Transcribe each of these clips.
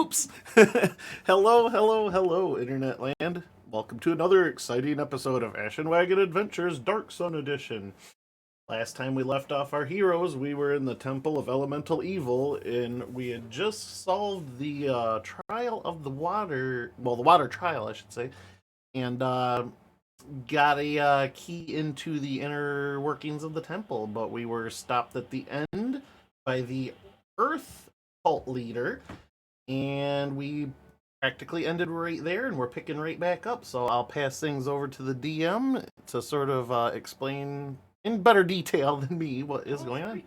Oops. Hello, Internet Land. Welcome to another exciting episode of ASHENED WAGON Adventures Dark Sun Edition. Last time we left off our heroes, we were in the Temple of Elemental Evil, and we had just solved the trial of the water. Well, the water trial, I should say. And got a key into the inner workings of the temple, but we were stopped at the end by the Earth cult leader, and we practically ended right there, and we're picking right back up. So I'll pass things over to the DM to sort of explain in better detail than me what is going on.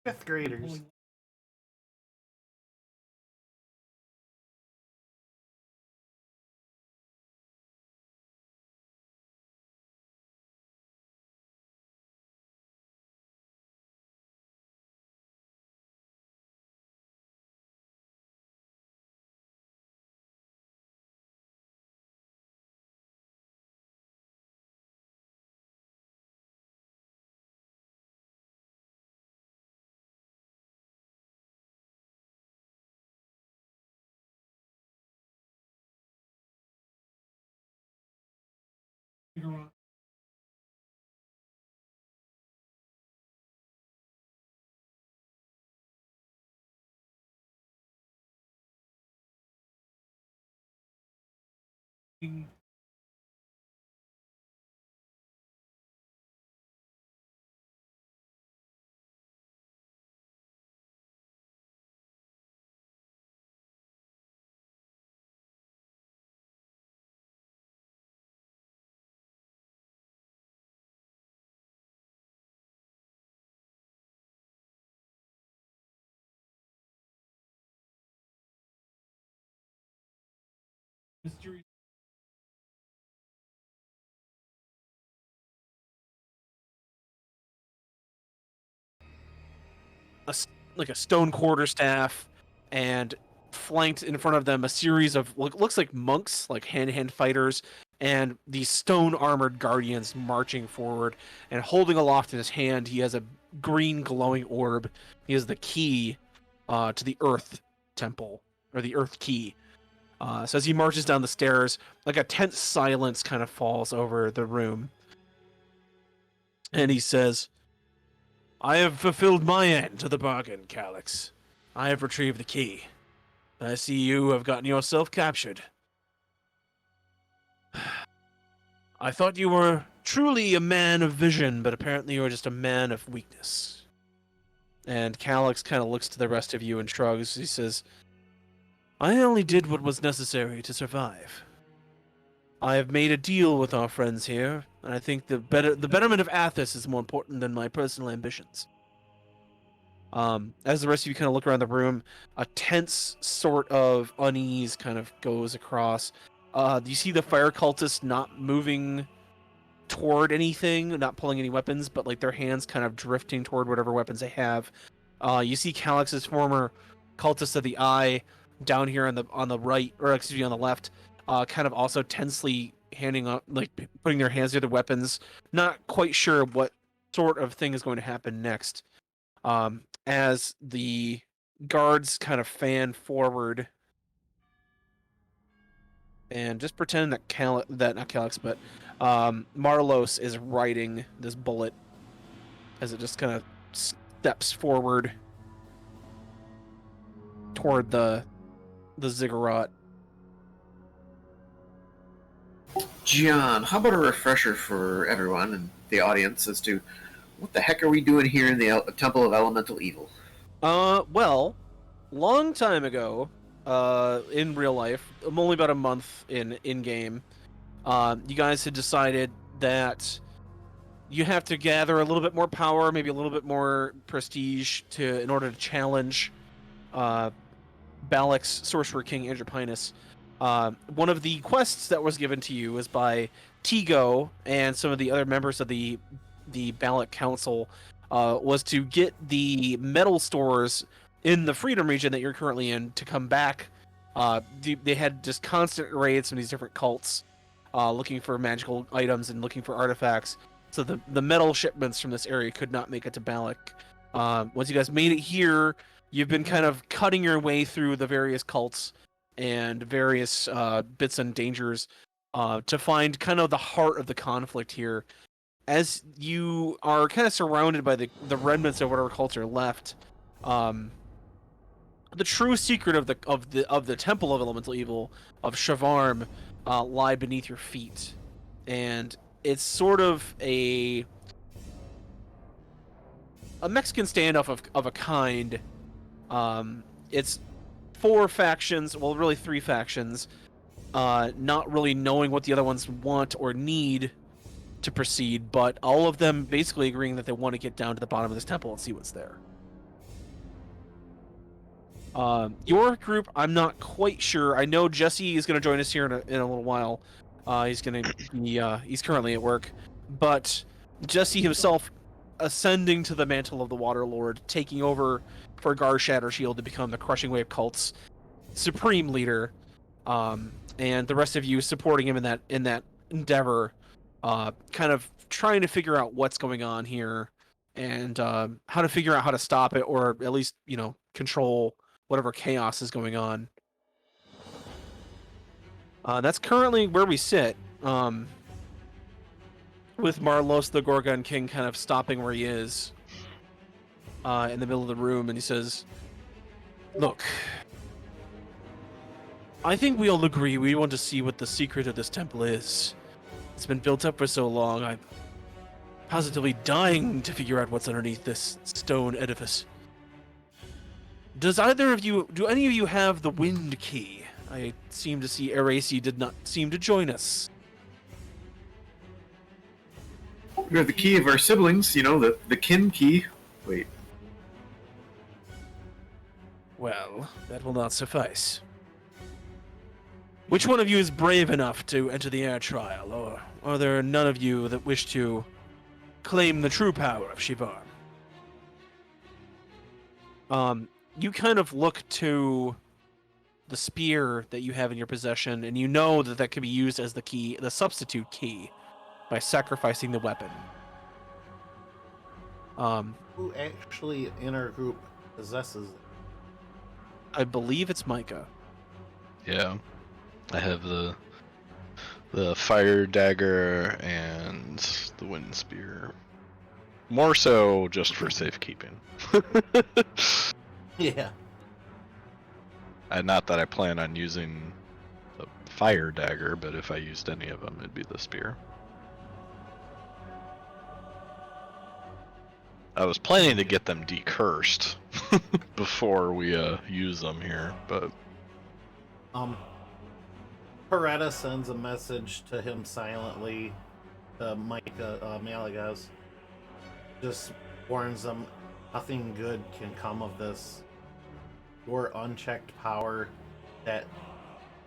Fifth graders. Like a stone quarterstaff, and flanked in front of them a series of looks like monks, like hand-to-hand fighters, and these stone armored guardians marching forward. And holding aloft in his hand, he has a green glowing orb. He has the key to the Earth Temple, or the Earth Key. So as he marches down the stairs, like a tense silence kind of falls over the room, and he says, "I have fulfilled my end of the bargain, Calyx. I have retrieved the key. I see you have gotten yourself captured. I thought you were truly a man of vision, but apparently you are just a man of weakness." And Calyx kind of looks to the rest of you and shrugs. He says, "I only did what was necessary to survive. I have made a deal with our friends here, and I think the betterment of Athos is more important than my personal ambitions." As the rest of you kind of look around the room, a tense sort of unease kind of goes across. You see the fire cultists not moving toward anything, not pulling any weapons, but like their hands kind of drifting toward whatever weapons they have. You see Calyx's former cultist of the eye down here on the right, or excuse me, on the left, kind of also tensely handing up, like putting their hands near the weapons, not quite sure what sort of thing is going to happen next. As the guards kind of fan forward, and just pretend that not Calyx, but Marlos is riding this bullet as it just kind of steps forward toward the ziggurat. John, how about a refresher for everyone and the audience as to what the heck are we doing here in the Temple of Elemental Evil? Well, long time ago, in real life, only about a month in game, you guys had decided that you have to gather a little bit more power, maybe a little bit more prestige in order to challenge Balak's Sorcerer King Andropinus. One of the quests that was given to you was by Tigo and some of the other members of the Balak Council. was to get the metal stores in the Freedom region that you're currently in to come back. They had just constant raids from these different cults, looking for magical items and looking for artifacts. So the metal shipments from this area could not make it to Balak. Once you guys made it here, you've been kind of cutting your way through the various cults and various bits and dangers to find kind of the heart of the conflict here. As you are kind of surrounded by the remnants of whatever cults are left, the true secret of the Temple of Elemental Evil of Shavarm lie beneath your feet, and it's sort of a Mexican standoff of a kind. It's 4 factions, well, really 3 factions, not really knowing what the other ones want or need to proceed, but all of them basically agreeing that they want to get down to the bottom of this temple and see what's there. Your group, I'm not quite sure. I know Jesse is going to join us here in a little while. He's currently at work, but Jesse himself ascending to the mantle of the Water Lord, taking over for Gar Shattershield to become the Crushing Wave cult's supreme leader, and the rest of you supporting him in that endeavor, kind of trying to figure out what's going on here and how to figure out how to stop it, or at least control whatever chaos is going on. That's currently where we sit, with Marlos the Gorgon King kind of stopping where he is in the middle of the room, and he says, "Look, I think we all agree we want to see what the secret of this temple is. It's been built up for so long, I'm positively dying to figure out what's underneath this stone edifice. Do any of you have the wind key? I seem to see Eracy did not seem to join us." We have the key of our siblings, the kin key. Wait. Well, that will not suffice. Which one of you is brave enough to enter the air trial, or are there none of you that wish to claim the true power of Shivar? You kind of look to the spear that you have in your possession, and you know that can be used as the substitute key, by sacrificing the weapon. Who actually in our group possesses it? I believe it's Micah. Yeah, I have the fire dagger and the wind spear. More so just for safekeeping. Yeah. And not that I plan on using the fire dagger, but if I used any of them, it'd be the spear. I was planning to get them decursed before we use them here, but Paretta sends a message to him silently, to Micah Malagaz. Just warns them nothing good can come of this. Your unchecked power that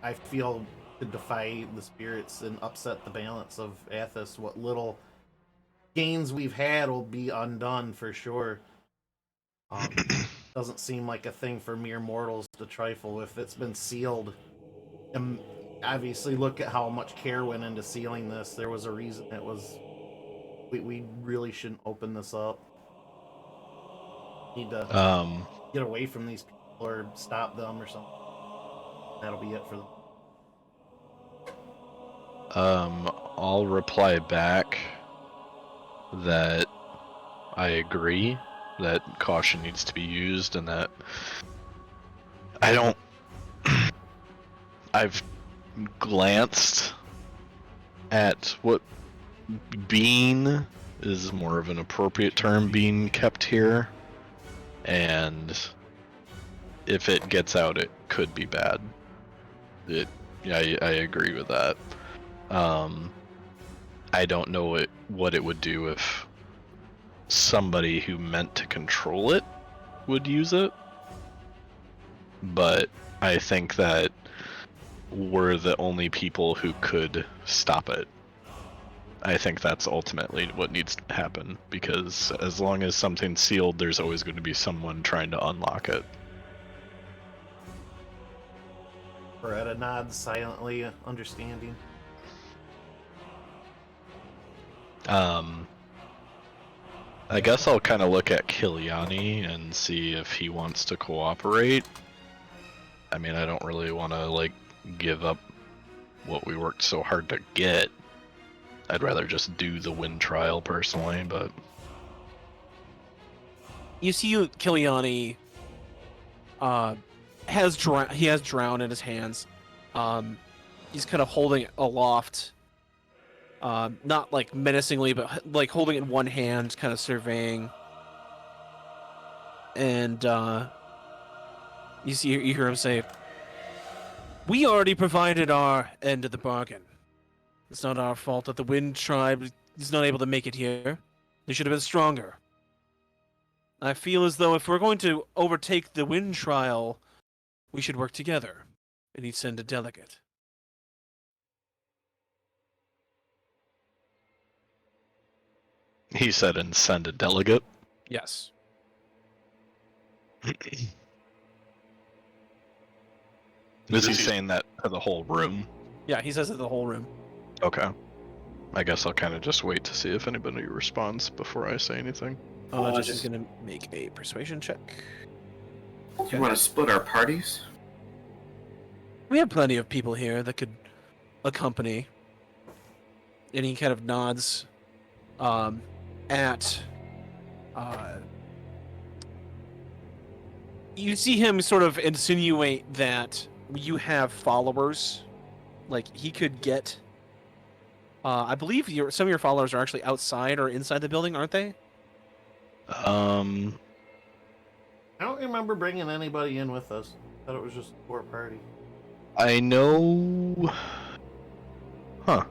I feel could defy the spirits and upset the balance of Athos. What little gains we've had will be undone for sure. Doesn't seem like a thing for mere mortals to trifle with. It's been sealed. And obviously, look at how much care went into sealing this. There was a reason it was. We really shouldn't open this up. Need to get away from these people or stop them or something. That'll be it for them. I'll reply back that I agree that caution needs to be used and that I've glanced at what being is more of an appropriate term being kept here, and if it gets out, it could be bad. I agree with that. I don't know what it would do if somebody who meant to control it would use it, but I think that we're the only people who could stop it. I think that's ultimately what needs to happen, because as long as something's sealed, there's always going to be someone trying to unlock it. Beretta nods silently, understanding. I guess I'll kind of look at Kiliani and see if he wants to cooperate. I mean, I don't really want to, like, give up what we worked so hard to get. I'd rather just do the wind trial personally, but... You see Kiliani he has drown in his hands. He's kind of holding it aloft. Not like menacingly, but like holding it in one hand, kind of surveying. And you hear him say, "We already provided our end of the bargain. It's not our fault that the Wind Tribe is not able to make it here. They should have been stronger. I feel as though if we're going to overtake the Wind Trial, we should work together. And he'd send a delegate." He said, and send a delegate. Yes. Is he saying that to the whole room? Yeah, he says it to the whole room. Okay. I guess I'll kind of just wait to see if anybody responds before I say anything. Jesse's gonna make a persuasion check. Do you want to split our parties? We have plenty of people here that could accompany. And he kind of nods at you see him sort of insinuate that you have followers. Like he could get I believe some of your followers are actually outside or inside the building, aren't they? I don't remember bringing anybody in with us. I thought it was just a core party. I know... Huh.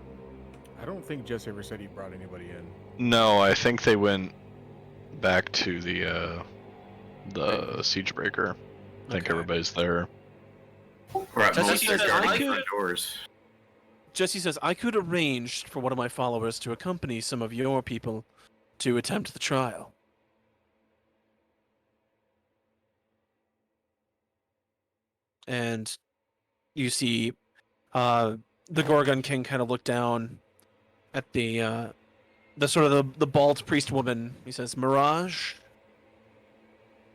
I don't think Jesse ever said he brought anybody in. No, I think they went back to the Siegebreaker. I think Okay. everybody's there. Or at Jesse most they're says, guarding "I the could-" front doors. Jesse says, "I could arrange for one of my followers to accompany some of your people to attempt the trial." And you see the Gorgon King kind of look down at the sort of the bald priest woman. He says, "Mirage,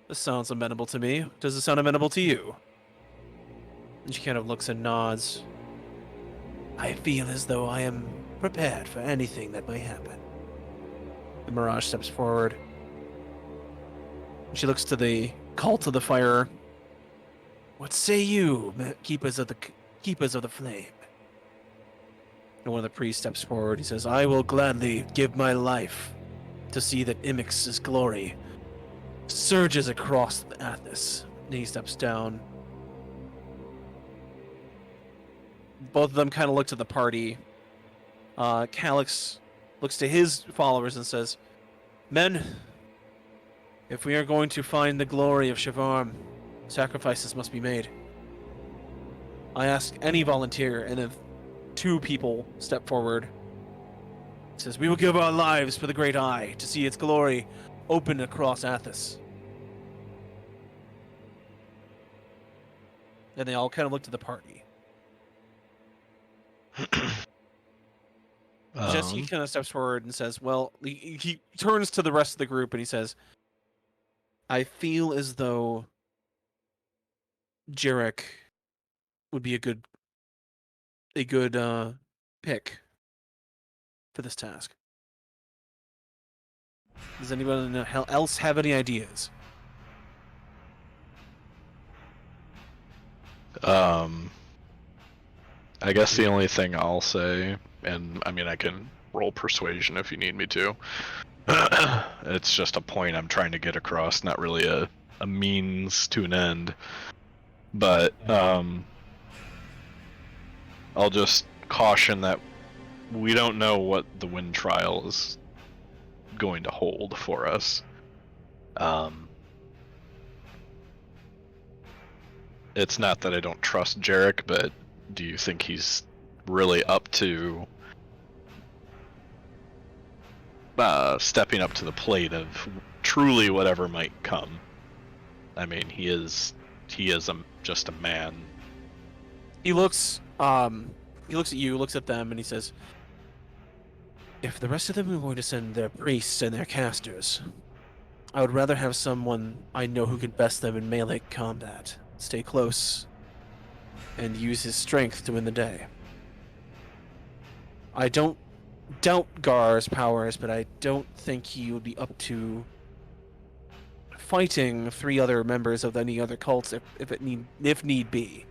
this sounds amenable to me. Does it sound amenable to you?" And she kind of looks and nods. "I feel as though I am prepared for anything that may happen." The Mirage steps forward. She looks to the Cult of the Fire. "What say you, keepers of the flame?" And one of the priests steps forward. He says, "I will gladly give my life to see that Imix's glory surges across the Athos." And he steps down. Both of them kind of look to the party. Calyx looks to his followers and says, "Men, if we are going to find the glory of Shavarm, sacrifices must be made. I ask any volunteer," and if 2 people step forward, it says, "We will give our lives for the Great Eye to see its glory open across Athos." And they all kind of look to the party. Jesse kind of steps forward and says, well, he turns to the rest of the group and he says, "I feel as though Jarek would be a good pick for this task. Does anyone else have any ideas?" I guess the only thing I'll say, and I mean I can roll persuasion if you need me to. It's just a point I'm trying to get across, not really a means to an end. But I'll just caution that we don't know what the wind trial is going to hold for us. It's not that I don't trust Jarek, but do you think he's really up to stepping up to the plate of truly whatever might come. I mean, he is just a man. He looks at you, looks at them, and he says, "If the rest of them are going to send their priests and their casters, I would rather have someone I know who can best them in melee combat, stay close, and use his strength to win the day. I don't doubt Gar's powers, but I don't think he would be up to fighting 3 other members of any other cults if need be."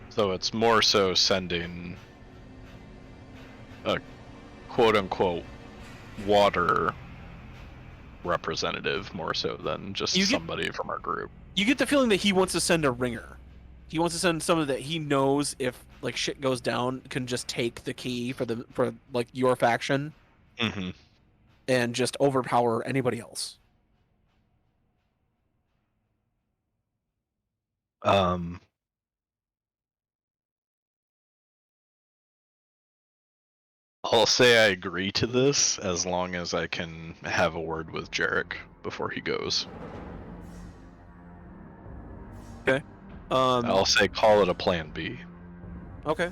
So it's more so sending a quote-unquote water representative more so than just somebody from our group. You get the feeling that he wants to send a ringer. He wants to send someone that he knows if like shit goes down can just take the key for like your faction Mm-hmm. and just overpower anybody else. I'll say I agree to this as long as I can have a word with Jarek before he goes. I'll say call it a plan B. Okay.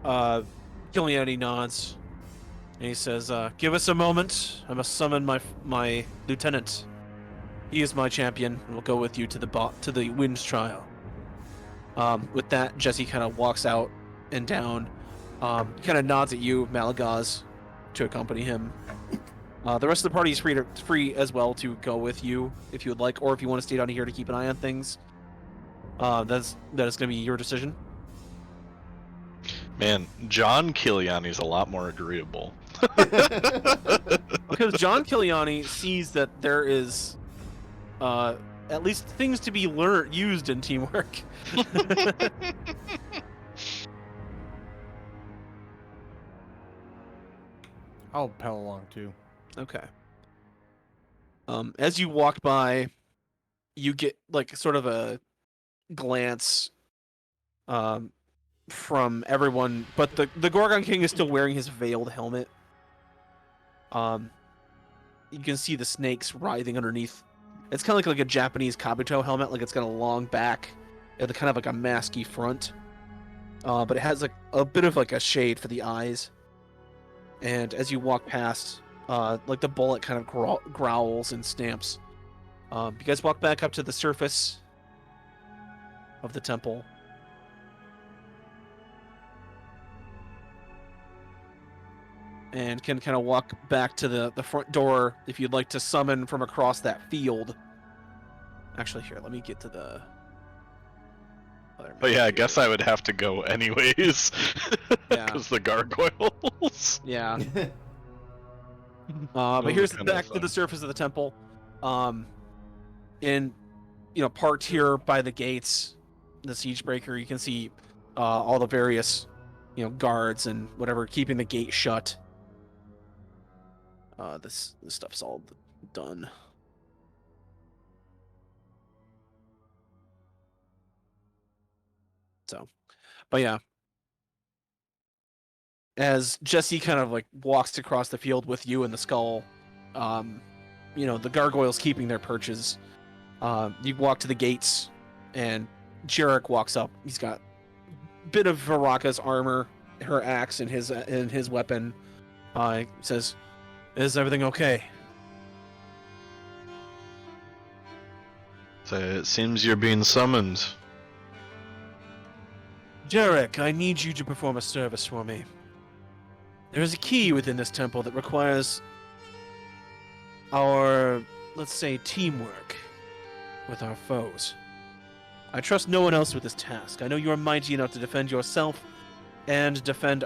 Giuliani nods, and he says, "Give us a moment. I must summon my lieutenant. He is my champion, and will go with you to the winds trial." With that, Jesse kind of walks out and down. He kind of nods at you, Malagaz, to accompany him. The rest of the party is free as well to go with you if you would like, or if you want to stay down here to keep an eye on things. That is going to be your decision. Man, John Kiliani's a lot more agreeable. Because John Kiliani sees that there is at least things to be used in teamwork. I'll pal along too. Okay. As you walk by, you get like sort of a glance from everyone, but the Gorgon King is still wearing his veiled helmet. You can see the snakes writhing underneath. It's kind of like a Japanese Kabuto helmet, like it's got a long back and kind of like a masky front. But it has like a bit of like a shade for the eyes. And as you walk past, like the bullet kind of growls and stamps. You guys walk back up to the surface of the temple. And can kind of walk back to the front door if you'd like to summon from across that field. Actually, here, let me get to the... But yeah, I guess I would have to go anyways. Yeah. Because the gargoyles. Yeah. But here's back to the surface of the temple. And, parked here by the gates, the siege breaker, you can see all the various, guards and whatever keeping the gate shut. This stuff's all done. So, but yeah. As Jesse kind of like walks across the field with you and the skull, the gargoyles keeping their perches. You walk to the gates, and Jarek walks up. He's got a bit of Varaka's armor, her axe, and his weapon. He says, "Is everything okay?" So it seems you're being summoned. Jarek, I need you to perform a service for me. There is a key within this temple that requires our, let's say, teamwork with our foes. I trust no one else with this task. I know you are mighty enough to defend yourself and defend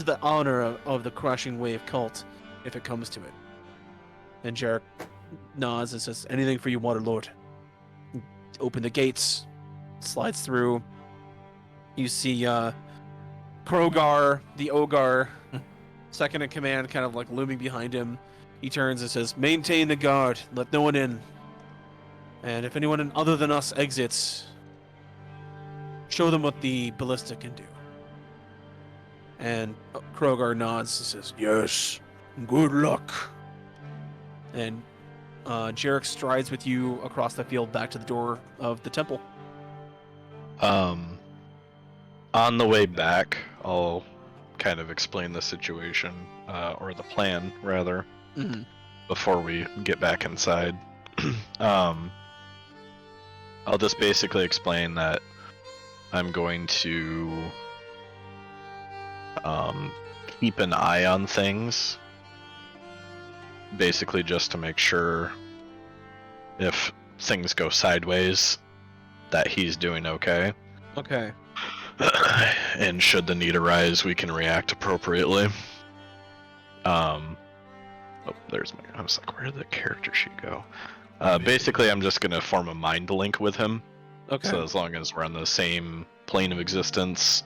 the honor of the Crushing Wave cult if it comes to it. And Jarek nods and says, "Anything for you, Waterlord." Open the gates, slides through. You see Krogar, the Ogar, second in command, kind of like looming behind him. He turns and says, "Maintain the guard. Let no one in. And if anyone other than us exits, show them what the ballista can do." And Krogar nods and says, "Yes, good luck." And Jarek strides with you across the field back to the door of the temple. On the way back, I'll kind of explain the situation, or the plan, rather, Mm-hmm. before we get back inside. I'll just basically explain that I'm going to keep an eye on things, basically just to make sure if things go sideways that he's doing okay. Okay. And should the need arise, we can react appropriately. Oh, there's my. I was like, where did the character sheet go? Basically, I'm just gonna form a mind link with him. Okay. So as long as we're on the same plane of existence,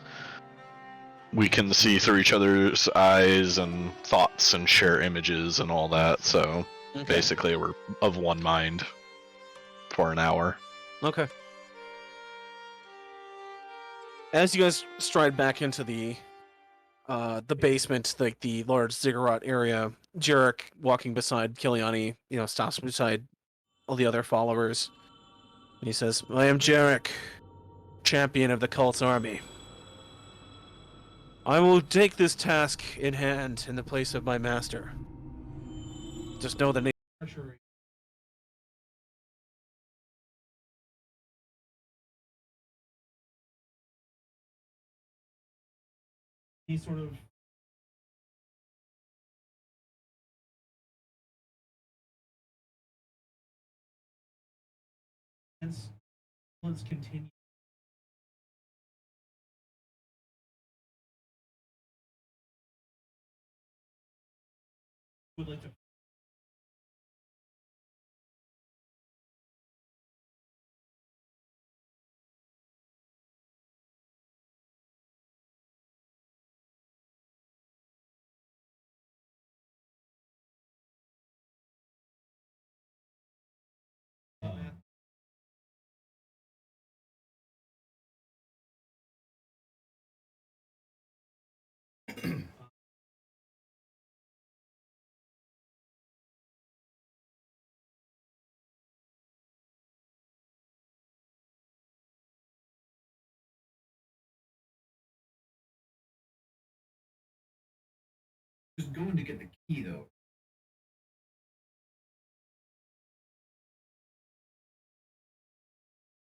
we can see through each other's eyes and thoughts and share images and all that. So Okay. basically, we're of one mind for an hour. Okay. As you guys stride back into the basement, like the large ziggurat area, Jarek, walking beside Kiliani, stops beside all the other followers. And he says, "I am Jarek, champion of the cult's army. I will take this task in hand in the place of my master. Just know the name." He sort of let's continue. Would like to. Just going to get the key though.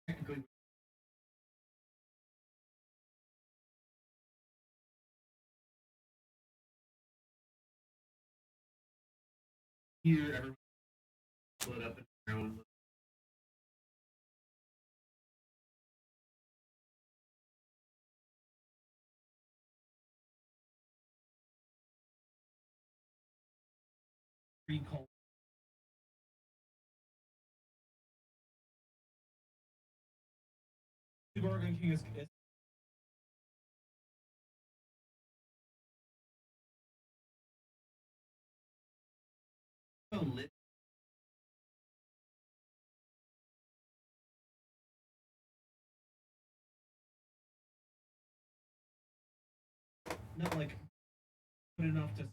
Technically. Here, everyone split up in their own. Recall. The Gorgon King is so lit. Not like good enough to.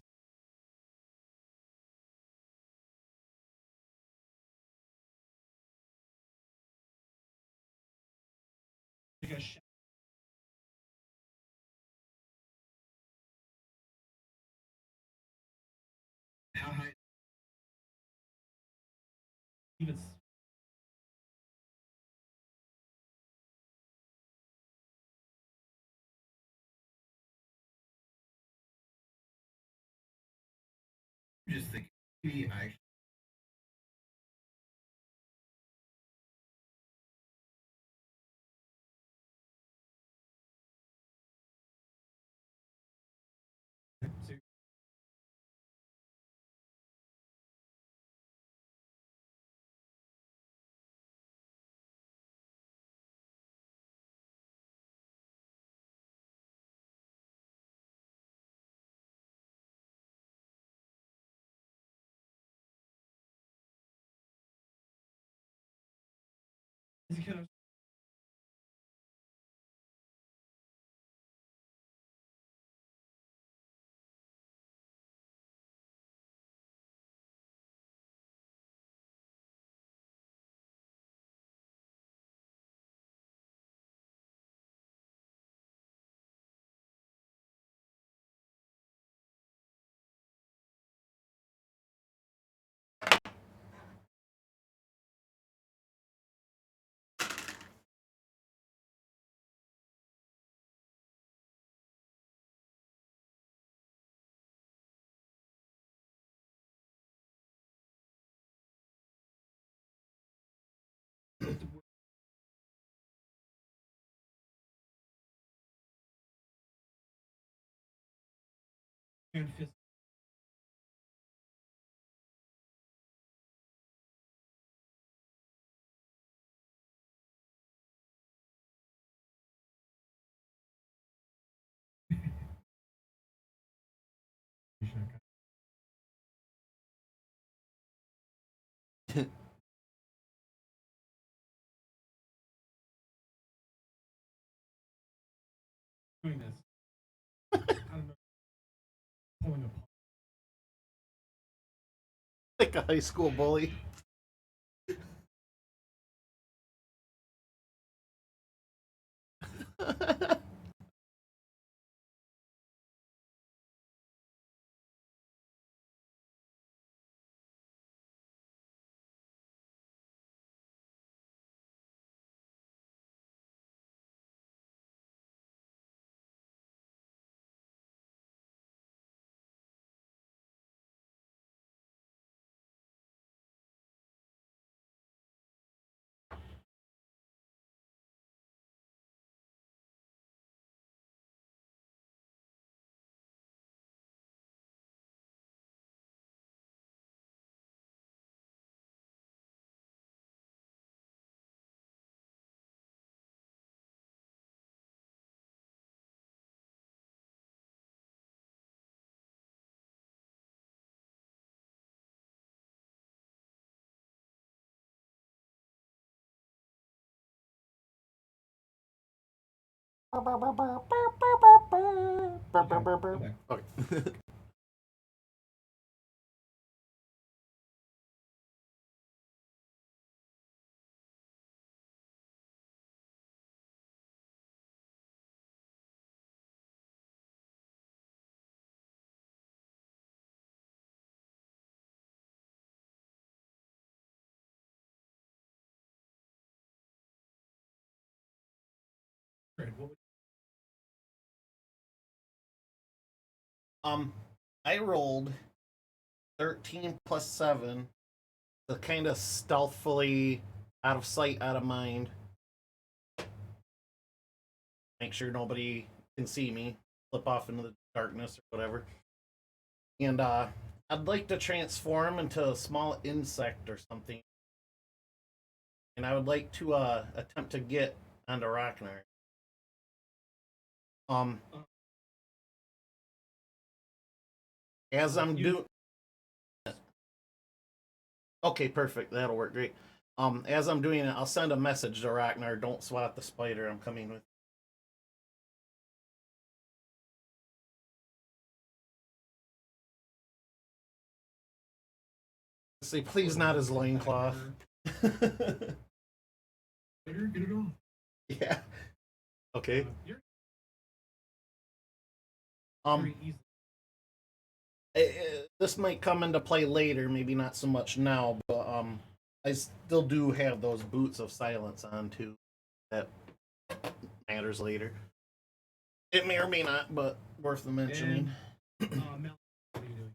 Like a how high even just think maybe I should. Is it kind of Like a high school bully. Okay. I rolled 13 plus 7 to kind of stealthily, out of sight, out of mind, make sure nobody can see me, flip off into the darkness or whatever. And I'd like to transform into a small insect or something. And I would like to attempt to get onto Ragnar. As I'm doing. Okay, perfect. That'll work great. As I'm doing it, I'll send a message to Ragnar. Don't swat the spider. I'm coming with. Say, please, not his loincloth. Get it off. Yeah. Okay. This might come into play later, maybe not so much now, but I still do have those boots of silence on too. That matters later. It may or may not, but worth the mentioning. Mel, what are you doing?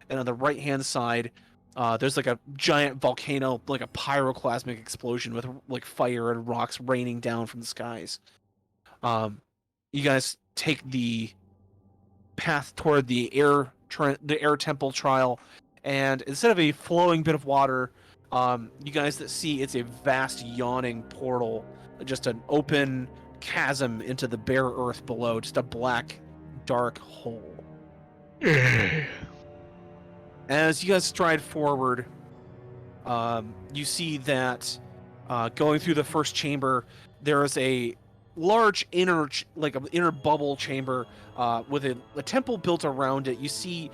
And on the right hand side, there's like a giant volcano, like a pyroclasmic explosion with like fire and rocks raining down from the skies. You guys take the path toward the air temple trial, and instead of a flowing bit of water, you guys that see it's a vast yawning portal, just an open chasm into the bare earth below, just a black, dark hole. As you guys stride forward, you see that going through the first chamber, there is a large inner bubble chamber with a temple built around it. You see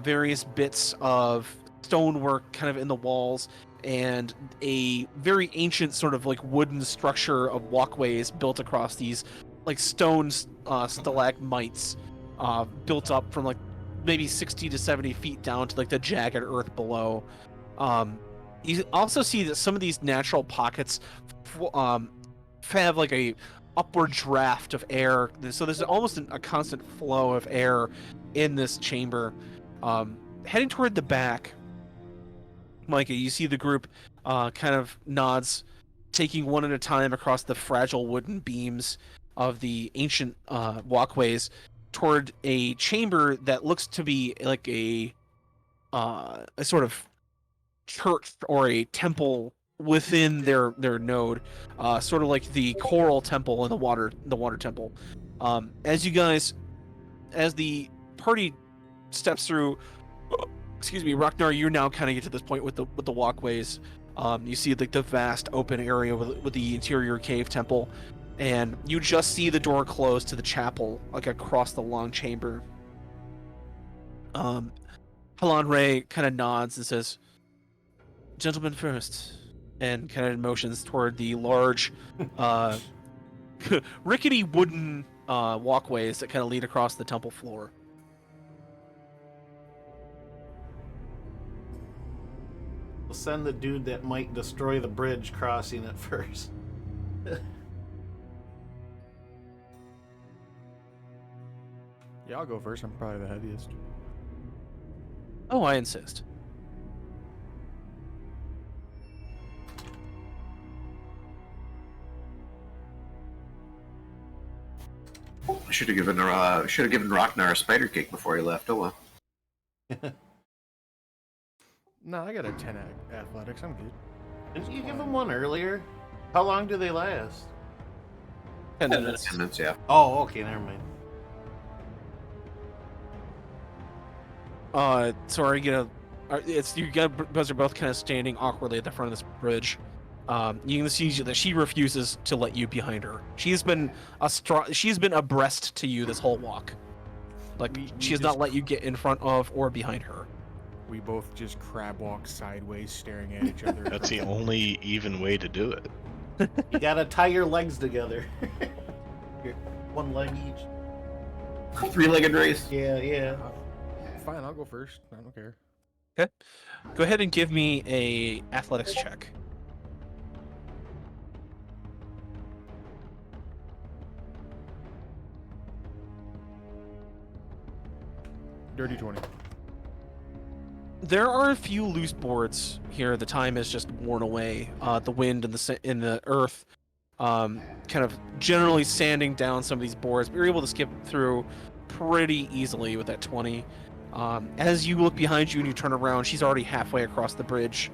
various bits of stonework kind of in the walls and a very ancient sort of like wooden structure of walkways built across these like stone stalagmites built up from like maybe 60 to 70 feet down to like the jagged earth below. You also see that some of these natural pockets have like a upward draft of air, so there's almost a constant flow of air in this chamber. Heading toward the back, Micah, you see the group kind of nods, taking one at a time across the fragile wooden beams of the ancient walkways toward a chamber that looks to be like a sort of church or a temple within their node, sort of like the coral temple and the water temple. As the party steps through, excuse me, Ragnar, you now kind of get to this point with the walkways. You see like the vast open area with the interior cave temple, and you just see the door close to the chapel, like across the long chamber. Halan Ray kind of nods and says, "Gentlemen first," and kind of motions toward the large, rickety wooden walkways that kind of lead across the temple floor. We'll send the dude that might destroy the bridge crossing it first. Yeah, I'll go first. I'm probably the heaviest. Oh, I insist. I should have given Rocknar a spider cake before he left. Oh well. No, I got a 10 athletics. I'm good. Didn't you give him one earlier? How long do they last? 10 minutes. 10 minutes, yeah. Oh, okay, never mind. So are you gonna? You guys are both kind of standing awkwardly at the front of this bridge. You can see that she refuses to let you behind her. She's been abreast to you this whole walk. Like she has not let you get in front of or behind her. We both just crab walk sideways, staring at each other. That's the only even way to do it. You gotta tie your legs together. One leg each. 3-legged race. Yeah. Fine, I'll go first. I don't care. Okay, go ahead and give me a athletics check. Dirty 20. There are a few loose boards here. The time has just worn away. The wind and the earth, kind of generally sanding down some of these boards. But you're able to skip through pretty easily with that 20. As you look behind you and you turn around, she's already halfway across the bridge,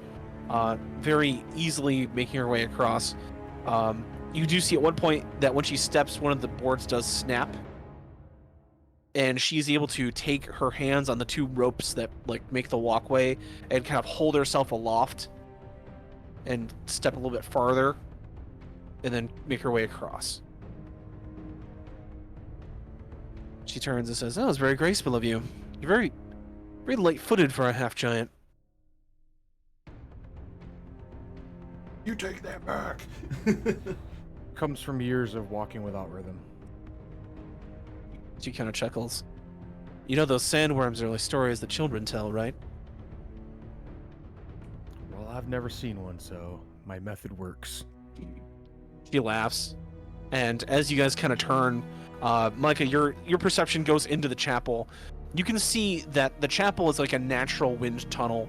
very easily making her way across. You do see at one point that when she steps, one of the boards does snap, and she's able to take her hands on the two ropes that like make the walkway and kind of hold herself aloft and step a little bit farther and then make her way across. She turns and says, "That was very graceful of you. You're very, very light-footed for a half-giant." You take that back. Comes from years of walking without rhythm. She kind of chuckles. "You know those sandworms are like stories that children tell, right?" Well, I've never seen one, so my method works. She laughs, and as you guys kind of turn, Micah, your perception goes into the chapel. You can see that the chapel is like a natural wind tunnel.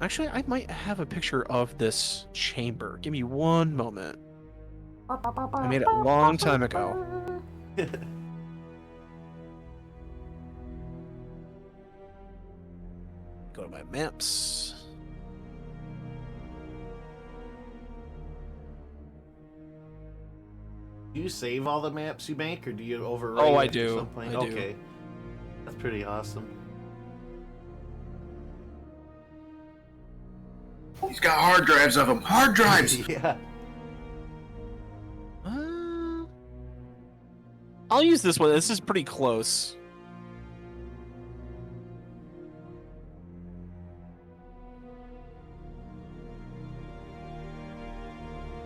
Actually, I might have a picture of this chamber. Give me one moment. I made it a long time ago. Go to my maps. Do you save all the maps you make, or do you overwrite? Oh, I it or do. something? I do. Okay. pretty awesome. He's got hard drives of them. Hard drives! Yeah. I'll use this one. This is pretty close.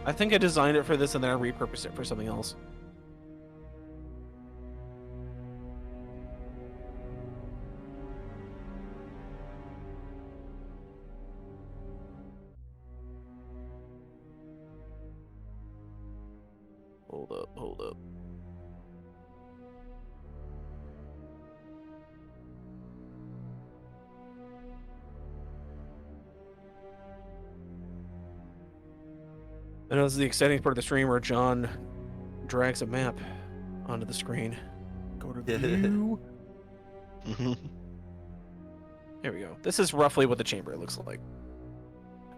I think I designed it for this and then I repurposed it for something else. Hold up. And it was the exciting part of the stream where John drags a map onto the screen. Go to view. There we go. This is roughly what the chamber looks like.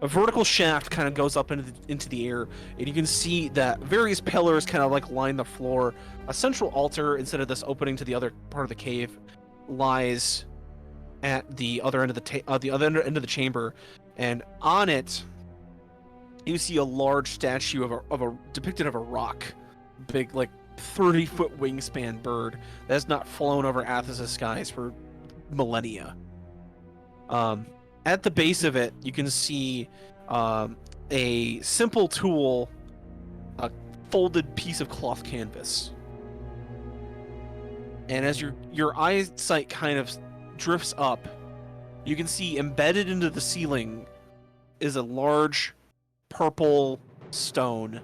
A vertical shaft kind of goes up into the air, and you can see that various pillars kind of like line the floor. A central altar, instead of this opening to the other part of the cave, lies at the other end of the chamber, and on it, you see a large statue of a depicted of a rock, big like 30-foot wingspan bird that has not flown over Athos' skies for millennia. At the base of it, you can see a simple tool, a folded piece of cloth canvas. And as your eyesight kind of drifts up, you can see embedded into the ceiling is a large purple stone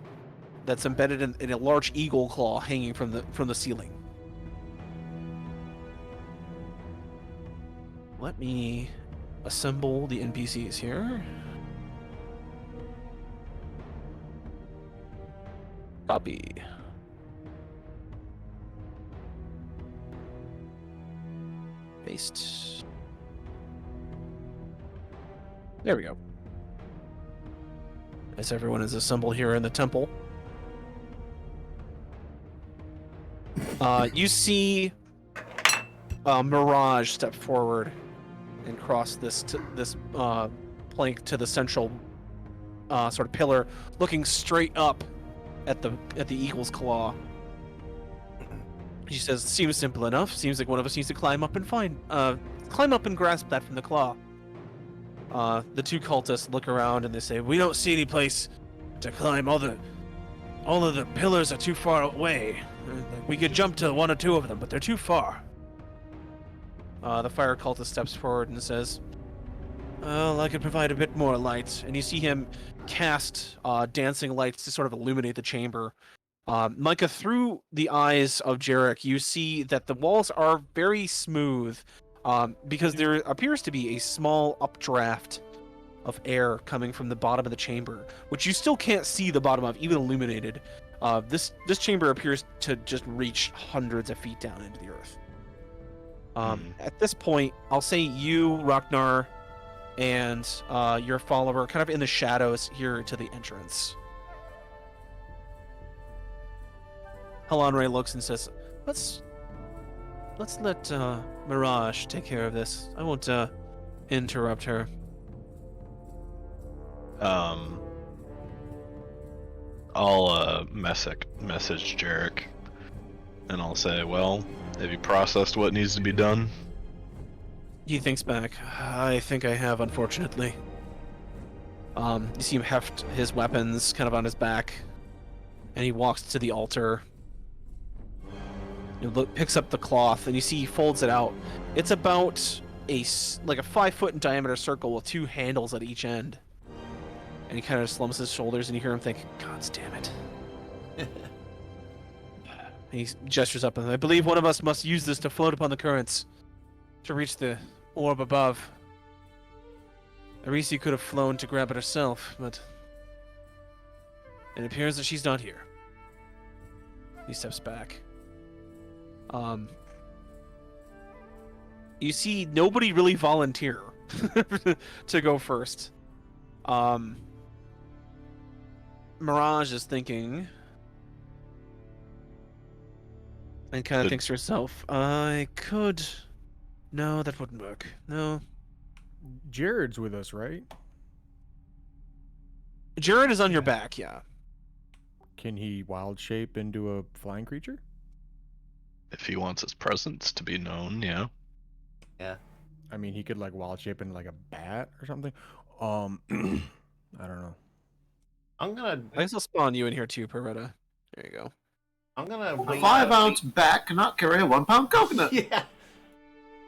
that's embedded in a large eagle claw hanging from the ceiling. Let me assemble the NPCs here. Copy. Paste. There we go. As everyone is assembled here in the temple. You see Mirage step forward and cross this plank to the central sort of pillar, looking straight up at the eagle's claw. She says, "Seems simple enough. Seems like one of us needs to climb up and grasp that from the claw." The two cultists look around and they say, "We don't see any place to climb. All of the pillars are too far away. We could jump to one or two of them, but they're too far." The fire cultist steps forward and says, "Well, I could provide a bit more light." And you see him cast dancing lights to sort of illuminate the chamber. Micah, through the eyes of Jarek, you see that the walls are very smooth because there appears to be a small updraft of air coming from the bottom of the chamber, which you still can't see the bottom of, even illuminated. This chamber appears to just reach hundreds of feet down into the earth. At this point, I'll say you, Ragnar, and your follower kind of in the shadows here to the entrance. Halanre looks and says, let's let Mirage take care of this. I won't interrupt her." I'll message Jarek, and I'll say, "Well, have you processed what needs to be done?" He thinks back. "I think I have, unfortunately." You see him heft his weapons kind of on his back, and he walks to the altar. He picks up the cloth, and you see he folds it out. It's about a 5-foot in diameter circle with 2 handles at each end. And he kind of slumps his shoulders, and you hear him think, "God damn it." He gestures up, and "I believe one of us must use this to float upon the currents to reach the orb above. Arisi could have flown to grab it herself, but it appears that she's not here." He steps back. You see nobody really volunteer to go first. Mirage is thinking and kind of thinks to herself, "I could No, that wouldn't work. No. Jared's with us, right? Jared is on your Yeah. back, yeah. Can he wild shape into a flying creature? If he wants his presence to be known, yeah. Yeah. I mean, he could like wild shape into like a bat or something. I don't know. I'm gonna I guess I'll spawn you in here too, Peretta. There you go. I'm gonna A wait. 5-ounce bat cannot carry a 1-pound coconut. Yeah.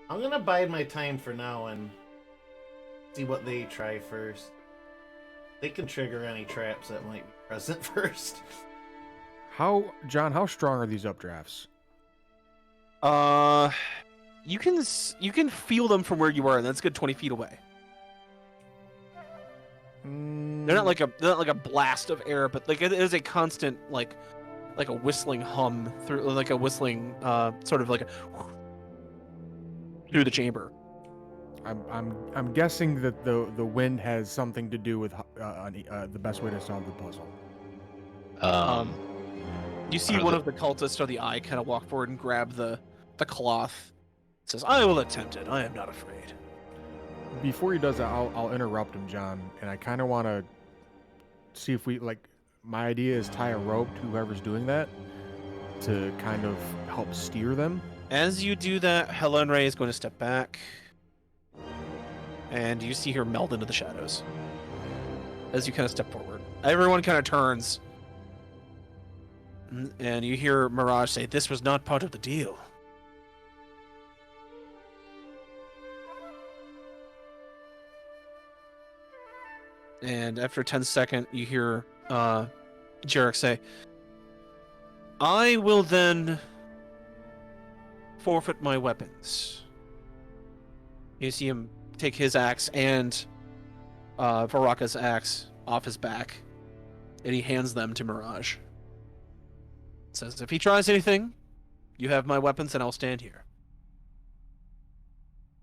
I'm gonna bide my time for now and see what they try first. They can trigger any traps that might be present first. John, how strong are these updrafts? You can feel them from where you are, and that's a good 20 feet away. They're not like a blast of air, but like it is a constant like a whistling hum through, like a whistling sort of like a through the chamber. I'm guessing that the wind has something to do with the best way to solve the puzzle. You see Are one the- of the cultists or the eye kind of walk forward and grab the cloth. It says, "I will attempt it. I am not afraid." Before he does that, I'll interrupt him, John, and I kind of want to see if we like. My idea is tie a rope to whoever's doing that to kind of help steer them. As you do that, Helen Ray is going to step back, and you see her meld into the shadows. As you kind of step forward, everyone kind of turns, and you hear Mirage say, "This was not part of the deal." And after a 10-second, you hear Jarek say, "I will then forfeit my weapons." You see him take his axe and Varaka's axe off his back, and he hands them to Mirage. Says, "If he tries anything, you have my weapons and I'll stand here."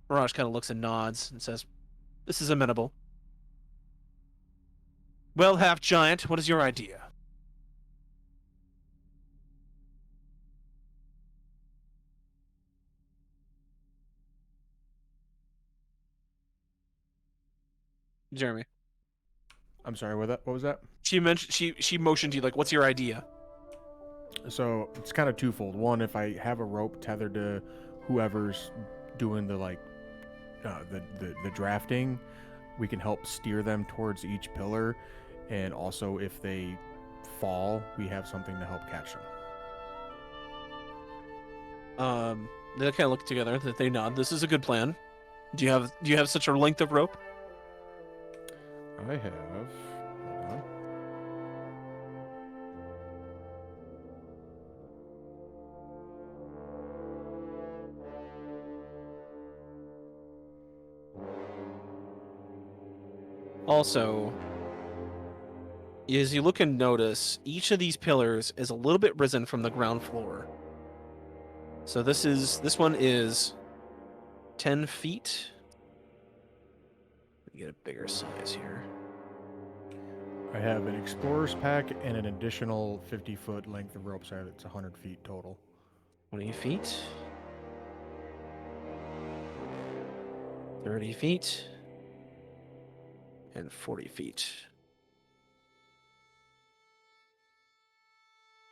Mirage kind of looks and nods and says, "This is amenable." "Well, half-giant, what is your idea?" Jeremy. I'm sorry, what was that? She mentioned she motioned to you like, "What's your idea?" So it's kind of twofold. One, if I have a rope tethered to whoever's doing the like the drafting, we can help steer them towards each pillar, and also if they fall, we have something to help catch them. They kind of look together. That they nod. This is a good plan. Do you have such a length of rope? I have. Hold on. Also, as you look and notice, each of these pillars is a little bit risen from the ground floor. So this one is 10 feet. Let me get a bigger size here. I have an explorer's pack and an additional 50-foot length of rope, so it's 100 feet total. 20 feet. 30 feet. And 40 feet.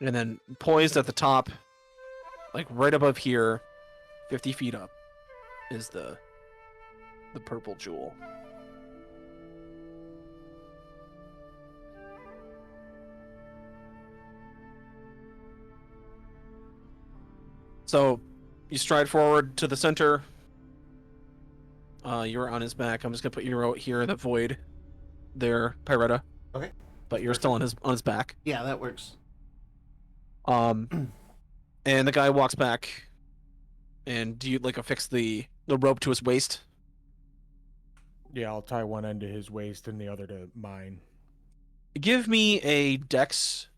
And then poised at the top, like right above here, 50 feet up, is the purple jewel. So you stride forward to the center. You're on his back. I'm just gonna put you out here in the void there, Pyretta. Okay. But you're still on his back. Yeah, that works. And the guy walks back, and do you like affix the rope to his waist? Yeah, I'll tie one end to his waist and the other to mine. Give me a dex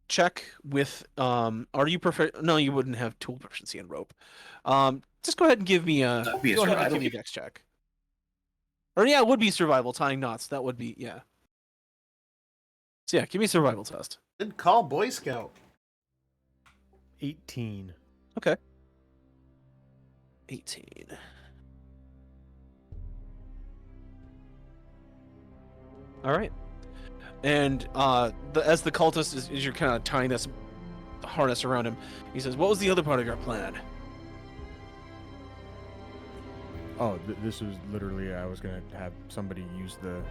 check with are you no, you wouldn't have tool proficiency in rope. Just go ahead and give me a That'd be a go ahead and survival. give me a dex check. Or yeah, it would be survival, tying knots. That would be, yeah. So yeah, give me a survival test. Good call, Boy Scout. 18. 18. All right. And as the cultist is you're kind of tying this harness around him, he says, "What was the other part of your plan?" Oh, this was literally, I was going to have somebody use the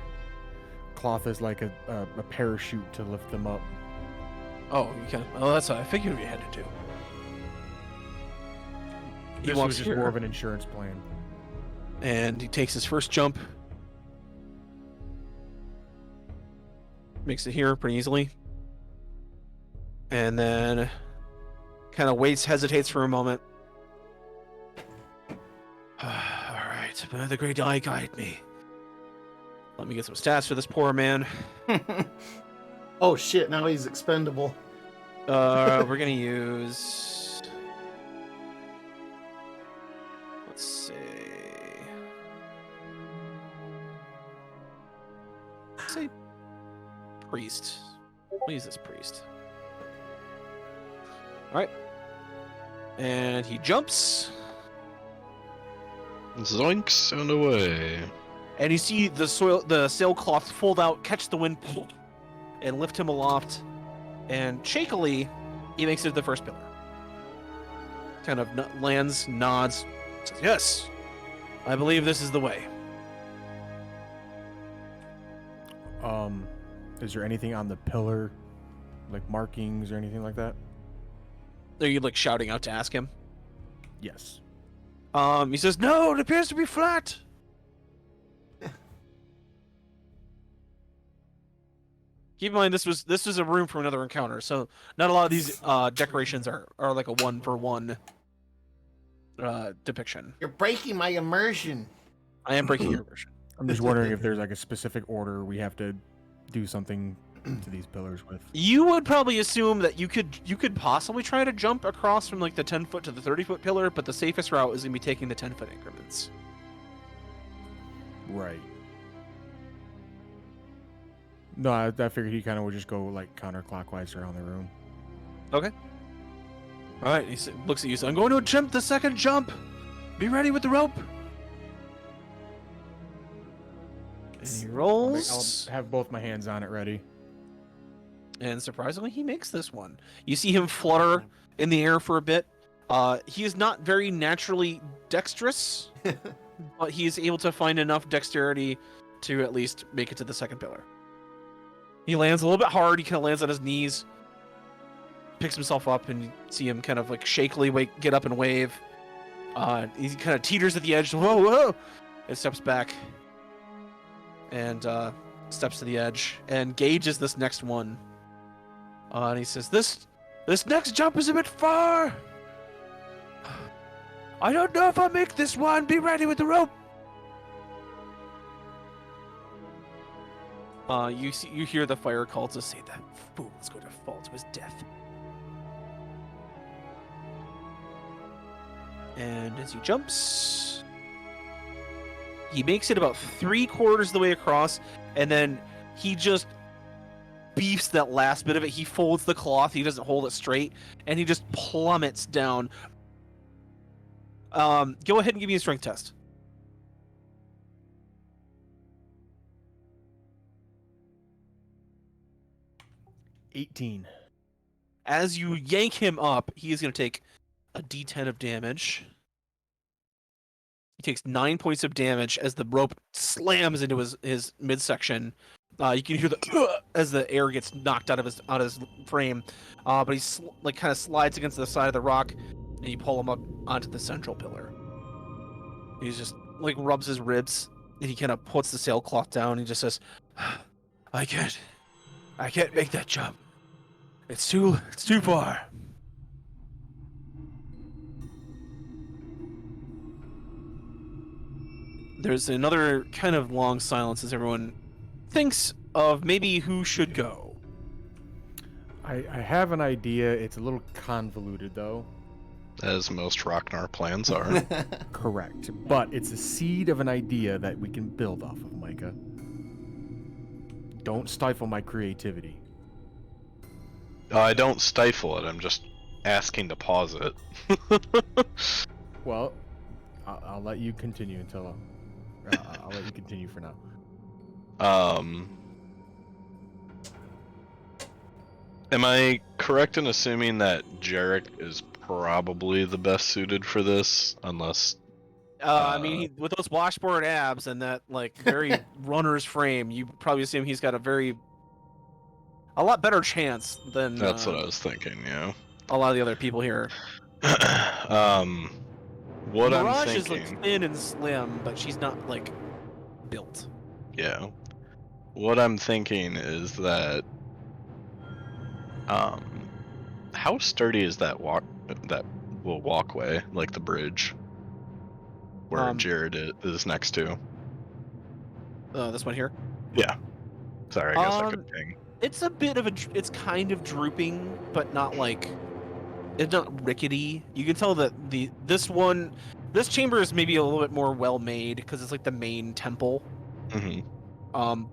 cloth as like a parachute to lift them up. Oh, you can. Oh, that's what I figured we had to do. He This walks was just here, more of an insurance plan. and he takes his first jump. Makes it here pretty easily. And then kind of waits, hesitates for a moment. All right, may the great eye guide me. Let me get some stats for this poor man. Oh shit! Now he's expendable. We're gonna use. Let's see. Let's say priest. We'll use this priest. All right. And he jumps, Zoinks and away. and you see the sailcloth fold out, catch the wind, and lift him aloft. And shakily, he makes it to the first pillar. Kind of lands, nods, says, "Yes, I believe this is the way." Is there anything on the pillar, like markings or anything like that? Are you like shouting out to ask him? Yes. He says, "No, it appears to be flat." Keep in mind this was a room for another encounter, so not a lot of these decorations are like a 1-for-1 depiction. You're breaking my immersion. I am breaking your version. I'm just wondering if there's like a specific order we have to do something to these pillars with. You would probably assume that you could possibly try to jump across from like the 10-foot to the 30-foot pillar, but the safest route is gonna be taking the 10-foot increments. Right. No, I figured he kind of would just go like counterclockwise around the room. Okay. All right. He looks at you. So I'm going to attempt the second jump. Be ready with the rope. And he rolls. I'll have both my hands on it ready. And surprisingly, he makes this one. You see him flutter in the air for a bit. He is not very naturally dexterous, but he is able to find enough dexterity to at least make it to the second pillar. He lands a little bit hard. He kind of lands on his knees, picks himself up, and you see him kind of like shakily get up and wave. He kind of teeters at the edge. Whoa, whoa! And steps back and steps to the edge and gauges this next one. And he says, "This next jump is a bit far. I don't know if I'll make this one. Be ready with the rope." You hear the fire cultist say, "That fool is going to fall to his death." And as he jumps, he makes it about 3/4 of the way across, and then he just beefs that last bit of it. He folds the cloth, he doesn't hold it straight, and he just plummets down. Go ahead and give me a strength test. 18. As you yank him up, he is going to take a D10 of damage. He takes 9 points of damage as the rope slams into his midsection. You can hear the as the air gets knocked out of his frame, but he kind of slides against the side of the rock, and you pull him up onto the central pillar. He just like rubs his ribs, and he kind of puts the sailcloth down. And he just says, I can't make that jump. It's too far." There's another kind of long silence as everyone thinks of maybe who should go. I have an idea. It's a little convoluted, though. As most Rocknar plans are. Correct. But it's a seed of an idea that we can build off of, Micah. Don't stifle my creativity. I don't stifle it, I'm just asking to pause it. Well, I'll let you continue until... I'll let you continue for now. Am I correct in assuming that Jarek is probably the best suited for this, unless I mean, with those washboard abs and that like very runner's frame, you probably assume he's got a lot better chance than that's what I was thinking, yeah. a lot of the other people here. What I'm Mirage is thinking, like thin and slim, but she's not like built. yeah. What I'm thinking is that, how sturdy is that walkway, like the bridge, where Jared is next to? This one here. Yeah. Sorry, I guess I could ping. It's a bit of it's kind of drooping, but not like it's not rickety. You can tell that this chamber is maybe a little bit more well made because it's like the main temple. Mm-hmm.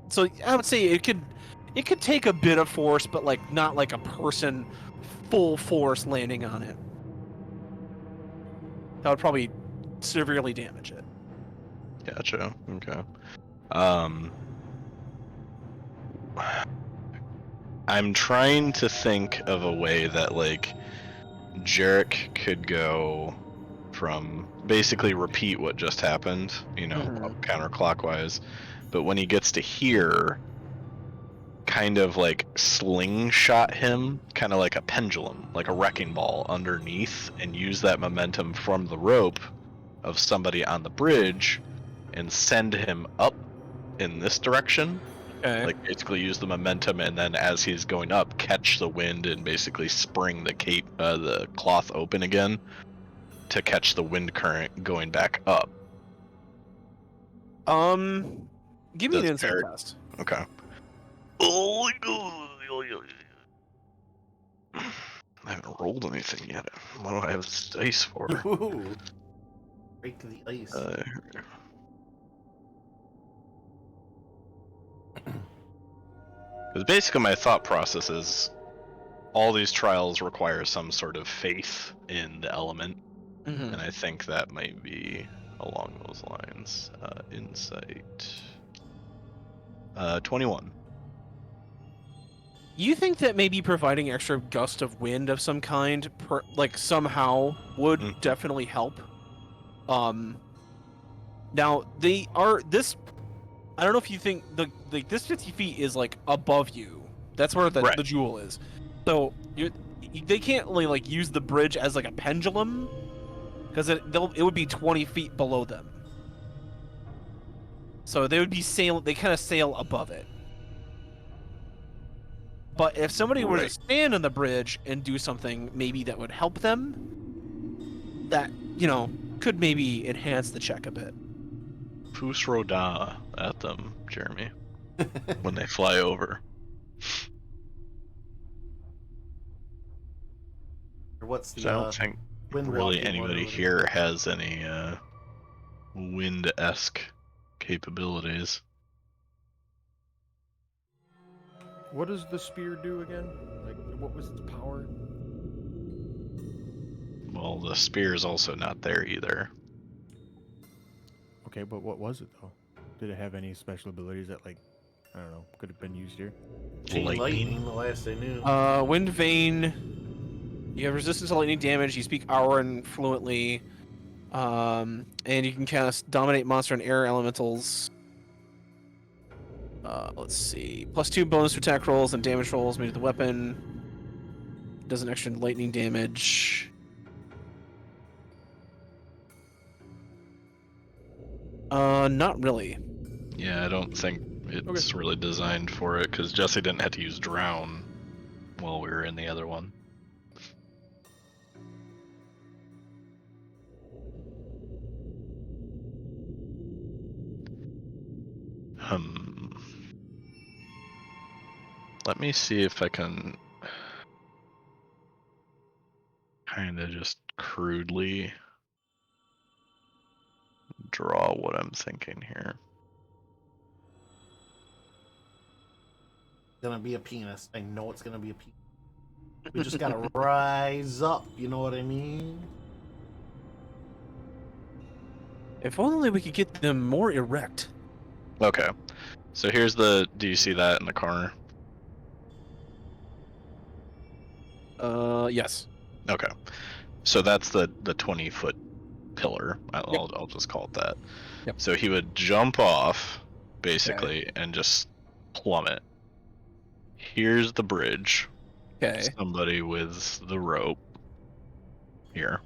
So I would say it could take a bit of force, but like not like a person full force landing on it. That would probably severely damage it. Gotcha. Okay. I'm trying to think of a way that like Jarek could go from basically repeat what just happened, up counterclockwise, but when he gets to here, kind of like slingshot him, kind of like a pendulum, like a wrecking ball underneath, and use that momentum from the rope of somebody on the bridge and send him up in this direction. Okay. Like basically use the momentum, and then as he's going up, catch the wind and basically spring the cloth open again to catch the wind current going back up. Give me an That's insight fair. test. Okay. Oh my god. I haven't rolled anything yet. What do I have this dice for? Ooh. Break the ice. Because basically my thought process is all these trials require some sort of faith in the element, and I think that might be along those lines. Insight. 21. You think that maybe providing extra gust of wind of some kind, like somehow, would definitely help. Now this. I don't know if you think this 50 feet is like above you. That's where the jewel is. So they can't really like use the bridge as like a pendulum, because it would be 20 feet below them. So they would be They kind of sail above it. But if somebody were to stand on the bridge and do something, maybe that would help them, that, could maybe enhance the check a bit. Pus Roda at them, Jeremy, when they fly over. What's the? So I don't think really anybody here has any wind-esque capabilities. What does the spear do again? Like, what was its power? Well, the spear is also not there either. Okay, but what was it though? Did it have any special abilities that, like, I don't know, could have been used here? Chain lightning, the last I knew. Wind Vein. You have resistance to lightning damage. You speak Auran fluently. And you can cast Dominate Monster and Air Elementals. Let's see. +2 bonus to attack rolls and damage rolls made to the weapon. Does an extra lightning damage. Not really. Yeah, I don't think it's really designed for it, because Jesse didn't have to use Drown while we were in the other one. Let me see if I can kind of just crudely draw what I'm thinking here. Gonna be a penis. I know it's gonna be a penis. We just gotta rise up, you know what I mean? If only we could get them more erect. Okay. So here's do you see that in the corner? Yes. Okay. So that's the 20-foot pillar. I'll just call it that. Yep. So he would jump off, basically, and just plummet. Here's the bridge. Okay. Somebody with the rope here.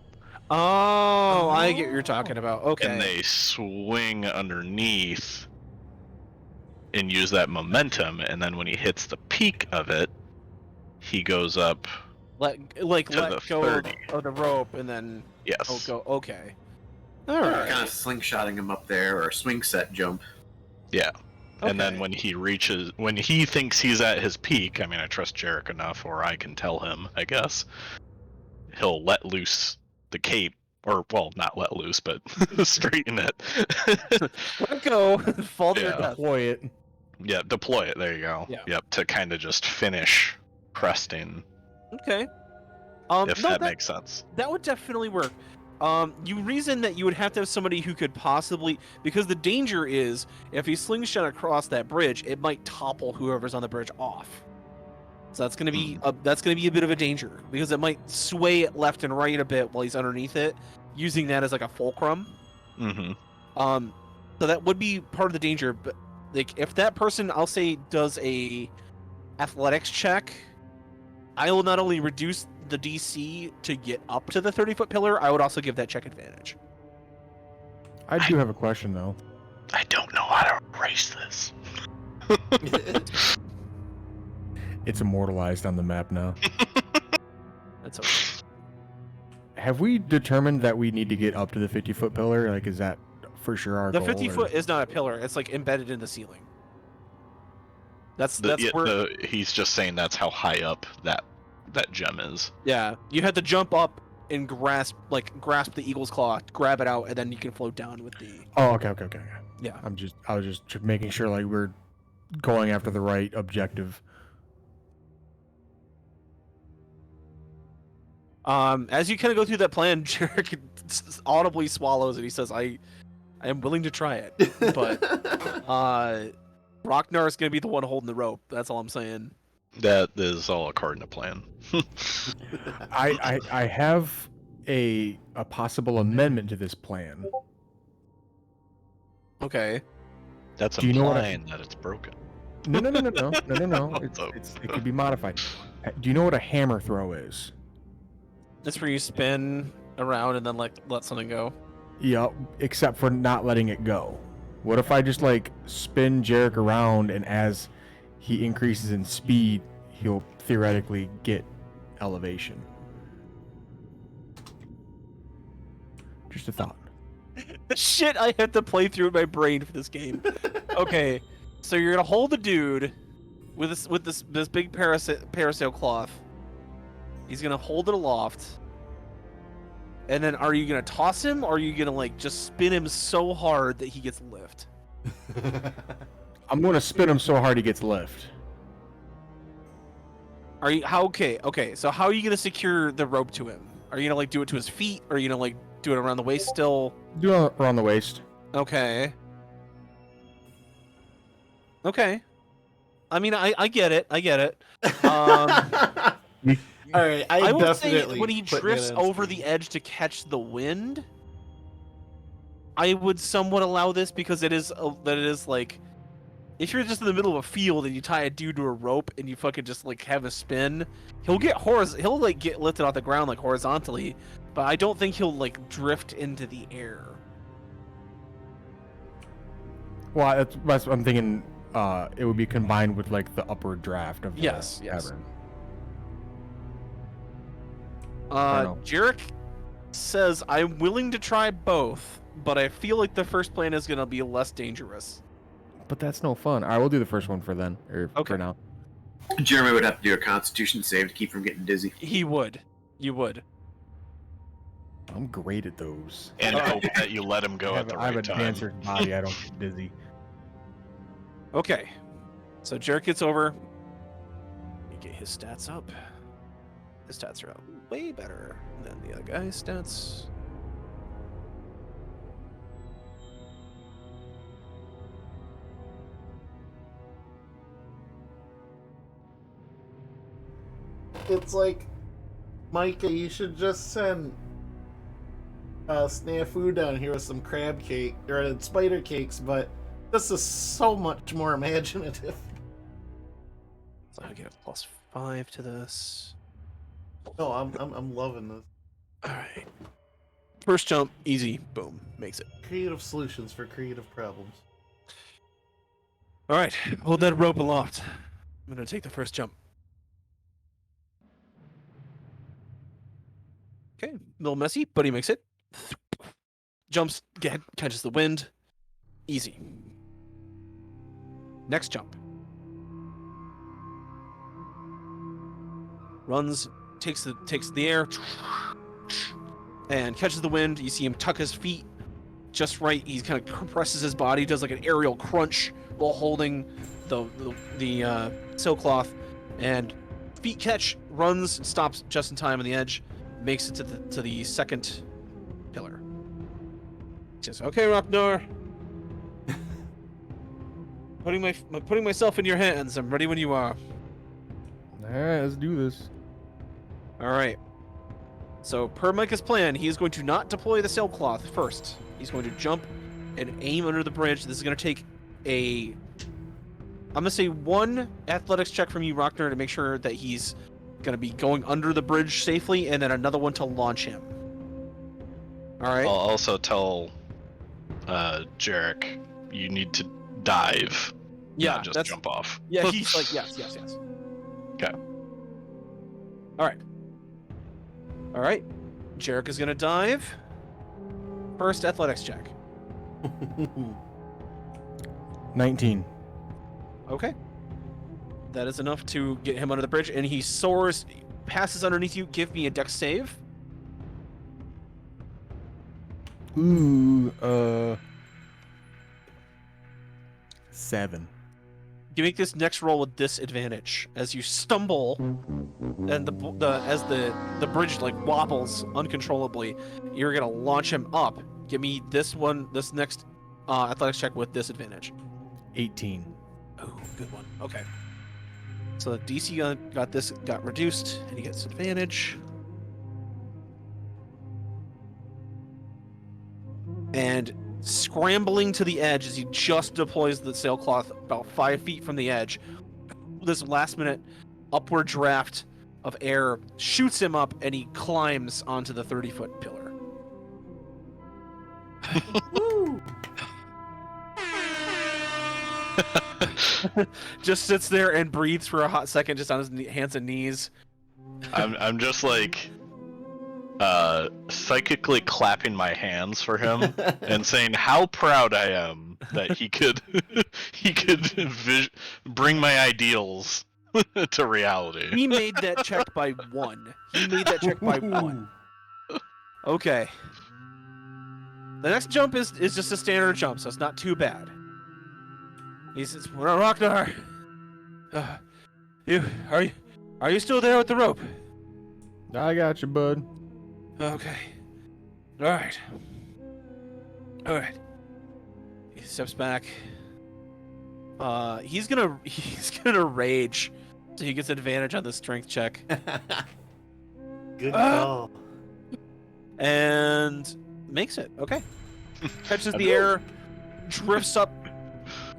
Oh, I get what you're talking about. Okay. And they swing underneath and use that momentum, and then when he hits the peak of it, he goes up let to let the go 30. of the rope and then Yes. go. Okay. All right. Kind of slingshotting him up there, or a swing set jump. Yeah. And then Okay. when he thinks he's at his peak, I mean, I trust Jarek enough, or I can tell him, I guess, he'll let loose the cape, or, well, not let loose, but straighten it. Let go. Fall to your Yeah. death. Deploy it. Yeah, deploy it, there you go. Yeah. Yep, to kind of just finish cresting, Okay. if No, that makes sense. that would definitely work. You reason that you would have to have somebody who could possibly, because the danger is if he slingshot across that bridge, it might topple whoever's on the bridge off. So that's gonna be a bit of a danger because it might sway it left and right a bit while he's underneath it, using that as like a fulcrum. Mm-hmm. So that would be part of the danger. But like if that person, I'll say, does a athletics check, I will not only reduce the DC to get up to the 30-foot pillar, I would also give that check advantage. I do have a question though. I don't know how to erase this. It's immortalized on the map now. That's okay. Have we determined that we need to get up to the 50-foot pillar? Like, is that for sure our The goal? 50 or- foot is not a pillar. It's like embedded in the ceiling. That's where. He's just saying that's how high up that gem is. Yeah, you had to jump up and grasp the eagle's claw, grab it out, and then you can float down with the. Oh, okay. Yeah. I was just making sure like we're going after the right objective. As you kind of go through that plan, Jarek audibly swallows and he says, "I am willing to try it, but Rocknar is gonna be the one holding the rope. That's all I'm saying." That is all according to plan. I have a possible amendment to this plan. Okay. That's Do you know what implying that it's broken. No. It could be modified. Do you know what a hammer throw is? That's where you spin around and then let something go. Yeah, except for not letting it go. What if I just like spin Jarek around, and as he increases in speed, he'll theoretically get elevation? Just a thought. The shit I had to play through in my brain for this game. Okay, so you're gonna hold the dude with this big parasail cloth. He's gonna hold it aloft, and then are you gonna toss him, or are you gonna like just spin him so hard that he gets lift? I'm going to spin him so hard he gets lift. Are you okay? So how are you gonna secure the rope to him? Are you gonna like do it to his feet, or are you gonna like do it around the waist still? Do it around the waist. Okay. Okay. I mean, I get it. All right, I will definitely say when he put drifts that on over screen. the edge to catch the wind, I would somewhat allow this because that it is like, if you're just in the middle of a field and you tie a dude to a rope and you fucking just like have a spin, he'll like get lifted off the ground like horizontally, but I don't think he'll like drift into the air. Well, that's what I'm thinking. It would be combined with like the upward draft of the Yes. cavern. Jarek says, "I'm willing to try both, but I feel like the first plan is gonna be less dangerous." But that's no fun. I will do the first one for then, or Okay. for now. Jeremy would have to do a Constitution save to keep from getting dizzy. He would. You would. I'm great at those. And hope that you let him go at the I have right a time. dancer's body. I don't get dizzy. Okay. So Jarek gets over. Let me get his stats up. His stats are up way better than the other guy's stats. It's like Micah, you should just send Snafu down here with some crab cake or spider cakes, but this is so much more imaginative. So I get a +5 to this. No, I'm loving this. Alright. First jump, easy, boom, makes it. Creative solutions for creative problems. Alright, hold that rope aloft. I'm gonna take the first jump. Okay, a little messy, but he makes it. Jumps, catches the wind. Easy. Next jump. Runs, takes the air, and catches the wind. You see him tuck his feet just right. He kind of compresses his body, does like an aerial crunch while holding the sailcloth, and feet catch, runs, stops just in time on the edge, makes it to the second pillar. He says, "Okay, Rocknar, putting myself in your hands. I'm ready when you are." All right, let's do this. All right. So, per Micah's plan, he is going to not deploy the sailcloth first. He's going to jump and aim under the bridge. This is going to take I'm going to say 1 athletics check from you, Rockner, to make sure that he's going to be going under the bridge safely, and then another one to launch him. All right? I'll also tell Jarek, you need to dive, Yeah, not just jump off. Yeah, he's like, yes. Okay. All right. Jarek is going to dive. First athletics check. 19. Okay. That is enough to get him under the bridge, and he soars, passes underneath you. Give me a dex save. Ooh, 7. You make this next roll with disadvantage as you stumble, and as the bridge like wobbles uncontrollably. You're gonna launch him up. Give me this next athletics check with disadvantage. 18. Oh, good one. Okay. So the DC got reduced, and he gets advantage. And scrambling to the edge as he just deploys the sailcloth about 5 feet from the edge, this last-minute upward draft of air shoots him up, and he climbs onto the 30-foot pillar. Just sits there and breathes for a hot second, just on his hands and knees. I'm just like psychically clapping my hands for him and saying how proud I am that he could bring my ideals to reality. He made that check by 1. Okay. The next jump is just a standard jump, so it's not too bad. He says, "Rocknar, are you still there with the rope?" I got you, bud. Okay. All right. He steps back. He's gonna rage, so he gets advantage on the strength check. Good call. And makes it. Okay. Catches the air, drifts up,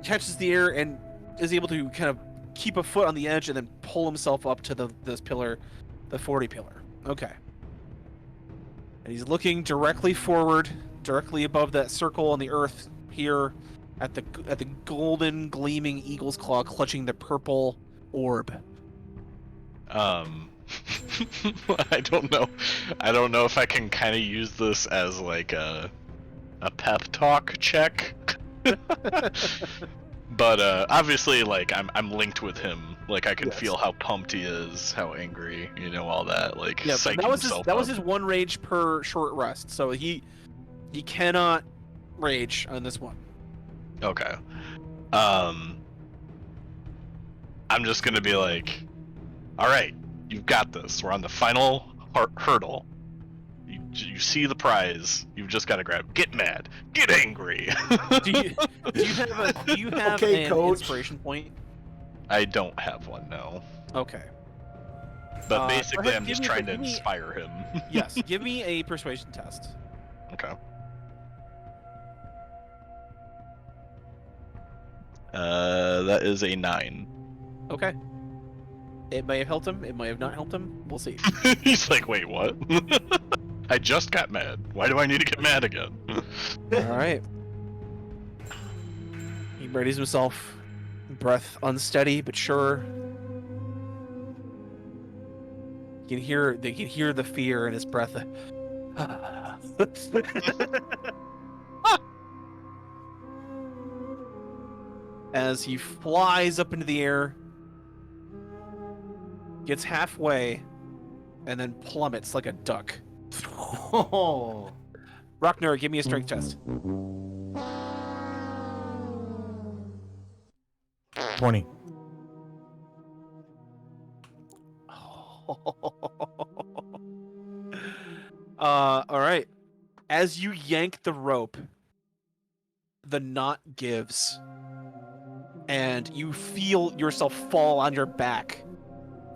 catches the air, and is able to kind of keep a foot on the edge and then pull himself up to this pillar, the 40 pillar. Okay. And he's looking directly forward, directly above that circle on the earth here at the golden gleaming eagle's claw clutching the purple orb. I don't know if I can kind of use this as like a pep talk check. But obviously, like I'm linked with him. Like I can feel how pumped he is, how angry, all that. Like yeah, psyching that was his 1 rage per short rest. So he cannot rage on this one. Okay. I'm just gonna be like, all right, you've got this. We're on the final hurdle. You see the prize. You've just got to grab. Get mad. Get angry. do you have Okay, an coach. inspiration point? I don't have one, no. Okay. But Go basically, ahead, I'm give just me- trying to give me- inspire him. Yes, give me a persuasion test. Okay. That is a 9. Okay. It may have helped him. It may have not helped him. We'll see. He's like, wait, what? I just got mad. Why do I need to get mad again? All right. He readies himself. Breath unsteady but sure. You can hear. They can hear the fear in his breath. As he flies up into the air, gets halfway, and then plummets like a duck. Oh. Rockner, give me a strength test. 20. All right. As you yank the rope, the knot gives, and you feel yourself fall on your back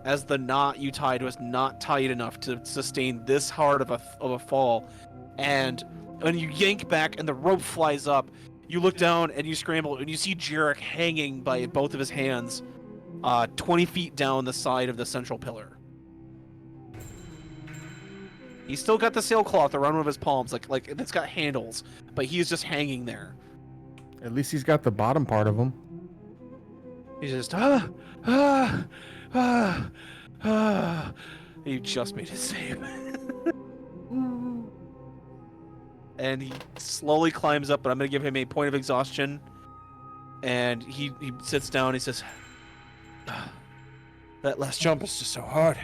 as the knot you tied was not tight enough to sustain this hard of a fall. And when you yank back and the rope flies up, you look down and you scramble and you see Jarek hanging by both of his hands, 20 feet down the side of the central pillar. He's still got the sailcloth around one of his palms, like it's got handles, but he's just hanging there. At least he's got the bottom part of him. He's just He just made his save. And he slowly climbs up, but I'm gonna give him a point of exhaustion. And he sits down. He says, "That last jump is just so hard."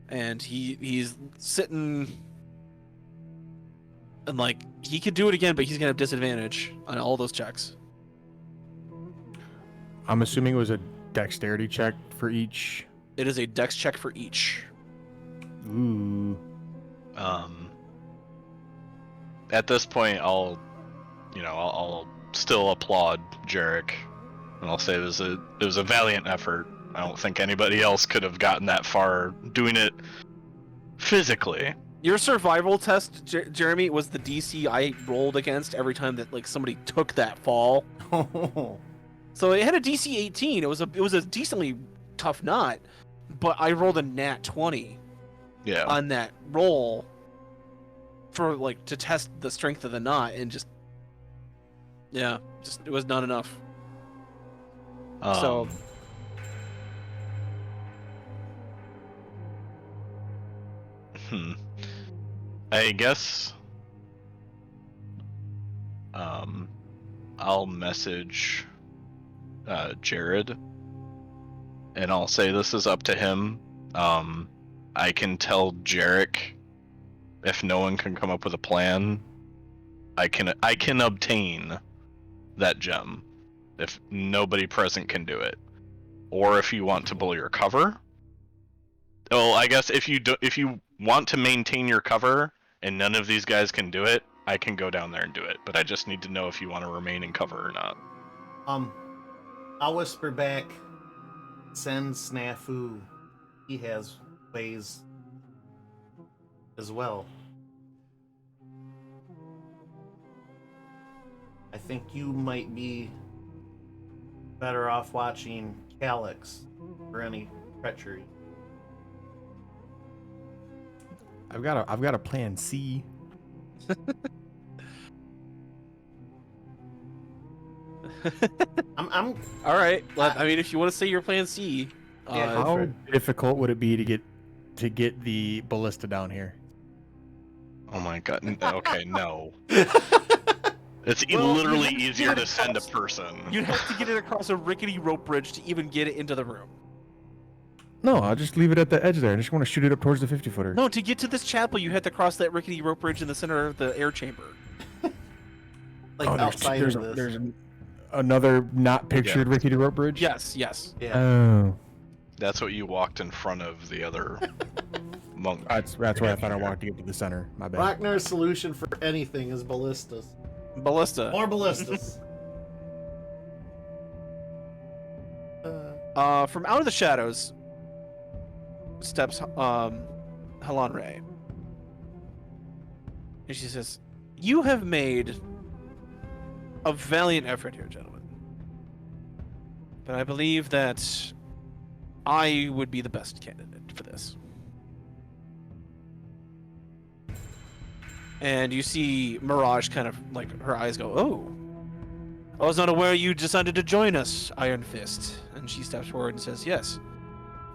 And he's sitting, and like he could do it again, but he's gonna have disadvantage on all those checks. I'm assuming it was a dexterity check for each. It is a dex check for each. Ooh. At this point, I'll still applaud Jarek, and I'll say it was a valiant effort. I don't think anybody else could have gotten that far doing it physically. Your survival test, Jeremy, was the DC I rolled against every time that like somebody took that fall. So it had a DC 18. It was a decently tough knot, but I rolled a nat 20 Yeah. on that roll for like to test the strength of the knot, and just it was not enough. So I guess I'll message Jared, and I'll say this is up to him. I can tell Jarek if no one can come up with a plan, I can obtain that gem if nobody present can do it, or if you want to blow your cover. Well, I guess if you want to maintain your cover and none of these guys can do it, I can go down there and do it. But I just need to know if you want to remain in cover or not. I'll whisper back, send Snafu. He has ways as well. I think you might be better off watching Calyx for any treachery. I've got a plan C. I'm all right. I mean, if you want to say your plan C, Yeah, How for- difficult would it be to get the ballista down here? Oh my god. Okay, no. It's Well, literally you- easier to send a person. you'd have to get it across a rickety rope bridge to even get it into the room. No, I'll just leave it at the edge there. I just want to shoot it up towards the 50-footer. No, to get to this chapel, you had to cross that rickety rope bridge in the center of the air chamber. like Oh, outside there's, of this. there's another not pictured rickety rope bridge? Yes. Yeah. Oh. That's what you walked in front of the other monk. That's why I thought I wanted to get to the center. My bad. Rockner's solution for anything is ballistas. Ballista. More ballistas. From out of the shadows steps Helen Ray. And she says, "You have made a valiant effort here, gentlemen. But I believe that I would be the best candidate for this." And you see Mirage kind of like her eyes go, "Oh, I was not aware you decided to join us, Iron Fist." And she steps forward and says, "Yes,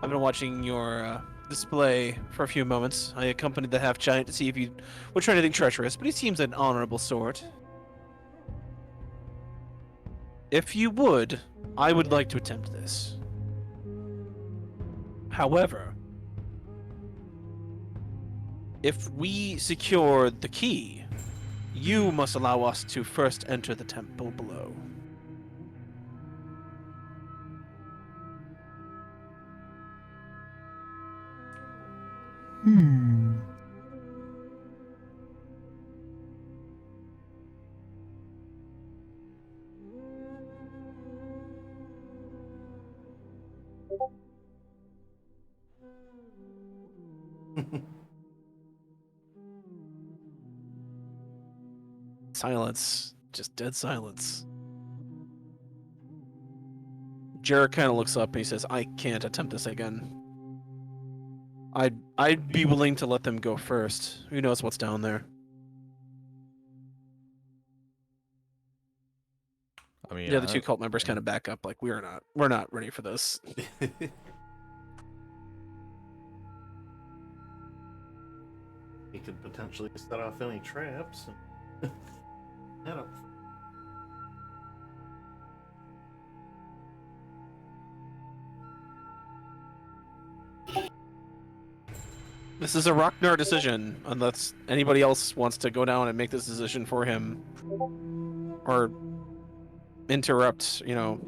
I've been watching your display for a few moments. I accompanied the half giant to see if you would try anything treacherous, but he seems an honorable sort. If you would, I would like to attempt this. However, if we secure the key, you must allow us to first enter the temple below." Silence. Just dead silence. Jarrett kind of looks up and he says, "I can't attempt this again. I'd be willing to let them go first. Who knows what's down there?" I mean, The other two cult members kind of back up, like, we're not ready for this. He could potentially set off any traps. And... I don't... This is a Rocknar decision, unless anybody else wants to go down and make this decision for him, or interrupt. So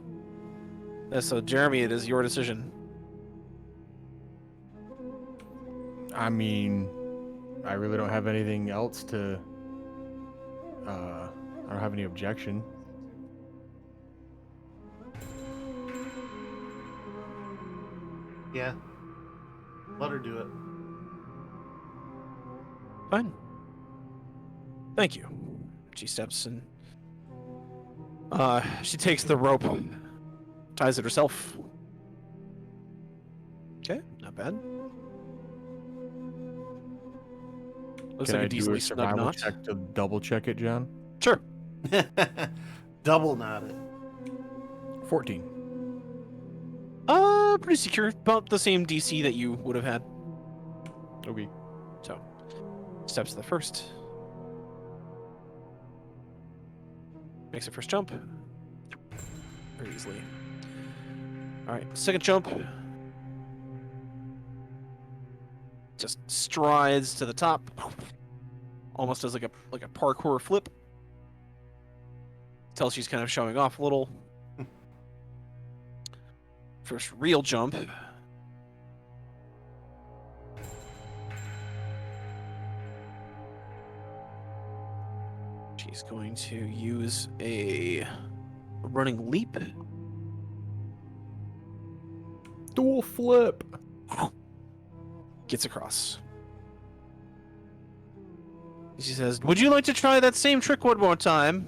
Jeremy, it is your decision. I mean, I really don't have anything else to. I don't have any objection. Yeah. Let her do it. Fine. Thank you. She steps and she takes the rope, ties it herself. Okay, not bad. Looks Can like I a do decently a snug survival knot. check to double check it, John? Sure. Double knotted. 14. Pretty secure. About the same DC that you would have had. Okay. So, steps to the first. Makes her first jump. Very easily. Alright, second jump. Just strides to the top. Almost does like a parkour flip. Tells she's kind of showing off a little. First real jump. She's going to use a running leap. Dual flip. Gets across. She says, "Would you like to try that same trick one more time?"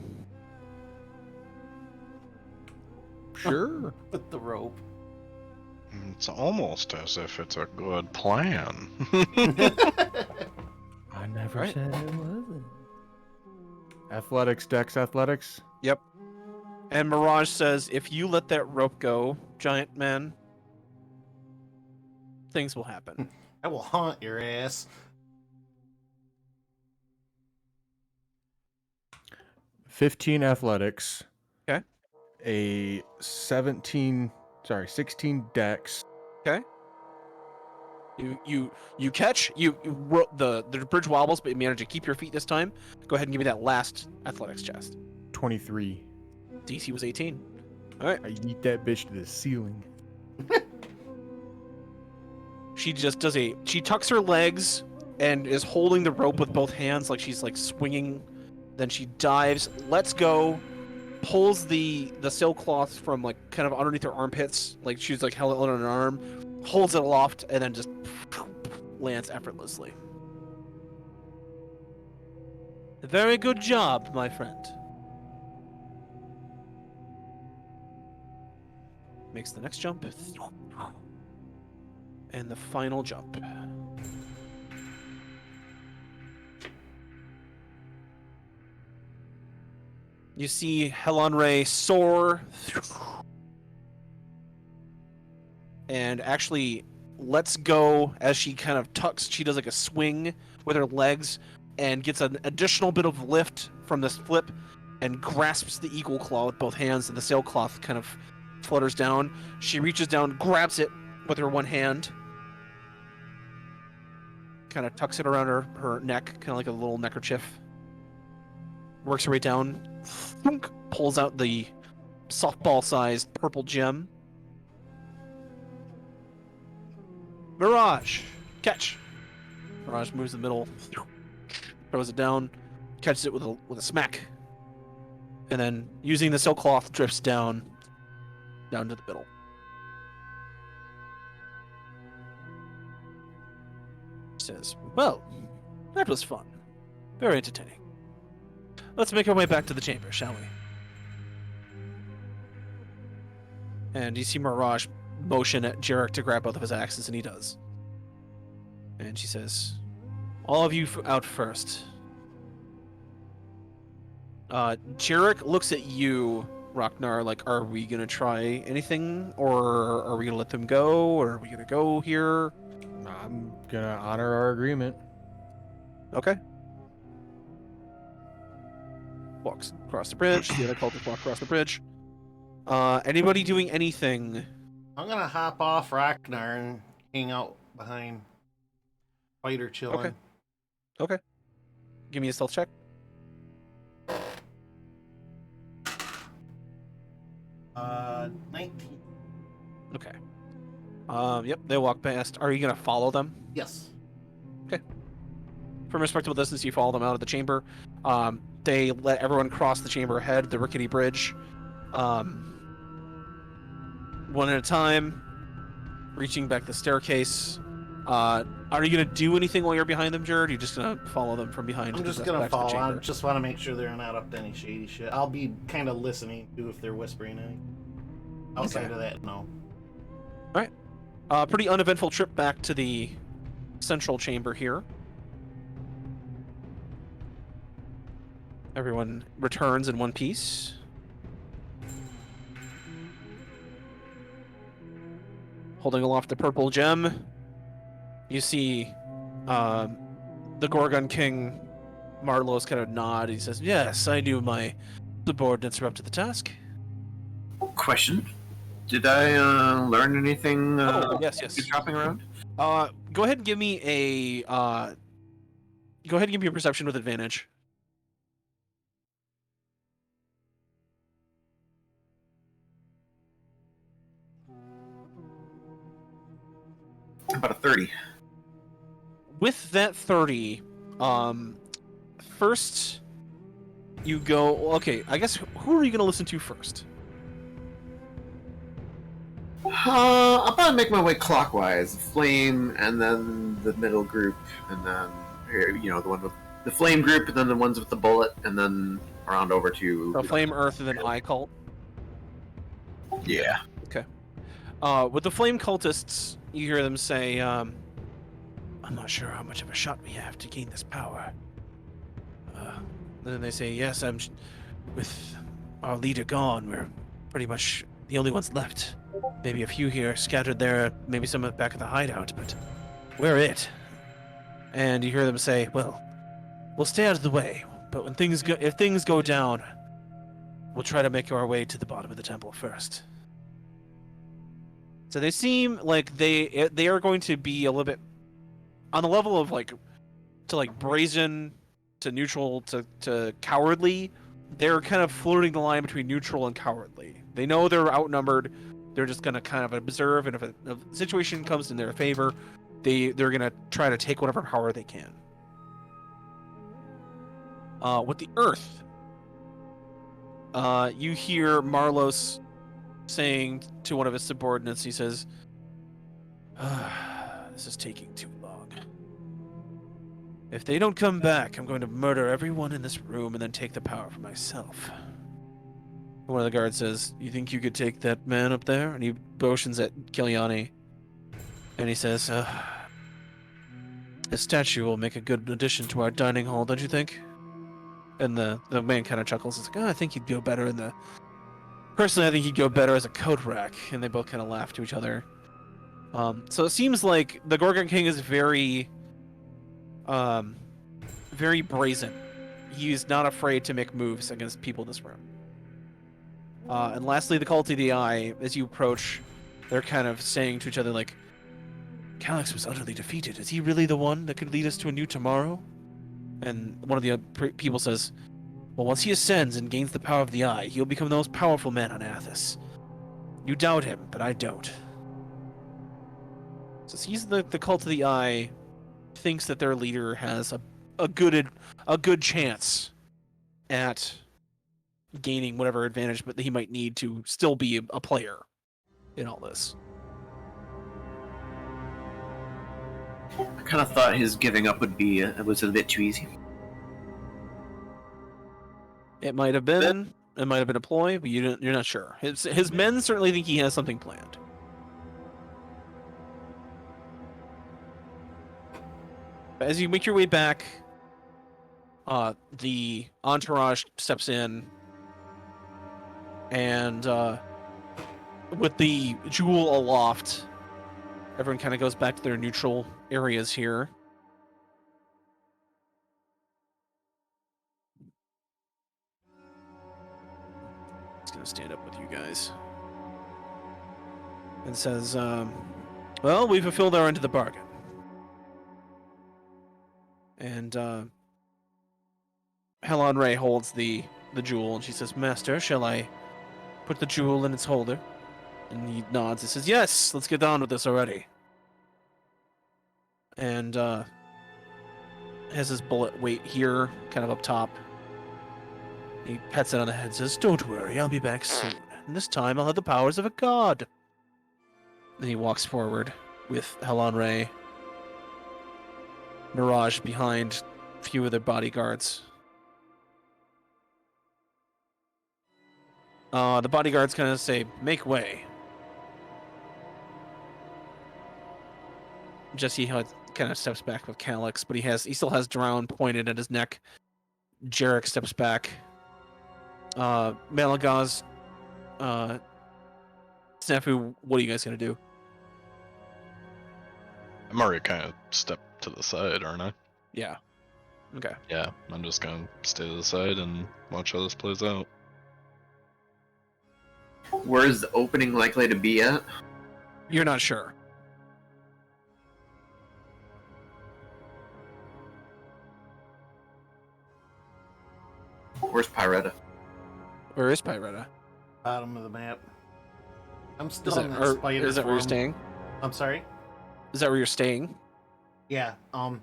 Sure. With the rope. It's almost as if it's a good plan. I never Right. said it wasn't. Athletics, Dex, athletics. Yep. And Mirage says, "If you let that rope go, giant man, things will happen." I will haunt your ass. 15 athletics. Okay. A 16 Dex. You catch, the bridge wobbles, but you manage to keep your feet this time. Go ahead and give me that last athletics chest. 23. DC was 18. I eat that bitch to the ceiling. She just she tucks her legs and is holding the rope with both hands like she's like swinging. Then she dives, lets go, pulls the sailcloth from like kind of underneath her armpits, like she's like held on an arm, holds it aloft, and then just lands effortlessly. Very good job, my friend. Makes the next jump. And the final jump. You see Helen Ray soar and actually lets go as she kind of tucks. She does like a swing with her legs and gets an additional bit of lift from this flip and grasps the eagle claw with both hands, and the sailcloth kind of flutters down. She reaches down, grabs it with her one hand, kind of tucks it around her neck, kind of like a little neckerchief. Works her way down, thunk, pulls out the softball-sized purple gem. Mirage, catch. Mirage moves in the middle, throws it down, catches it with a smack, and then using the sailcloth drifts down to the middle. Says, "Well, that was fun, very entertaining. Let's make our way back to the chamber, shall we?" And you see Mirage motion at Jarek to grab both of his axes, and he does. And she says, "All of you out first." Jarek looks at you, Ragnar, like, are we gonna try anything, or are we gonna let them go, or are we gonna go here? I'm gonna honor our agreement. Okay. Walks across the bridge. The other cultists walk across the bridge. Anybody doing anything? I'm gonna hop off Ragnar and hang out behind Fighter chilling. Okay. Give me a stealth check. 19. Okay. Yep, they walk past. Are you gonna follow them? Yes. From respectable distance, you follow them out of the chamber. They let everyone cross the chamber ahead, the rickety bridge. One at a time, reaching back the staircase. Are you gonna do anything while you're behind them, Jared? Or are you just gonna follow them from behind? I'm just gonna follow. I just want to make sure they're not up to any shady shit. I'll be kind of listening to if they're whispering anything. Outside of that, no. Pretty uneventful trip back to the central chamber here. Everyone returns in one piece. Holding aloft the purple gem, you see the Gorgon King, Marlowe's kind of nod. He says, "Yes, I knew my subordinates were up to the task." Question: did I learn anything? Yes. Shopping around. Go ahead and give me a perception with advantage. About a 30. With that 30, first you go. Okay, I guess who are you gonna listen to first? I'll probably make my way clockwise. Flame, and then the middle group, and then the one with the flame group, and then the ones with the bullet, and then around over to So Flame, Earth, and then I Cult. Yeah. With the Flame Cultists, you hear them say, "I'm not sure how much of a shot we have to gain this power." Then they say, "Yes, with our leader gone, we're pretty much the only ones left. Maybe a few here scattered there, maybe some back at the hideout, but we're it." And you hear them say, "Well, we'll stay out of the way, but if things go down, we'll try to make our way to the bottom of the temple first." So they seem like they are going to be a little bit on the level of brazen to neutral to cowardly. They're kind of floating the line between neutral and cowardly. They know they're outnumbered. They're just going to kind of observe, and if a situation comes in their favor, they're going to try to take whatever power they can. With the Earth, you hear Marlos saying to one of his subordinates, he says, "This is taking too long. If they don't come back, I'm going to murder everyone in this room and then take the power for myself." One of the guards says, "You think you could take that man up there?" And he motions at Kiliani. And he says, "A statue will make a good addition to our dining hall, don't you think?" And the man kind of chuckles. He's like, "Oh, I think he'd go better in the... Personally, I think he'd go better as a coat rack." And they both kind of laugh to each other. So it seems like the Gorgon King is very brazen. He's not afraid to make moves against people in this room. And lastly, the Cult of the Eye, as you approach, they're kind of saying to each other, like, "Calyx was utterly defeated. Is he really the one that could lead us to a new tomorrow?" And one of the people says, "Well, once he ascends and gains the power of the Eye, he'll become the most powerful man on Athos. You doubt him, but I don't." So he's the Cult of the Eye thinks that their leader has a good chance at gaining whatever advantage but that he might need to still be a player in all this. I kind of thought his giving up was a bit too easy. It might have been a ploy, but you're not sure. His men certainly think he has something planned. As you make your way back, the entourage steps in, and with the jewel aloft, everyone kind of goes back to their neutral areas here. He's gonna stand up with you guys and says, "Well, we fulfilled our end of the bargain." And Helen Ray holds the jewel, and she says, "Master, shall I put the jewel in its holder?" And he nods and says, "Yes, let's get on with this already." And has his bullet weight here, kind of up top. He pats it on the head and says, "Don't worry, I'll be back soon. And this time I'll have the powers of a god." Then he walks forward with Helen Ray, Mirage behind a few of their bodyguards. The bodyguards kind of say, "Make way." Jesse kind of steps back with Calyx, but he still has Drown pointed at his neck. Jarek steps back. Malagaz, Snafu, what are you guys gonna do? I'm already kind of stepped to the side, aren't I? Yeah. Okay. Yeah, I'm just gonna stay to the side and watch how this plays out. Where is the opening likely to be at? You're not sure. Where's Pyretta? Where is Pyretta? Bottom of the map. I'm still Is in that spider is that where you're form. staying? I'm sorry? Is that where you're staying? Yeah, I'm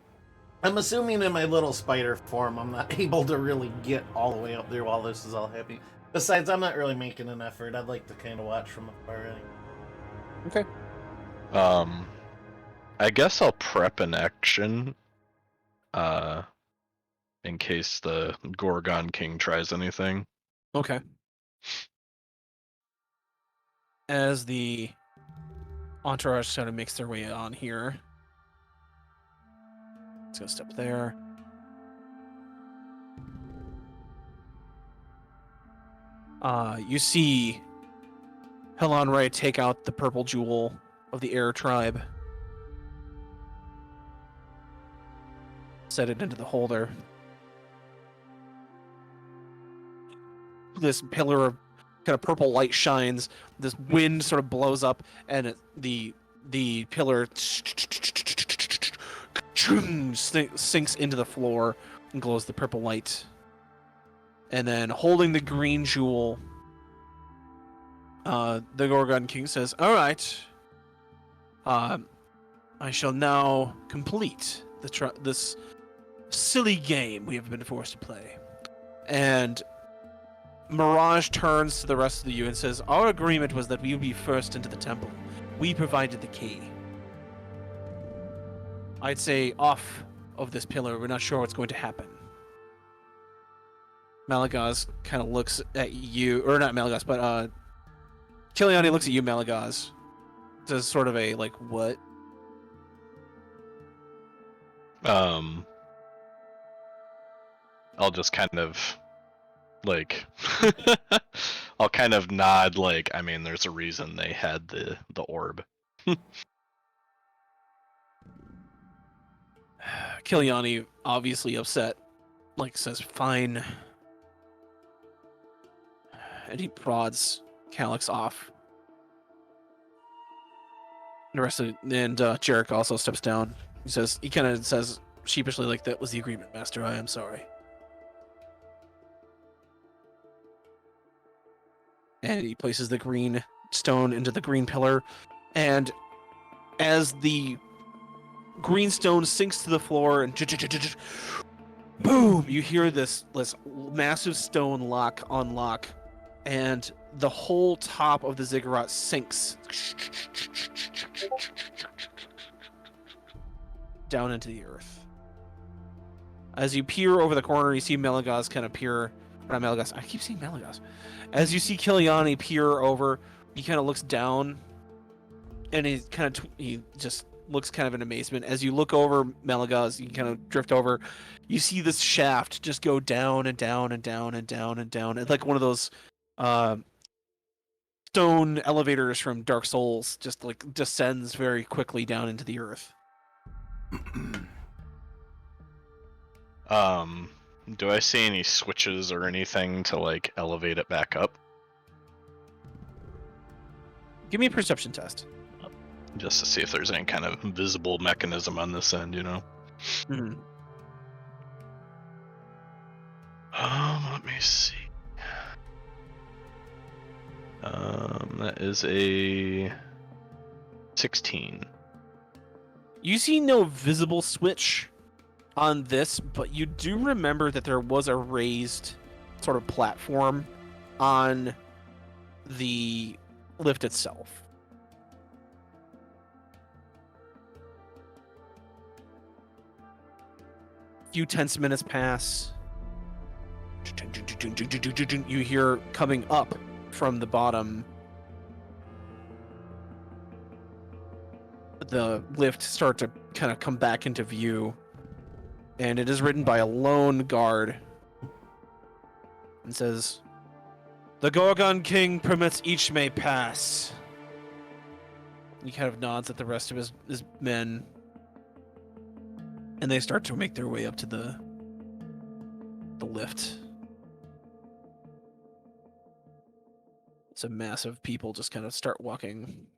assuming in my little spider form I'm not able to really get all the way up there while this is all happening. Besides, I'm not really making an effort. I'd like to kind of watch from afar. Okay. I guess I'll prep an action, in case the Gorgon King tries anything. Okay. As the entourage sort of makes their way on here. Let's go step there. You see Helen Ray take out the purple jewel of the Air Tribe. Set it into the holder. This pillar of kind of purple light shines. This wind sort of blows up, and the pillar sinks into the floor and glows the purple light. And then, holding the green jewel, the Gorgon King says, "All right, I shall now complete this silly game we have been forced to play." And Mirage turns to the rest of you and says, "Our agreement was that we would be first into the temple. We provided the key. I'd say off of this pillar. We're not sure what's going to happen." Malagaz kind of looks at you, or not Malagaz, but Kiliani looks at you, Malagaz. Does sort of a like, what? I'll just kind of like I'll kind of nod like, I mean, there's a reason they had the orb. Kiliani, obviously upset, like says, "Fine," and he prods Calyx off. The rest of Jarek also steps down. He kind of says sheepishly, like, "That was the agreement, Master. I am sorry." And he places the green stone into the green pillar, and as the green stone sinks to the floor and boom, you hear this massive stone lock unlock, and the whole top of the ziggurat sinks down into the earth. As you peer over the corner, you see Melagaz kind of peer. Not Melagaz. I keep saying Melagaz. As you see Kiliani peer over, he kind of looks down, and he just looks kind of in amazement. As you look over Melagaz, you kind of drift over. You see this shaft just go down and down and down and down and down. It's like one of those stone elevators from Dark Souls, just like descends very quickly down into the earth. Do I see any switches or anything to like elevate it back up? Give me a perception test. Just to see if there's any kind of visible mechanism on this end, you know? Mm-hmm. Let me see. That is a 16. You see no visible switch on this, but you do remember that there was a raised sort of platform on the lift itself. A few tense minutes pass. You hear coming up from the bottom. The lift start to kind of come back into view, and it is written by a lone guard and says, "The Gorgon King permits each may pass." He kind of nods at the rest of his men, and they start to make their way up to the lift. It's a mass of people just kind of start walking.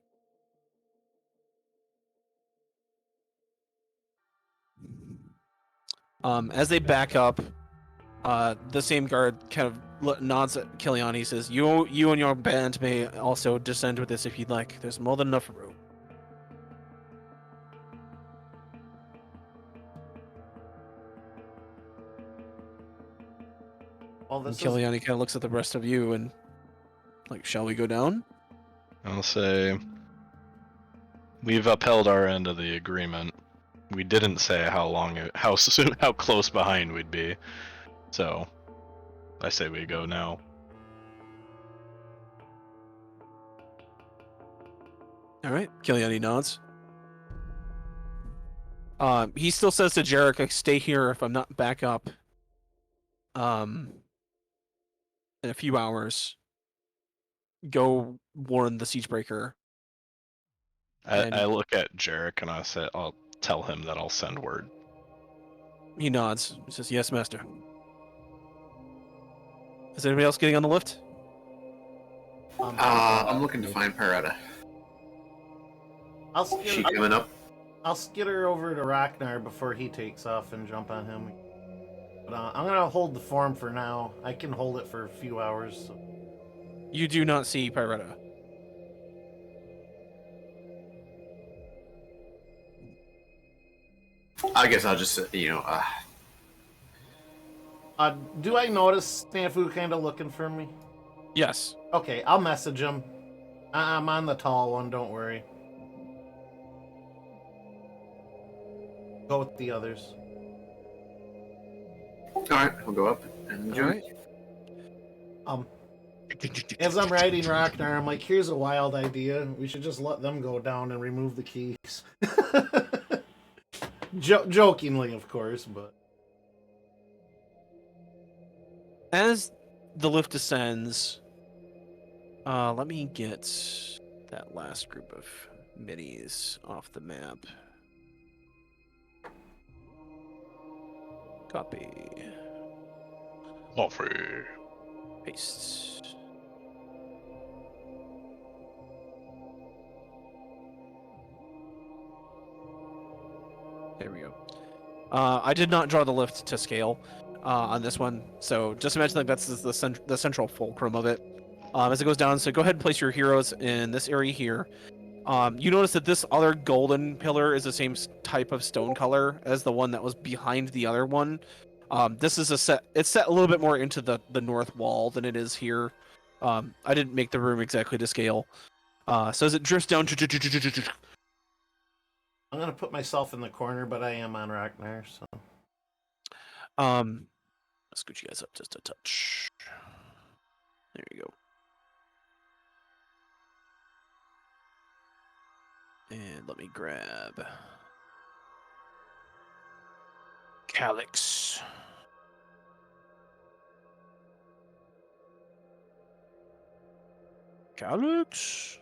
As they back up, the same guard kind of nods at Kiliani. He says, you and your band may also descend with this if you'd like. There's more than enough room." Well, And this is Kiliani kind of looks at the rest of you and, like, "Shall we go down?" I'll say we've upheld our end of the agreement. We didn't say how soon, how close behind we'd be. So, I say we go now. All right. Kiliani nods. He still says to Jarek, "I stay here if I'm not back up. In a few hours, go warn the Siegebreaker." I look at Jarek and I'll tell him that I'll send word. He nods. He says, "Yes, Master." Is anybody else getting on the lift? I'm looking to find Paretta. I'll Is she skitter, coming up? I'll skitter over to Ragnar before he takes off and jump on him. But I'm gonna hold the form for now. I can hold it for a few hours. So. You do not see Pyretta. I guess I'll just, Do I notice Snafu kind of looking for me? Yes. Okay, I'll message him. I'm on the tall one, don't worry. Go with the others. Alright, I'll go up and join. Alright. As I'm riding Rocknar, I'm like, here's a wild idea. We should just let them go down and remove the keys. Jokingly, of course, but... As the lift descends, let me get that last group of minis off the map. Copy. Coffee. Paste. There we go. I did not draw the lift to scale on this one, so just imagine like that's the central fulcrum of it. As it goes down, so go ahead and place your heroes in this area here. You notice that this other golden pillar is the same type of stone color as the one that was behind the other one. This is it's set a little bit more into the north wall than it is here. I didn't make the room exactly to scale. So as it drifts down, I'm going to put myself in the corner, but I am on Rocknar, so... let's scoot you guys up just a touch. There you go. And let me grab Calyx. Calyx?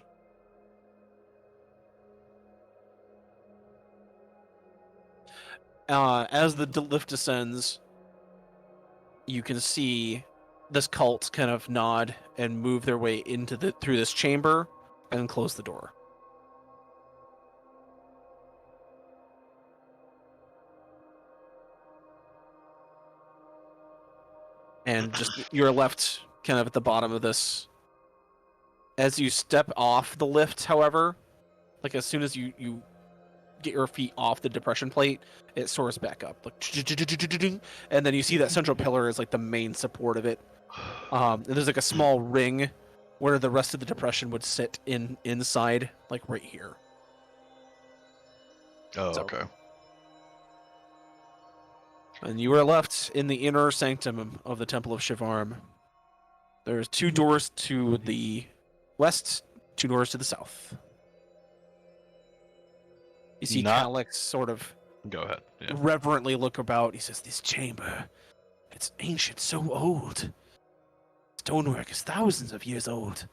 As the lift descends, you can see this cult kind of nod and move their way through this chamber and close the door. And just you're left kind of at the bottom of this. As you step off the lift, however, like as soon as you get your feet off the depression plate, it soars back up, like, and then you see that central pillar is like the main support of it. And there's like a small ring where the rest of the depression would sit inside, like right here. Oh, So- okay. And you are left in the inner sanctum of the Temple of Shivarm. There's 2 doors to the west, 2 doors to the south. You see Calyx sort of Go ahead. Yeah. reverently look about. He says, "This chamber, it's ancient, so old. Stonework is thousands of years old."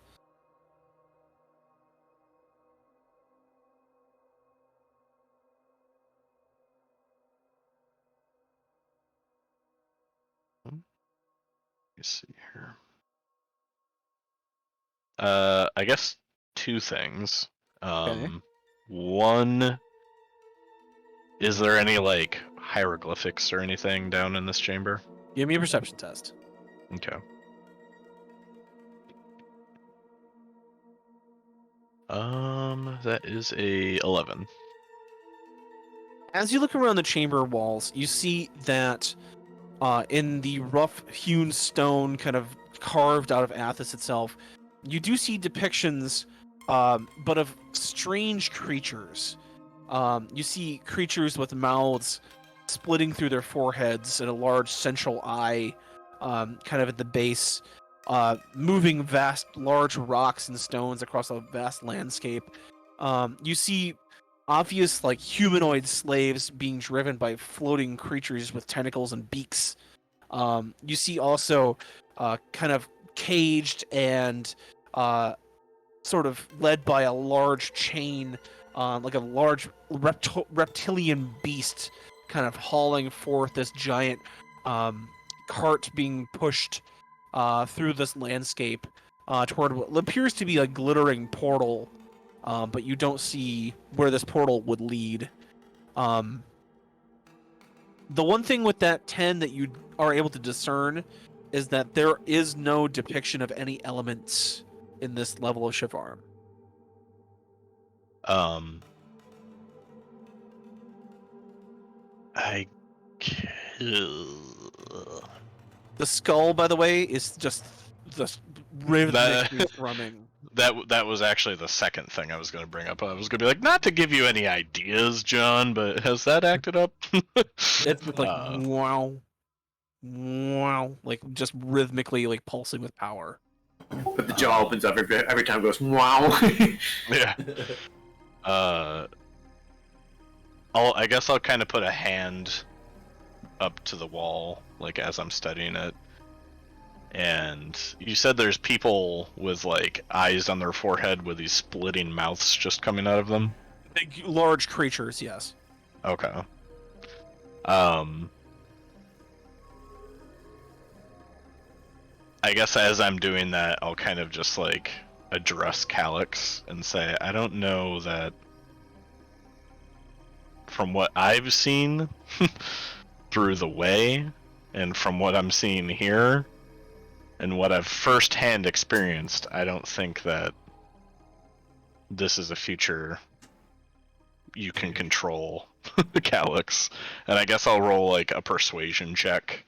Let's see here. I guess 2 things. Okay. One, is there any like hieroglyphics or anything down in this chamber? Give me a perception test. Okay. That is a 11. As you look around the chamber walls, you see that in the rough-hewn stone, kind of carved out of Athos itself, you do see depictions, but of strange creatures. You see creatures with mouths splitting through their foreheads and a large central eye, kind of at the base, moving large rocks and stones across a vast landscape. You see obvious like humanoid slaves being driven by floating creatures with tentacles and beaks. You see also kind of caged and sort of led by a large chain, like a large reptilian beast kind of hauling forth this giant cart being pushed through this landscape toward what appears to be a glittering portal, but you don't see where this portal would lead. The one thing with that 10 that you are able to discern is that there is no depiction of any elements in this level of Shivarm. I The skull, by the way, is just the rhythmically thrumming. That was actually the second thing I was going to bring up. I was going to be like, not to give you any ideas, John, but has that acted up? It's like Uh, wow, wow, like just rhythmically like pulsing with power. But the jaw opens up every time it goes, wow. yeah. I guess I'll kind of put a hand up to the wall, like as I'm studying it. And you said there's people with like eyes on their forehead with these splitting mouths just coming out of them. Big, large creatures, yes. Okay. I guess as I'm doing that, I'll kind of just like address Calyx and say, I don't know that from what I've seen through the way and from what I'm seeing here and what I've firsthand experienced, I don't think that this is a future you can control, Calyx. And I guess I'll roll like a persuasion check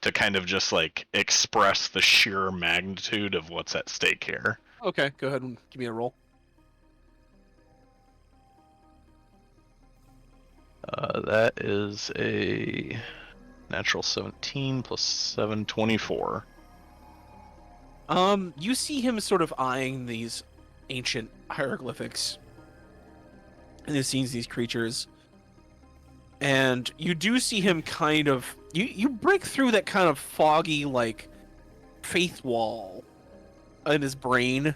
to kind of just like express the sheer magnitude of what's at stake here. Okay, go ahead and give me a roll. That is a natural 17 plus 7, 24. You see him sort of eyeing these ancient hieroglyphics, and he sees these creatures, and you do see him kind of you break through that kind of foggy like faith wall in his brain,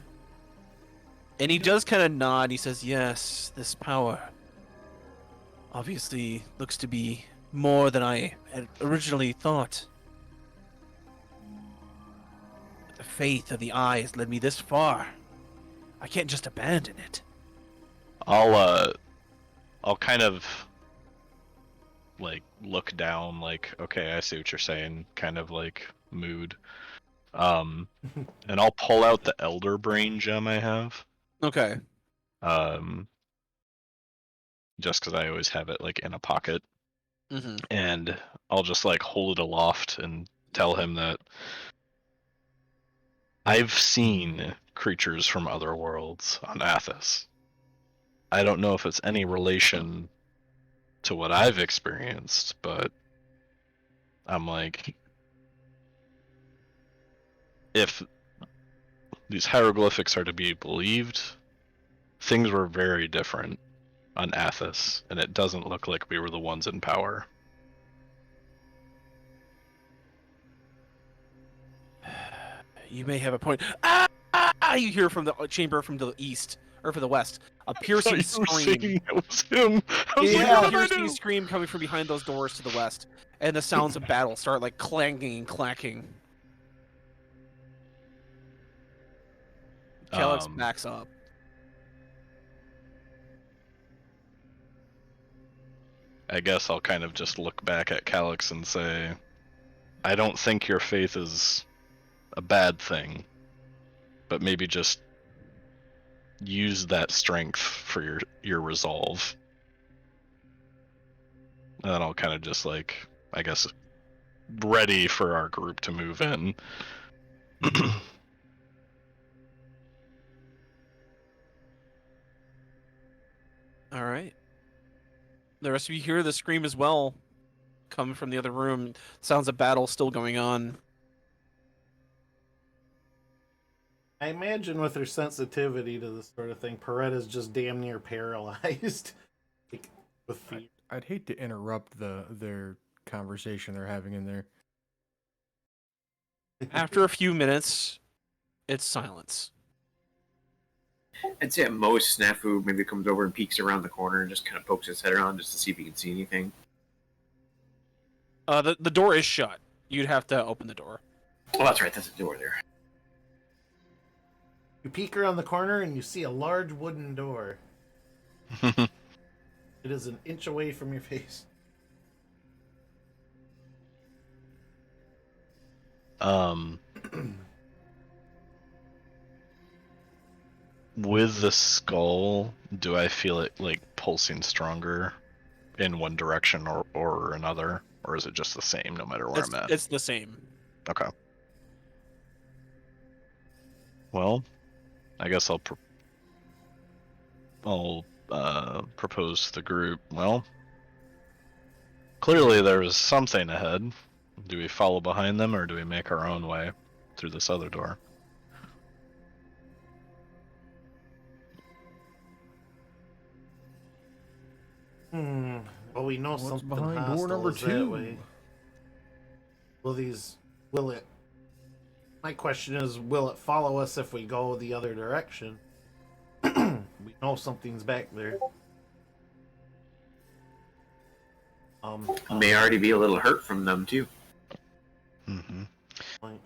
and he does kind of nod. He says, "Yes, this power obviously looks to be more than I had originally thought. But the faith of the eyes led me this far. I can't just abandon it." I'll kind of like look down, like, okay, I see what you're saying, kind of like mood. And I'll pull out the Elder Brain gem I have. Okay. Just because I always have it like in a pocket, Mm-hmm. and I'll just like hold it aloft and tell him that I've seen creatures from other worlds on Athos. I don't know if it's any relation to what I've experienced, but I'm like, if these hieroglyphics are to be believed, things were very different on Athos, and it doesn't look like we were the ones in power. You may have a point. Ah! You hear from the chamber from the east, or from the west, a piercing scream. It was him. I was like, Yeah, what a did I piercing do? scream coming from behind those doors to the west, and the sounds of battle start like clanging and clacking. Calyx backs up. I guess I'll kind of just look back at Calyx and say, I don't think your faith is a bad thing, but maybe just use that strength for your resolve. And then I'll kind of just like, I guess, ready for our group to move in. All right. The rest of you hear the scream as well, coming from the other room. Sounds of battle still going on. I imagine with her sensitivity to this sort of thing, Paretta's just damn near paralyzed. Like, with fear. I'd hate to interrupt their conversation they're having in there. After a few minutes, it's silence. I'd say at most, Snafu maybe comes over and peeks around the corner and just kind of pokes his head around just to see if he can see anything. The door is shut. You'd have to open the door. Oh, that's right. That's the door there. You peek around the corner and you see a large wooden door. It is an inch away from your face. With the skull, do I feel it like pulsing stronger in one direction or another, or is it just the same no matter where I'm at? It's the same. Okay. Well, I guess I'll propose to the group. Well, clearly there was something ahead. Do we follow behind them, or do we make our own way through this other door? Well, we know What's something behind door hostile number is that 2? way. Will it? My question is, will it follow us if we go the other direction? We know something's back there. May already be a little hurt from them too. Mm-hmm. Like,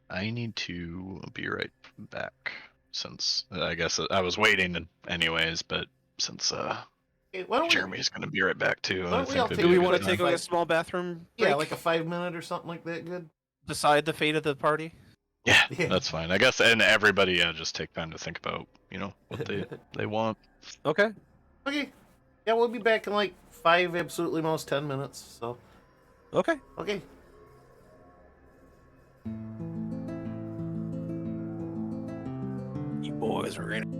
I need to be right back since I guess I was waiting anyways, but since hey, why don't Jeremy's gonna be right back too, why I don't we think all it'd take Do be we a a want good to quick take time. like a fight? small bathroom Yeah, break? like a 5-minute or something like that. Good. Decide the fate of the party? Yeah, Yeah. that's fine. I guess, and everybody just take time to think about what they want. Okay. Okay. Yeah, we'll be back in like 5, absolutely most 10 minutes. So, Okay. okay. You boys are in.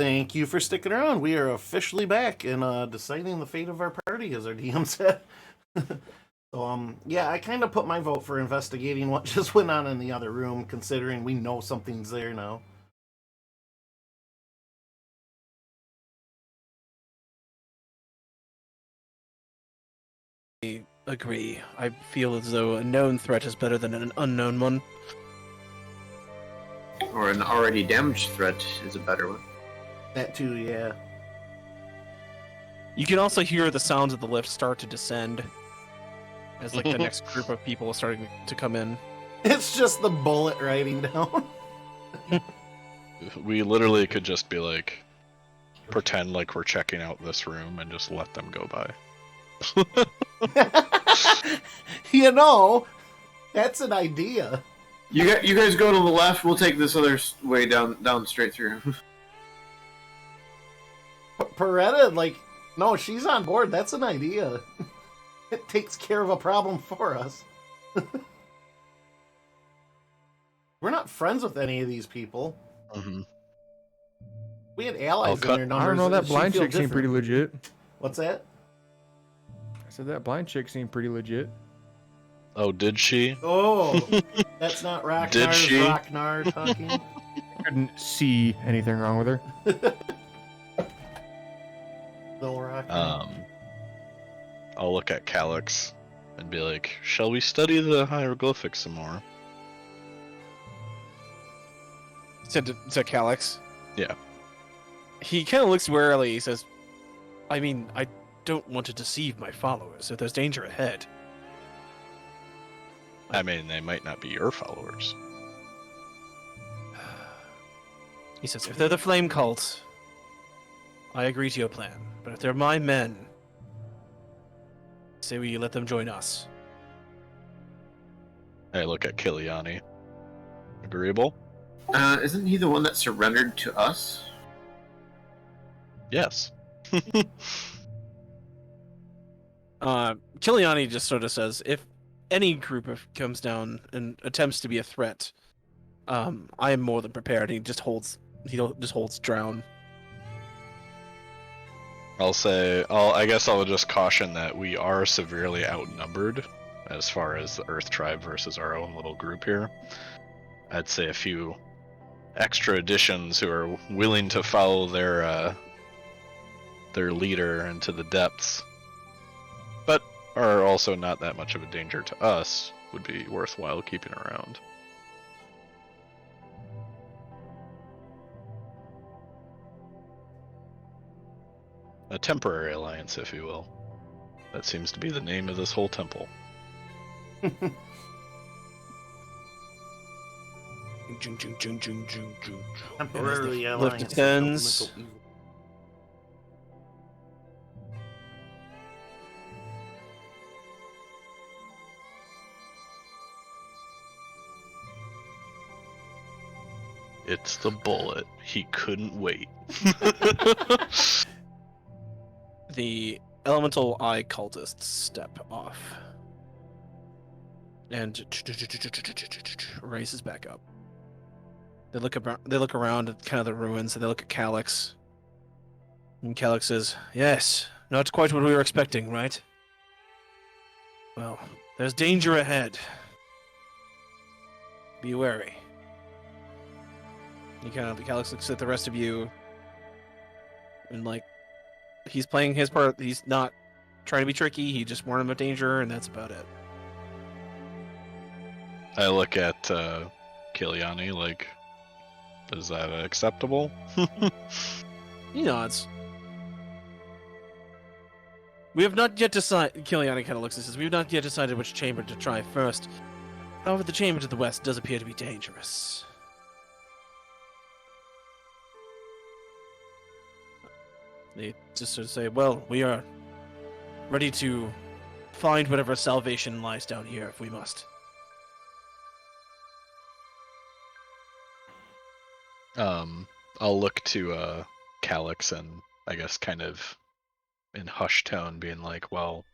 Thank you for sticking around. We are officially back and deciding the fate of our party, as our DM said. So, yeah, I kind of put my vote for investigating what just went on in the other room, considering we know something's there now. I agree. I feel as though a known threat is better than an unknown one. Or an already damaged threat is a better one. That too, yeah. You can also hear the sounds of the lift start to descend as like the next group of people are starting to come in. It's just the bullet riding down. We literally could just be like, pretend like we're checking out this room and just let them go by. You know, that's an idea. You guys go to the left. We'll take this other way down straight through. Peretta, like, no, she's on board. That's an idea. It takes care of a problem for us. We're not friends with any of these people. Mm-hmm. We had allies in their numbers. I don't know, that She'd blind feel chick seemed different. pretty legit. What's that? I said that blind chick seemed pretty legit. Oh, did she? Oh, that's not Did she? Rocknar talking. I couldn't see anything wrong with her. Little Rocknar. I'll look at Calyx and be like, shall we study the hieroglyphics some more? Said Calyx. Yeah. He kind of looks warily. He says, I mean, I don't want to deceive my followers if there's danger ahead. I mean, they might not be your followers. He says, if they're the flame cult, I agree to your plan. But if they're my men, say we let them join us. I look at Kiliani. Agreeable? Isn't he the one that surrendered to us? Yes. Kiliani just sort of says, if any group comes down and attempts to be a threat, I am more than prepared. He just holds drown. I guess I'll just caution that we are severely outnumbered as far as the Earth Tribe versus our own little group here. I'd say a few extra additions who are willing to follow their leader into the depths, but are also not that much of a danger to us, would be worthwhile keeping around. A temporary alliance, if you will. That seems to be the name of this whole temple. Temporarily Lift alliance. descends. Elemental evil. It's the bullet. He couldn't wait. The elemental eye cultists step off and raises back up. They look around at kind of the ruins, and they look at Calyx. And Calyx says, yes, not quite what we were expecting, right? Well, there's danger ahead. Be wary. Calyx looks at the rest of you, and like, he's playing his part. He's not trying to be tricky. He just warned him of danger, and that's about it. I look at Kiliani like, is that acceptable? He nods. We have not yet decided. Kiliani kind of looks and says, "We have not yet decided which chamber to try first. However, the chamber to the west does appear to be dangerous." They just sort of say, well, we are ready to find whatever salvation lies down here if we must. I'll look to Calyx and I guess kind of in hushed tone being like, well,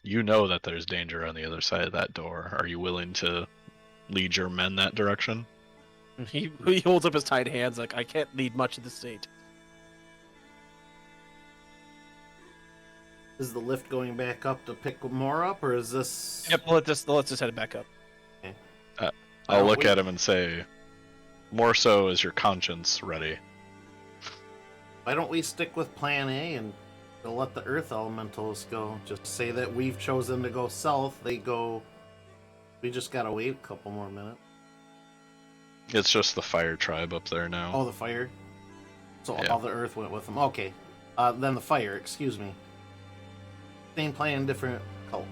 you know that there's danger on the other side of that door. Are you willing to lead your men that direction? He holds up his tied hands like, I can't lead much of the state. Is the lift going back up to pick more up, or is this? Yep, let's just head back up. I'll look we- at him and say, more so is your conscience ready. Why don't we stick with Plan A and we'll let the Earth Elementals go? Just say that we've chosen to go south. They go. We just gotta wait a couple more minutes. It's just the fire tribe up there now. Oh, the fire. So Yeah. all the Earth went with them. Okay. Then the fire. Excuse me. Same plan, different cult.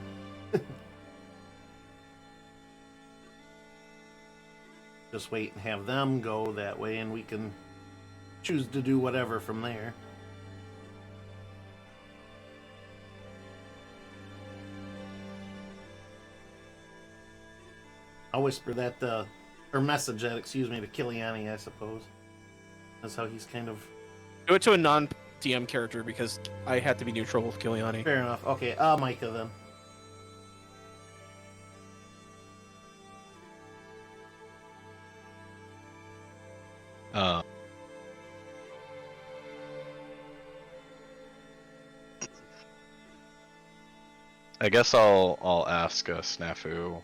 Just wait and have them go that way, and we can choose to do whatever from there. I'll whisper that, or message that, excuse me, to Kiliani, I suppose. That's how he's kind of... Do it to a non-DM character because I had to be neutral with Kiliani. Fair enough. Okay, Micah then. Uh, I guess I'll ask Snafu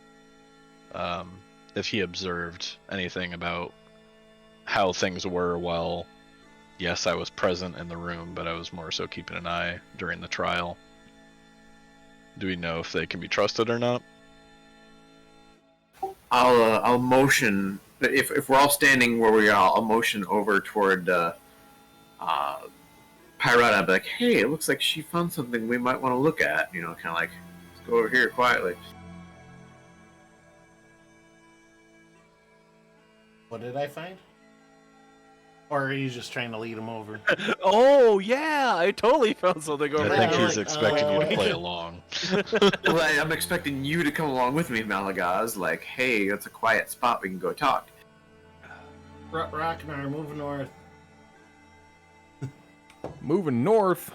if he observed anything about how things were while, yes, I was present in the room, but I was more so keeping an eye during the trial. Do we know if they can be trusted or not? I'll motion if we're all standing where we are. I'll motion over toward Pyrata. I'll be like, "Hey, it looks like she found something we might want to look at." You know, kind of like, let's go over here quietly. What did I find? Or are you just trying to lead him over? Oh yeah, I totally found something over I think there. he's expecting you to like, play along. Well, I'm expecting you to come along with me, Malagaz. Like, hey, it's a quiet spot. We can go talk. Rocknar, move north. Moving north.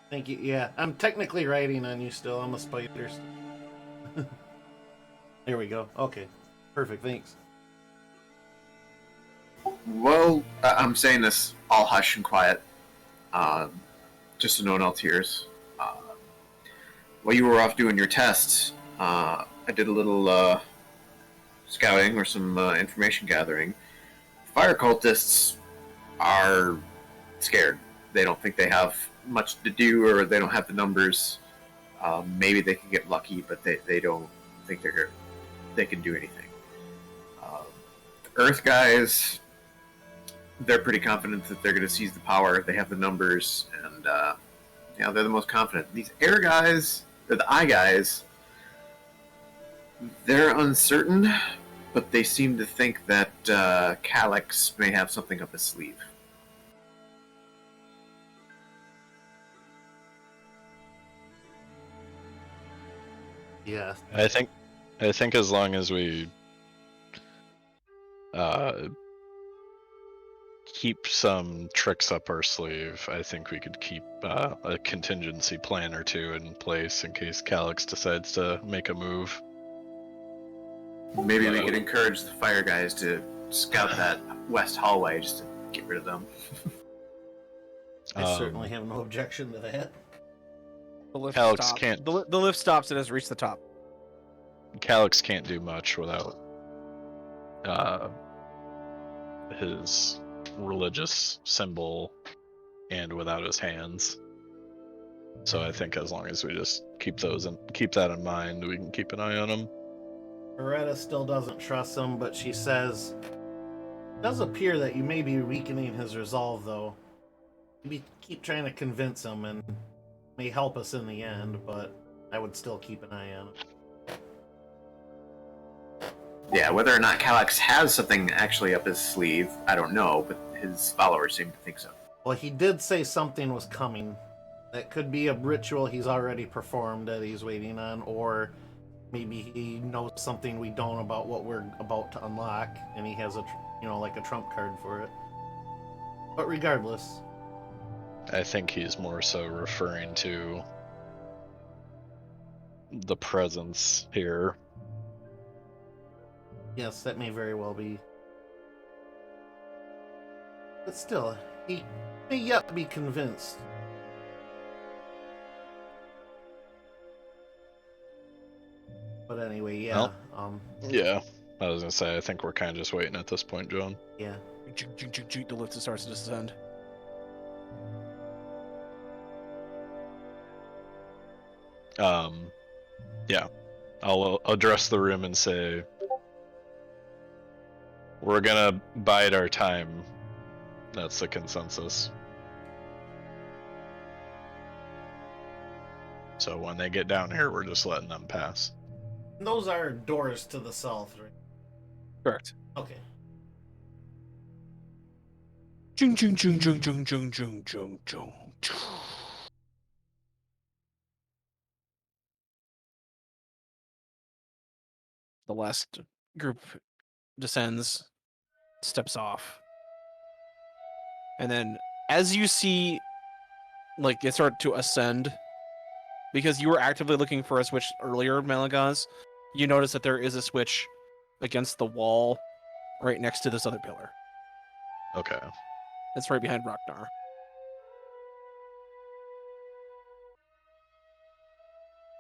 Thank you. Yeah, I'm technically writing on you still. I'm a spider. There we go. Okay. Perfect. Thanks. Well, I'm saying this all hush and quiet, just so no one else hears. While you were off doing your tests, I did a little scouting or some information gathering. Fire cultists are scared. They don't think they have much to do, or they don't have the numbers. Maybe they can get lucky, but they don't think they can do anything. The Earth guys, they're pretty confident that they're going to seize the power. They have the numbers, and they're the most confident. These air guys, or the eye guys, they're uncertain, but they seem to think that Calyx may have something up his sleeve. Yeah. I think as long as we keep some tricks up our sleeve, I think we could keep a contingency plan or two in place in case Calyx decides to make a move. Maybe we could encourage the fire guys to scout that west hallway just to get rid of them. I certainly have no objection to that. The lift Calyx stops. can't- The lift stops and has reached the top. Calyx can't do much without his religious symbol and without his hands. So I think as long as we just keep that in mind, we can keep an eye on him. Beretta still doesn't trust him, but she says, "It does appear that you may be weakening his resolve, though. Maybe keep trying to convince him, and may help us in the end, but I would still keep an eye on him." Yeah, whether or not Calyx has something actually up his sleeve, I don't know, but his followers seem to think so. Well, he did say something was coming. That could be a ritual he's already performed that he's waiting on, or maybe he knows something we don't about what we're about to unlock, and he has like a trump card for it. But regardless, I think he's more so referring to the presence here. yes, that may very well be. But still, he may yet be convinced. But anyway, yeah. Well. Yeah, I was gonna say, I think we're kind of just waiting at this point, John. Yeah. The lift starts to descend. Yeah, I'll address the room and say, we're gonna bide our time. That's the consensus. So when they get down here, we're just letting them pass. Those are doors to the south, right? Correct. Okay. Jung, jung, jung, jung, jung, jung, jung, jung, jung. The last group descends, steps off. And then as you see, like, it start to ascend, because you were actively looking for a switch earlier, Malagaz, you notice that there is a switch against the wall right next to this other pillar. Okay. It's right behind Ragnar.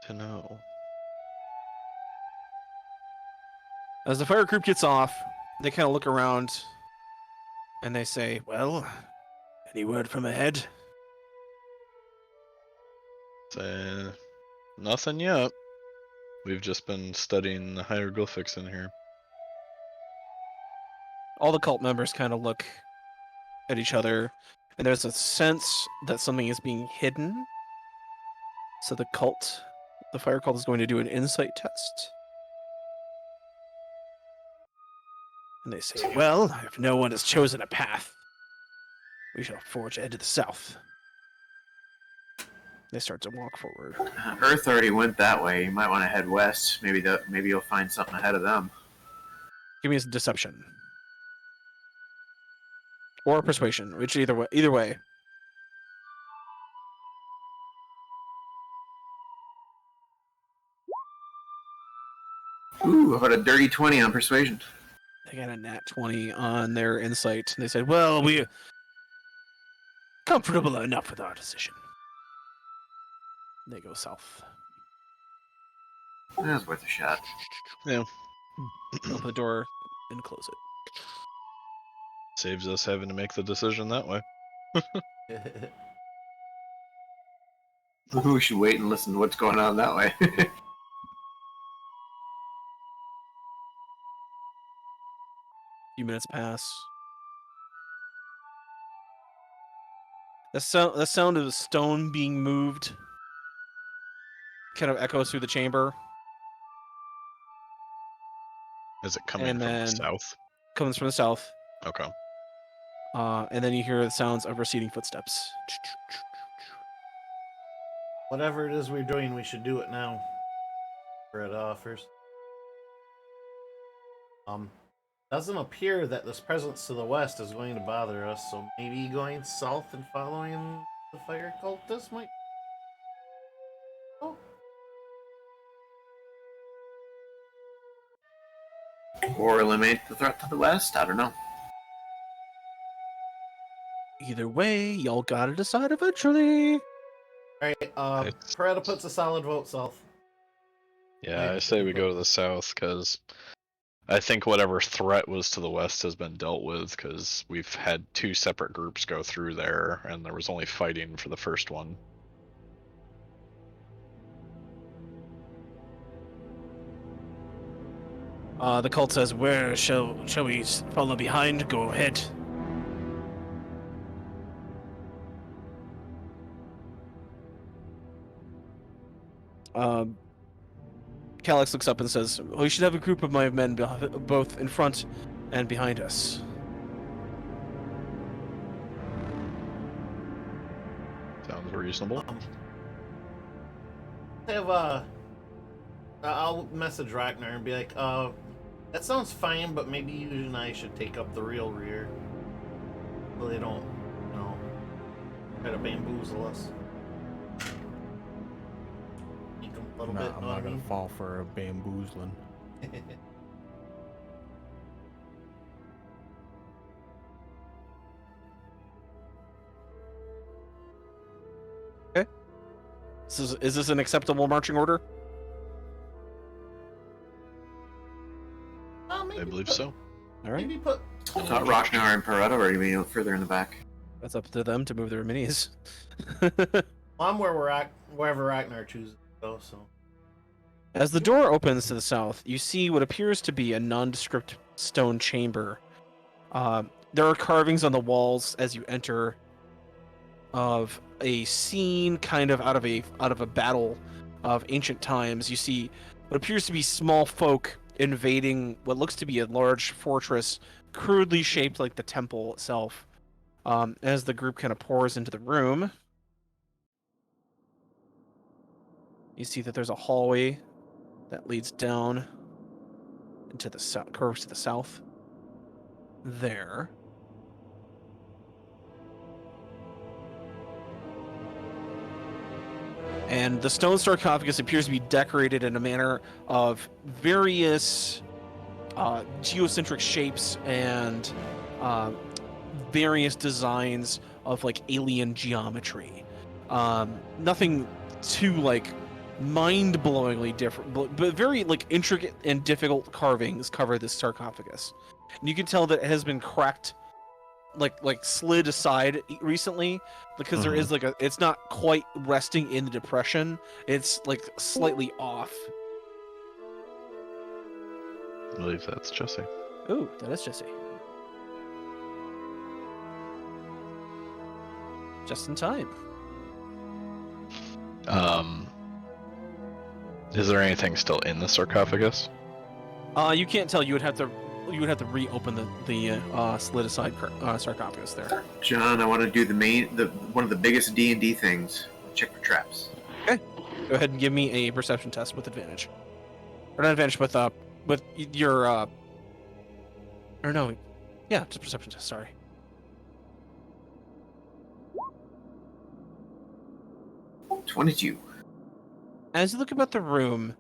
To know. As the fire group gets off, they kind of look around and they say, well, any word from ahead? Say nothing yet. We've just been studying the hieroglyphics in here. All the cult members kind of look at each other, and there's a sense that something is being hidden. So the fire cult is going to do an insight test. And they say, well, if no one has chosen a path, we shall forge ahead to the south. They start to walk forward. Earth already went that way. You might want to head west. Maybe you'll find something ahead of them. Give me a deception. Or persuasion, which either way. Ooh, how about a dirty 20 on persuasion? They got a nat 20 on their insight. And they said, well, we're comfortable enough with our decision. They go south. That's worth a shot. Yeah. Open the door and close it. Saves us having to make the decision that way. We should wait and listen to what's going on that way. Few minutes pass. The sound of the stone being moved kind of echoes through the chamber. Is it coming And from the then south? comes from the south. Okay. And then you hear the sounds of receding footsteps. Whatever it is we're doing, we should do it now. Red offers. Doesn't appear that this presence to the west is going to bother us, so maybe going south and following the fire cultist might. Oh. Or eliminate the threat to the west? I don't know. Either way, y'all gotta decide eventually. Alright, It's- Paretta puts a solid vote south. Yeah, I say we go to the south because I think whatever threat was to the west has been dealt with because we've had two separate groups go through there and there was only fighting for the first one. The cult says, where shall we follow behind? Go ahead. Calyx looks up and says, we should have a group of my men both in front and behind us. Sounds reasonable. I'll message Ragnar and be like, that sounds fine, but maybe you and I should take up the real rear. So they don't, try to bamboozle us. Make them a little bit, I'm know not what I gonna mean? fall for a bamboozling. Is this an acceptable marching order? I believe so. All right, Maybe put. Not Rocknar and Pareto, or maybe further in the back. that's up to them to move their minis. I'm wherever Ragnar chooses to go. So As the door opens to the south, you see what appears to be a nondescript stone chamber. There are carvings on the walls as you enter of a scene kind of out of a battle of ancient times. You see what appears to be small folk invading what looks to be a large fortress, crudely shaped like the temple itself. As the group kind of pours into the room, you see that there's a hallway that leads down into the south, curves to the south. There. And the stone sarcophagus appears to be decorated in a manner of various geocentric shapes and various designs of like alien geometry. Nothing too like mind-blowingly different, but very like intricate and difficult carvings cover this sarcophagus. And you can tell that it has been cracked, like slid aside recently, because there is like it's not quite resting in the depression. It's like slightly off. I believe that's Jesse. Ooh, that is Jesse. Just in time. Is there anything still in the sarcophagus? You can't tell. You would have to reopen the slid aside sarcophagus there. John, I want to do one of the biggest D&D things. Check for traps. Okay. Go ahead and give me a perception test with advantage. Or not advantage, with your or no, yeah, just perception test. Sorry. $22. As you look about the room,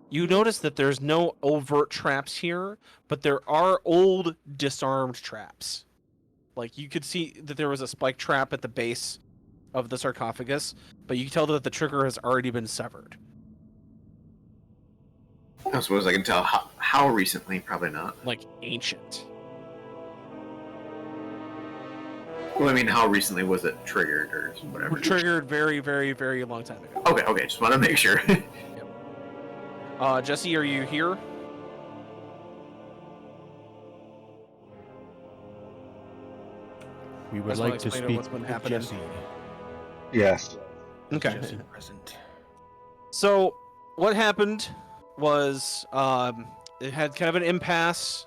you notice that there's no overt traps here, but there are old disarmed traps. Like you could see that there was a spike trap at the base of the sarcophagus, but you can tell that the trigger has already been severed. I suppose I can tell how recently. Probably not. Like ancient. Well, I mean, how recently was it triggered or whatever? Triggered very, very, very long time ago. Okay, just want to make sure. Jesse, are you here? We would That's like what to explained speak what's been with happening. Jesse. Yes. Okay. Jesse present. So what happened was it had kind of an impasse.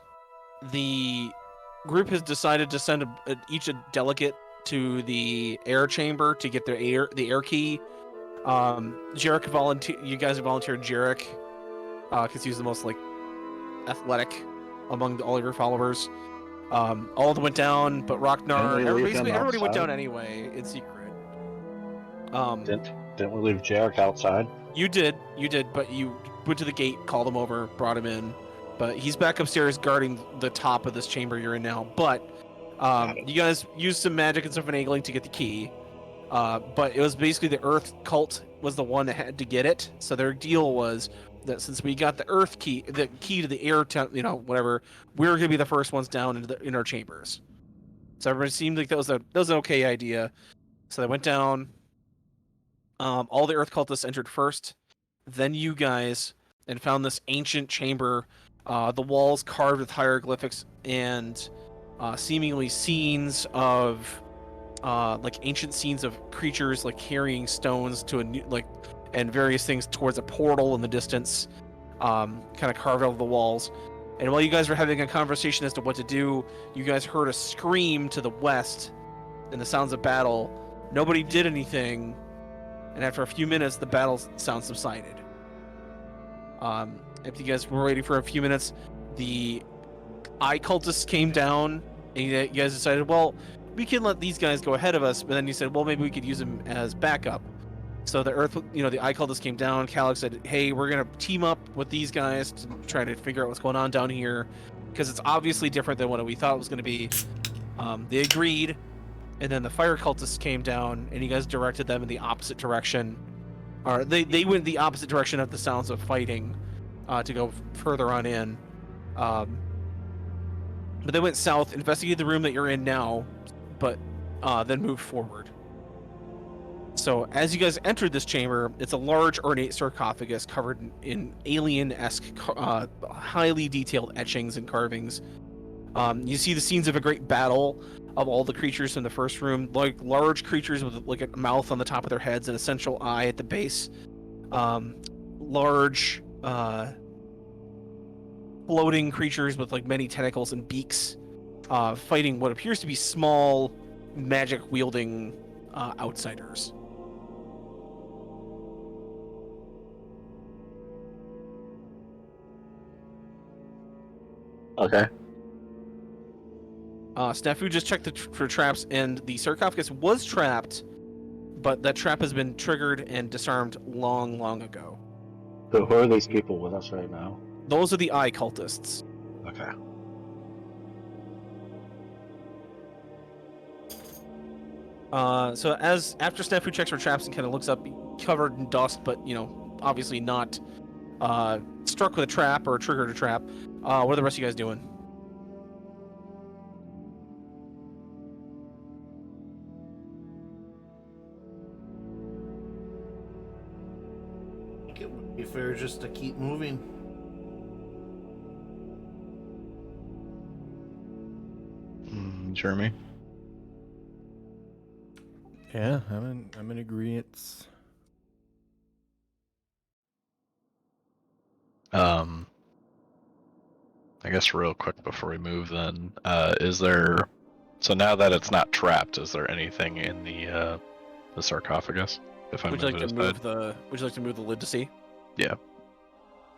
The group has decided to send each a delegate to the air chamber to get the air key. Jarek volunteered. You guys have volunteered Jarek because he's the most like athletic among all of your followers. All of them went down, but Rocknar, Didn't we leave him everybody went outside? down anyway in secret. Didn't we leave Jarek outside? You did, but you went to the gate, called him over, brought him in. But he's back upstairs guarding the top of this chamber you're in now. But you guys used some magic and some finagling to get the key. But it was basically the Earth cult was the one that had to get it. So their deal was that since we got the Earth key, the key to the air, whatever, we were gonna be the first ones down in our chambers. So everybody seemed like that was an okay idea. So they went down. All the Earth cultists entered first, then you guys, and found this ancient chamber. The walls carved with hieroglyphics and seemingly scenes of like ancient scenes of creatures like carrying stones to a new and various things towards a portal in the distance, kind of carved out of the walls. And while you guys were having a conversation as to what to do, you guys heard a scream to the west and the sounds of battle. Nobody did anything, and after a few minutes, the battle sound subsided. If you guys were waiting for a few minutes, the eye cultists came down, and you guys decided, well, we can let these guys go ahead of us. But then you said, well, maybe we could use them as backup. So the the eye cultists came down. Calyx said, hey, we're gonna team up with these guys to try to figure out what's going on down here, because it's obviously different than what we thought it was gonna be. They agreed, and then the fire cultists came down, and you guys directed them in the opposite direction. Or they went the opposite direction of the sounds of fighting, to go further on in. But they went south, investigated the room that you're in now, but then moved forward. So as you guys entered this chamber, it's a large ornate sarcophagus covered in alien-esque, highly detailed etchings and carvings. You see the scenes of a great battle of all the creatures in the first room, like large creatures with like a mouth on the top of their heads and a central eye at the base. Large floating creatures with like many tentacles and beaks, fighting what appears to be small, magic-wielding outsiders. Okay. Snafu just checked for traps, and the sarcophagus was trapped, but that trap has been triggered and disarmed long, long ago. So who are these people with us right now? Those are the eye cultists. Okay. So after Snafu checks for traps and kind of looks up, covered in dust, but obviously not struck with a trap or triggered a trap. What are the rest of you guys doing? I think it would be fair just to keep moving. Jeremy? Yeah, I'm in agreement. I guess real quick before we move then, is there, so now that it's not trapped, is there anything in the sarcophagus? If I Would you like to it move aside? Would you like to move the lid to see? Yeah.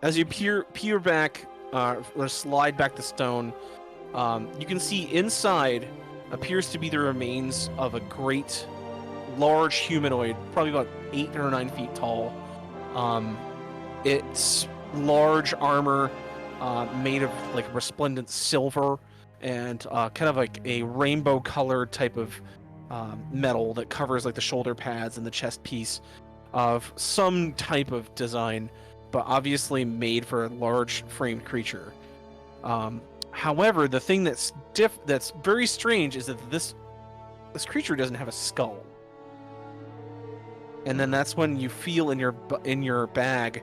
As you peer back, or slide back the stone, you can see inside appears to be the remains of a great, large humanoid, probably about 8 or 9 feet tall. It's large armor, made of like resplendent silver and kind of like a rainbow-colored type of metal that covers like the shoulder pads and the chest piece of some type of design, but obviously made for a large framed creature. However, the thing that's very strange is that this creature doesn't have a skull. And then that's when you feel in your bag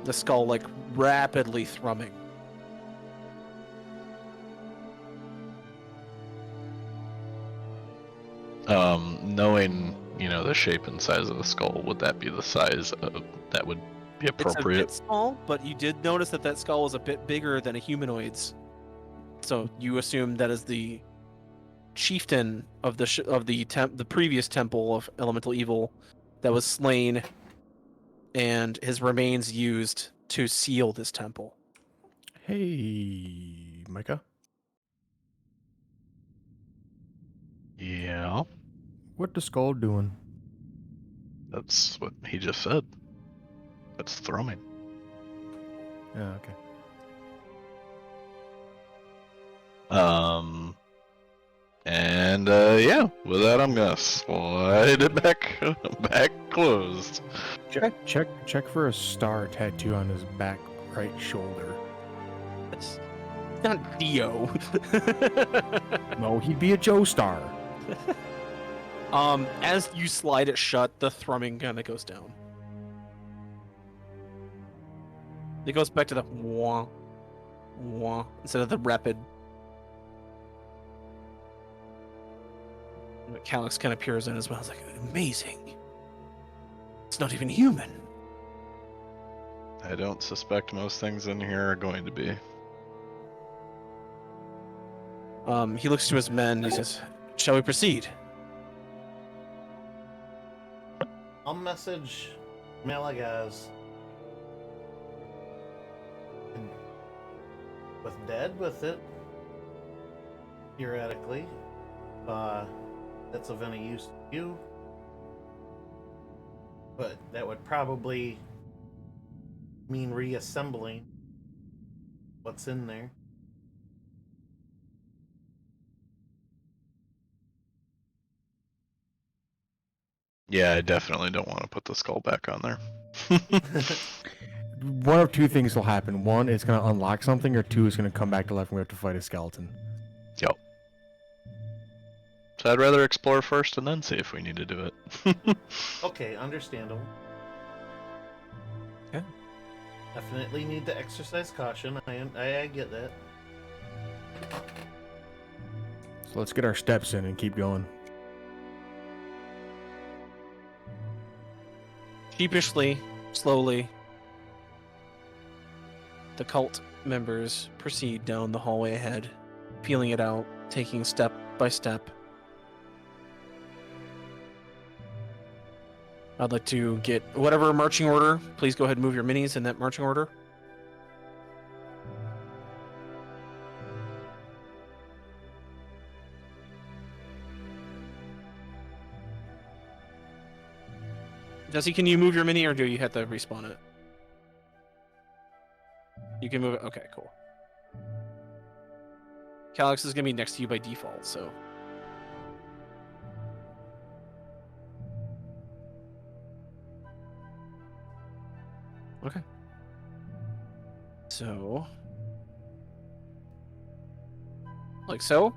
the skull like rapidly thrumming. Knowing, the shape and size of the skull, would that be the size that would be appropriate? It's a bit small, but you did notice that skull was a bit bigger than a humanoid's. So you assume that is the chieftain of the previous temple of elemental evil that was slain, and his remains used to seal this temple. Hey, Micah. Yeah, What the skull doing? that's what he just said. That's thrumming. Yeah, okay. And yeah, with that I'm gonna slide it back closed. Check for a star tattoo on his back right shoulder. It's not Dio. No, he'd be a Joestar. As you slide it shut, the thrumming kind of goes down. It goes back to the wah, wah instead of the rapid. Calyx kind of peers in as well. It's like, amazing. It's not even human. I don't suspect most things in here are going to be. He looks to his men. He says, "Shall we proceed?" I'll message Malagaz. With dead with it, theoretically, that's of any use to you. But that would probably mean reassembling what's in there. Yeah, I definitely don't want to put the skull back on there. One of two things will happen. One, it's going to unlock something, or two, it's going to come back to life and we have to fight a skeleton. Yep. So I'd rather explore first and then see if we need to do it. Okay, understandable. Okay. Definitely need to exercise caution. I get that. So let's get our steps in and keep going. Sheepishly, slowly, the cult members proceed down the hallway ahead, feeling it out, taking step by step. I'd like to get whatever marching order. Please go ahead and move your minis in that marching order. Jesse, can you move your mini or do you have to respawn it? You can move it? Okay, cool. Calyx is going to be next to you by default, so... Okay. So... Like so?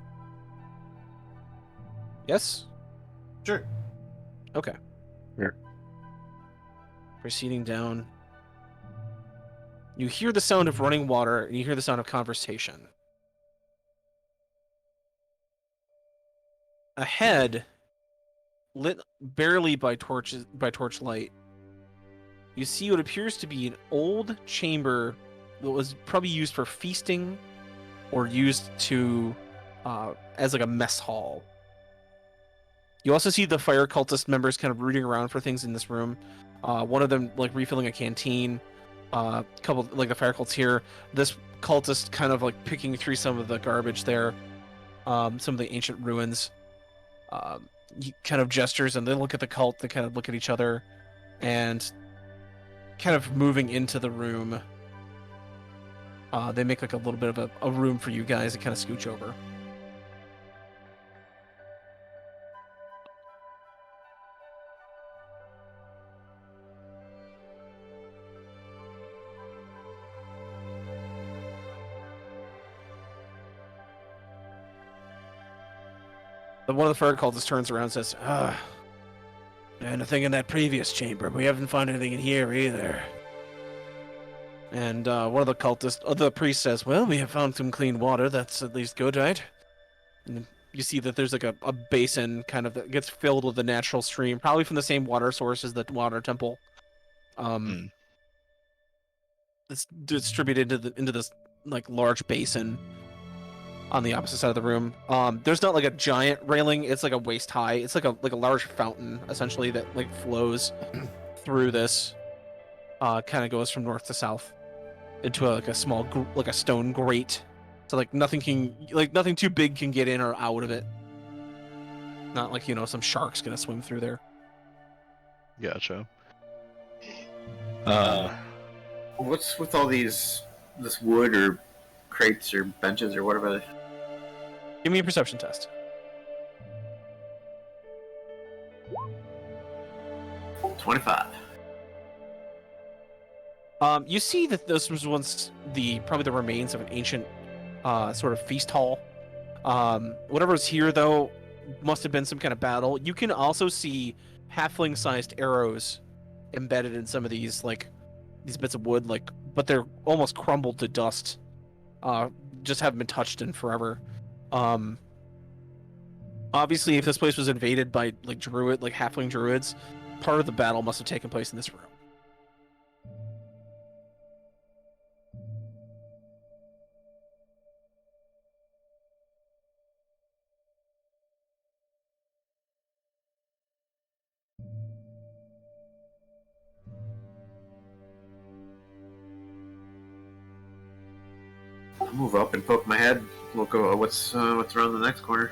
Yes? Sure. Okay. Here. Proceeding down. You hear the sound of running water, and you hear the sound of conversation. Ahead, lit barely by torchlight, you see what appears to be an old chamber that was probably used for feasting or used to as like a mess hall. You also see the fire cultist members kind of rooting around for things in this room. One of them like refilling a canteen. A couple like the fire cults here. This cultist kind of like picking through some of the garbage there. Some of the ancient ruins. He kind of gestures and they look at the cult. They kind of look at each other, and kind of moving into the room. They make like a little bit of a room for you guys to kind of scooch over. But one of the fire cultists turns around and says, nothing in that previous chamber. We haven't found anything in here either. And one of the cultists, the priest says, well, we have found some clean water. That's at least good, right? And you see that there's like a basin kind of that gets filled with a natural stream, probably from the same water source as the water temple. It's distributed into this like large basin on the opposite side of the room. There's not like a giant railing, it's like a waist high. It's like a large fountain essentially that like flows through this. Kind of goes from north to south into like a small like a stone grate. So like nothing too big can get in or out of it. Not like, some shark's gonna swim through there. Gotcha. What's with all this wood or crates or benches or whatever? Give me a perception test. 25. You see that this was once probably the remains of an ancient sort of feast hall. Whatever's here though must have been some kind of battle. You can also see halfling-sized arrows embedded in some of these bits of wood, but they're almost crumbled to dust. Just haven't been touched in forever. Obviously, if this place was invaded by halfling druids, part of the battle must have taken place in this room. I'll move up and poke my head. Look, what's around the next corner?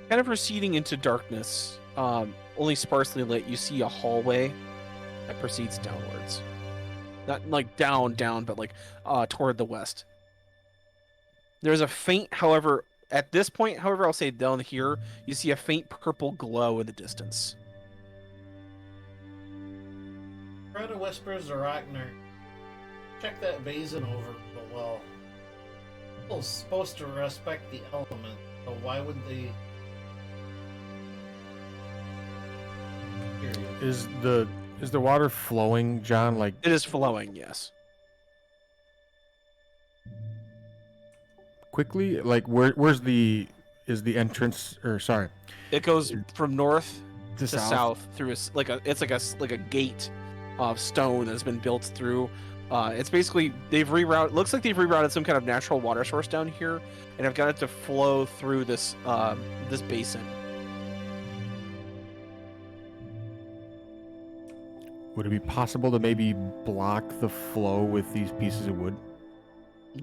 Kind of receding into darkness, only sparsely lit, you see a hallway that proceeds downwards. Not like down, but toward the west. There's a faint, however, at this point, however, I'll say down here, you see a faint purple glow in the distance. Greta whispers to Ragnar, check that basin over the well. People's supposed to respect the element, so why would they? Period. Is the water flowing, John? Like It is flowing, yes. quickly? Like where's the entrance? Or sorry, It goes from north to to south through a gate of stone that's been built through. It's basically they've rerouted. Looks like they've rerouted some kind of natural water source down here, and have got it to flow through this this basin. Would it be possible to maybe block the flow with these pieces of wood?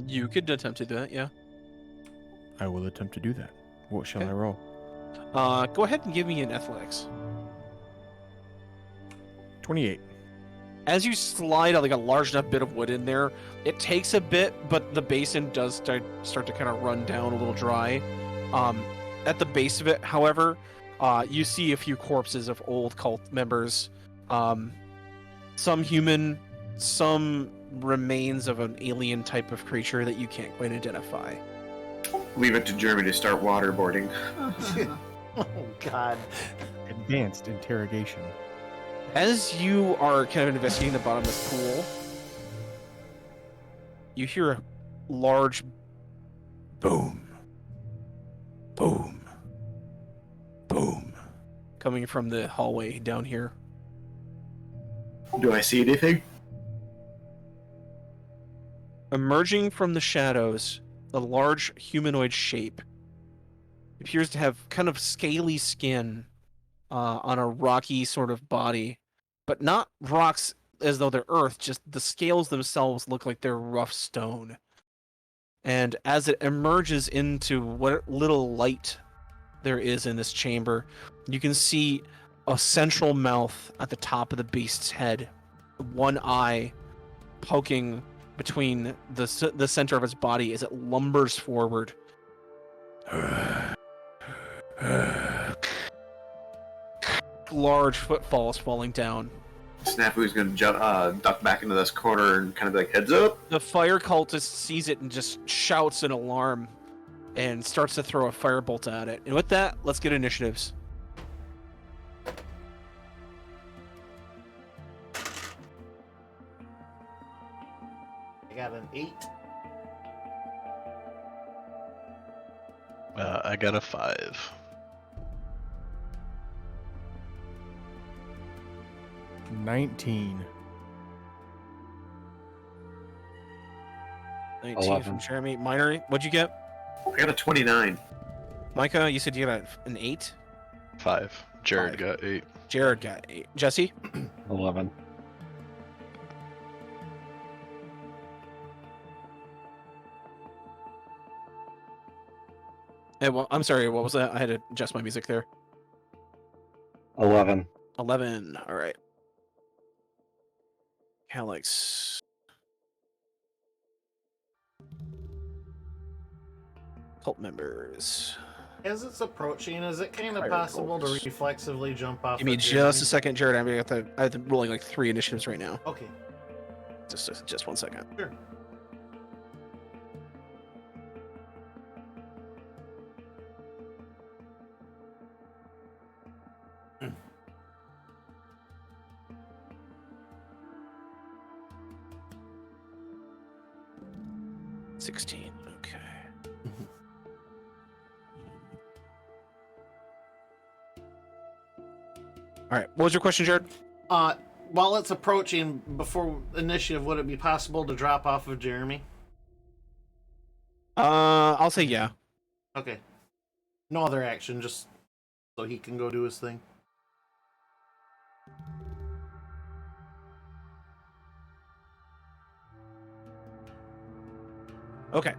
You could attempt to do that, yeah. I will attempt to do that. What shall Okay. I roll? Go ahead and give me an athletics. 28. As you slide like a large enough bit of wood in there, it takes a bit, but the basin does start to kind of run down a little dry. At the base of it, however, you see a few corpses of old cult members. Some human, some remains of an alien type of creature that you can't quite identify. Leave it to Jeremy to start waterboarding. Oh God. Advanced interrogation. As you are kind of investigating the bottom of this pool, you hear a large boom, boom, boom, coming from the hallway down here. Do I see anything? Emerging from the shadows, a large humanoid shape appears to have kind of scaly skin on a rocky sort of body, but not rocks as though they're earth, just the scales themselves look like they're rough stone. And as it emerges into what little light there is in this chamber, you can see a central mouth at the top of the beast's head, one eye poking between the center of its body as it lumbers forward. Large footfalls falling down. Snafu's gonna duck back into this corner and kind of be like, heads up. The fire cultist sees it and just shouts in alarm and starts to throw a firebolt at it. And with that, let's get initiatives. I got an 8. I got a 5. 19. 19 11. from Jeremy. Minor, what'd you get? I got a 29. Micah, you said you got an 8? 5. Jared 5. got 8. Jared got 8. Jesse? 11. Well, I'm sorry, what was that? I had to adjust my music there. 11. 11. All right. Alex. Cult members. As it's approaching, is it kind of Fire possible to bolts. reflexively jump off? Give me of just Jeremy? a second, Jared. I have rolling like 3 initiatives right now. Okay, Just 1 second. sure. Mm. 16. Okay. All right. What was your question, Jared? While it's approaching, before initiative, would it be possible to drop off of Jeremy? I'll say yeah. Okay. No other action, just so he can go do his thing. Okay.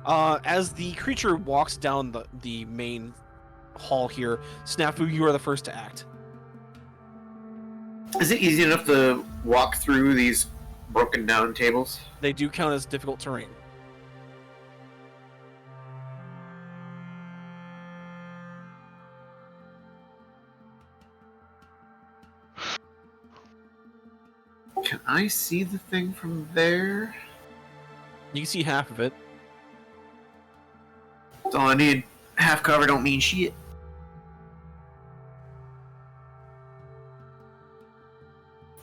As the creature walks down the main hall here, Snafu, you are the first to act. Is it easy enough to walk through these broken down tables? They do count as difficult terrain. Can I see the thing from there? You can see half of it. all I need. Half cover don't mean shit.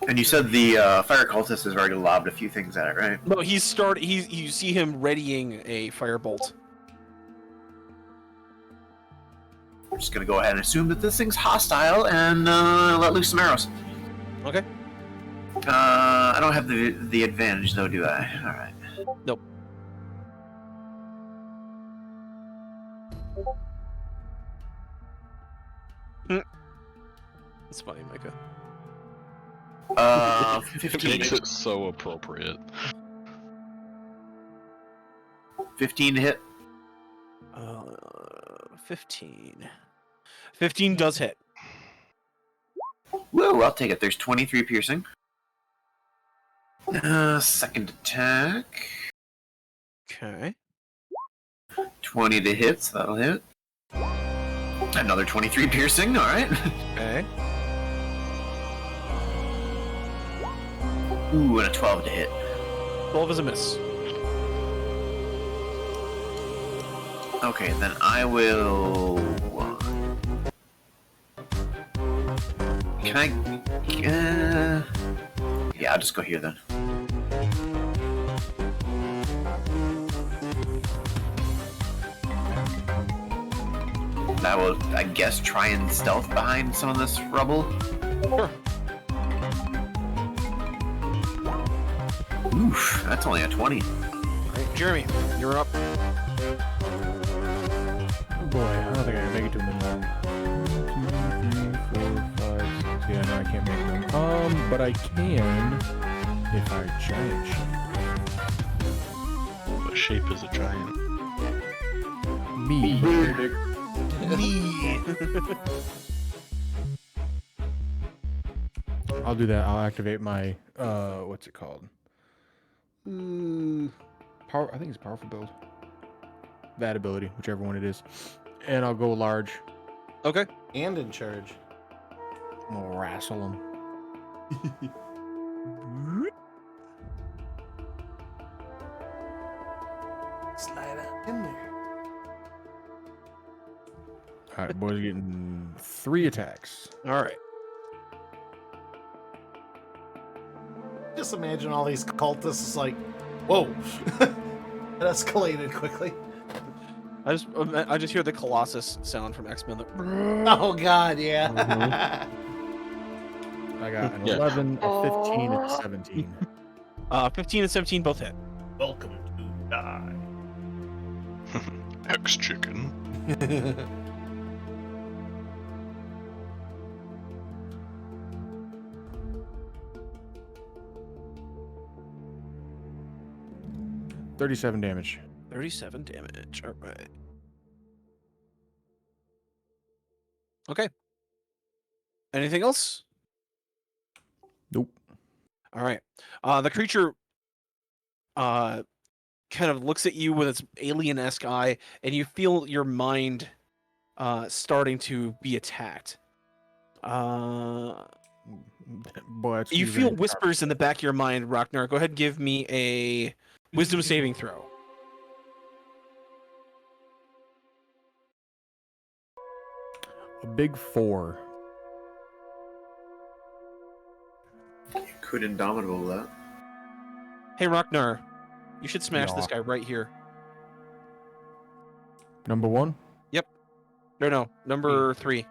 And you said the fire cultist has already lobbed a few things at it, right? No, you see him readying a firebolt. I'm just gonna go ahead and assume that this thing's hostile and let loose some arrows. Okay. I don't have the advantage though, do I? All right. Nope. That's funny, Micah. 15. Makes it so appropriate. 15 to hit. 15. 15 does hit. Woo! I'll take it. There's 23 piercing. Second attack. Okay. 20 to hit, so that'll hit. Another 23 piercing, alright. Okay. Ooh, and a 12 to hit. 12 is a miss. Okay, then I will... Can I... Yeah, I'll just go here then. I will, I guess, try and stealth behind some of this rubble. Sure. Oof, that's only a 20. Alright, Jeremy, you're up. Oh boy, I don't think I can make it to them. 2, 3, 4, 5, 6. Yeah, no, I can't make them. But I can if I giant shape. What shape is a giant? Me. Me. I'll do that. I'll activate my what's it called? Power. I think it's powerful build. That ability, whichever one it is, and I'll go large. Okay. And in charge. I'm gonna wrestle him. Slide up in there. All right, boys, getting 3 attacks. Alright. Just imagine all these cultists like, whoa. It escalated quickly. I just hear the Colossus sound from X-Men. Like, Oh god, yeah. I got an Yeah. 11, a 15, and a 17. 15 and 17 both hit. Welcome to die. Hex chicken. $37 damage. 37 damage. Alright. Okay. Anything else? Nope. Alright. The creature kind of looks at you with its alien-esque eye, and you feel your mind starting to be attacked. Boy, it's You using feel whispers in the back of your mind, Ragnar. Go ahead and give me a wisdom saving throw. a big 4. Could Indomitable that. Hey, Ragnar, you should smash Yeah. this guy right here. Number 1. No, number 3.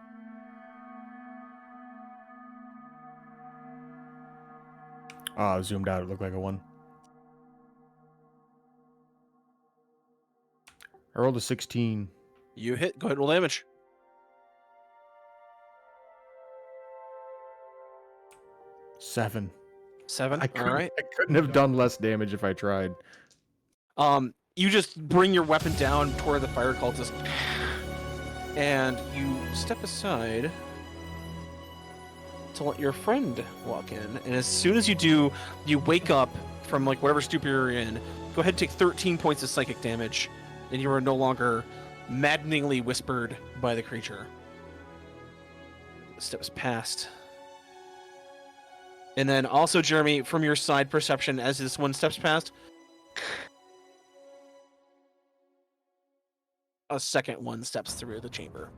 Zoomed out. It looked like a 1. I rolled a 16. You hit. Go ahead and roll damage. 7. 7. I All couldn't, right. I couldn't have done less damage if I tried. You just bring your weapon down toward the fire cultist, and you step aside to let your friend walk in. And as soon as you do, you wake up from like whatever stupor you're in. Go ahead and take 13 points of psychic damage, and you are no longer maddeningly whispered by the creature. Steps past. And then also, Jeremy, from your side perception, as this one steps past, a second one steps through the chamber.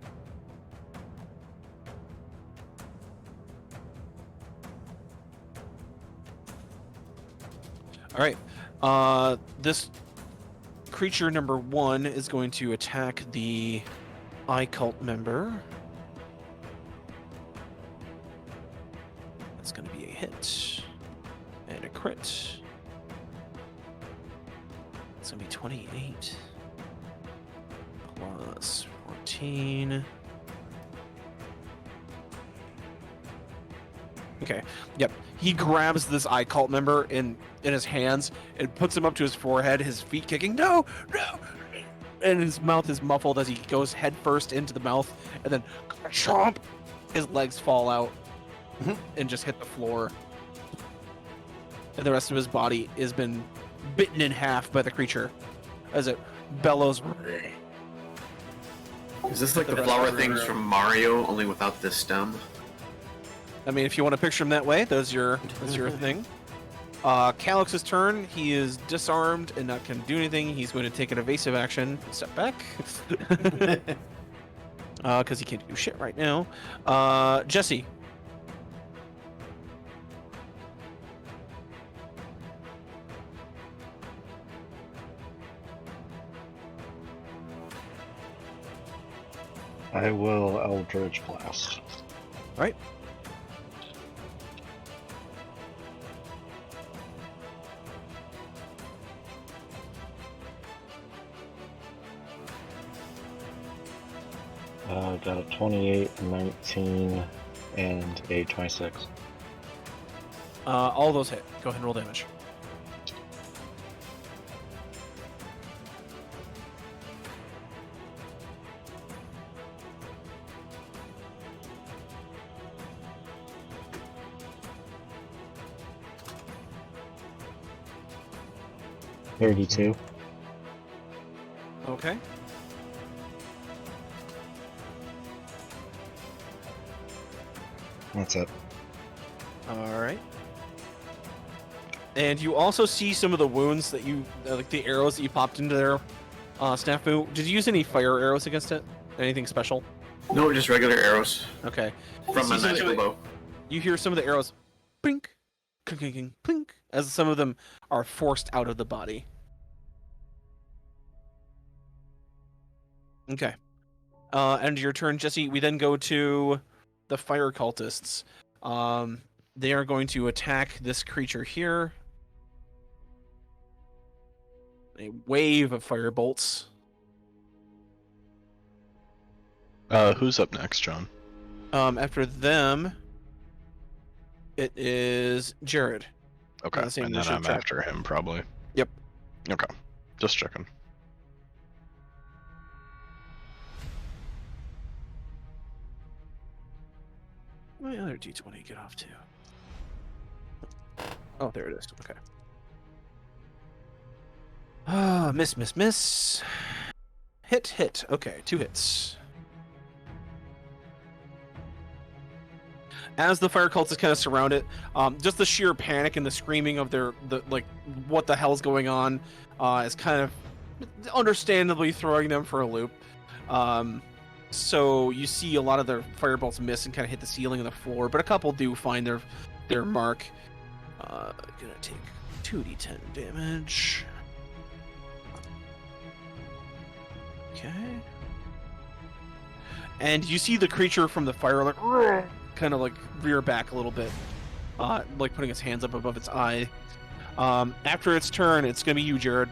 All right. This creature number 1 is going to attack the iCult member. That's going to be a hit and a crit. It's going to be 28 plus 14. Okay. Yep. He grabs this iCult member in his hands and puts him up to his forehead, his feet kicking. No! No! And his mouth is muffled as he goes headfirst into the mouth, and then chomp! His legs fall out and just hit the floor. And the rest of his body has been bitten in half by the creature as it bellows. Is this like The the rest flower of the things room. from Mario, only without the stem? I mean, if you want to picture him that way, that's your thing. Calyx's turn. He is disarmed and not going to do anything. He's going to take an evasive action. Step back. Because he can't do shit right now. Jesse. I will Eldritch Blast. All right. Got a 28, 19, and a 26. All those hit. Go ahead and roll damage. $32. Okay. That's it. All right. And you also see some of the wounds that you, like the arrows that you popped into their snafu. Did you use any fire arrows against it? Anything special? No, just regular arrows Okay. from my see some of magical the- bow. You hear some of the arrows, plink, clink, plink, as some of them are forced out of the body. Okay. End your turn, Jesse. We then go to the fire cultists. They are going to attack this creature here. A wave of fire bolts. Who's up next, John? After them, it is Jared. Okay, the same and then initiative I'm track. after him, probably. Yep. Okay, just checking. My other D20 get off too. Oh, there it is. Okay. Ah, miss. Hit. Okay, 2 hits. As the fire cultists kind of surround it, just the sheer panic and the screaming of what the hell's going on, is kind of understandably throwing them for a loop. So you see a lot of their firebolts miss and kind of hit the ceiling and the floor, but a couple do find their mark. Gonna take 2d10 damage. Okay. And you see the creature from the fire kind of like rear back a little bit, like putting its hands up above its eye. After its turn, it's gonna be you, Jared.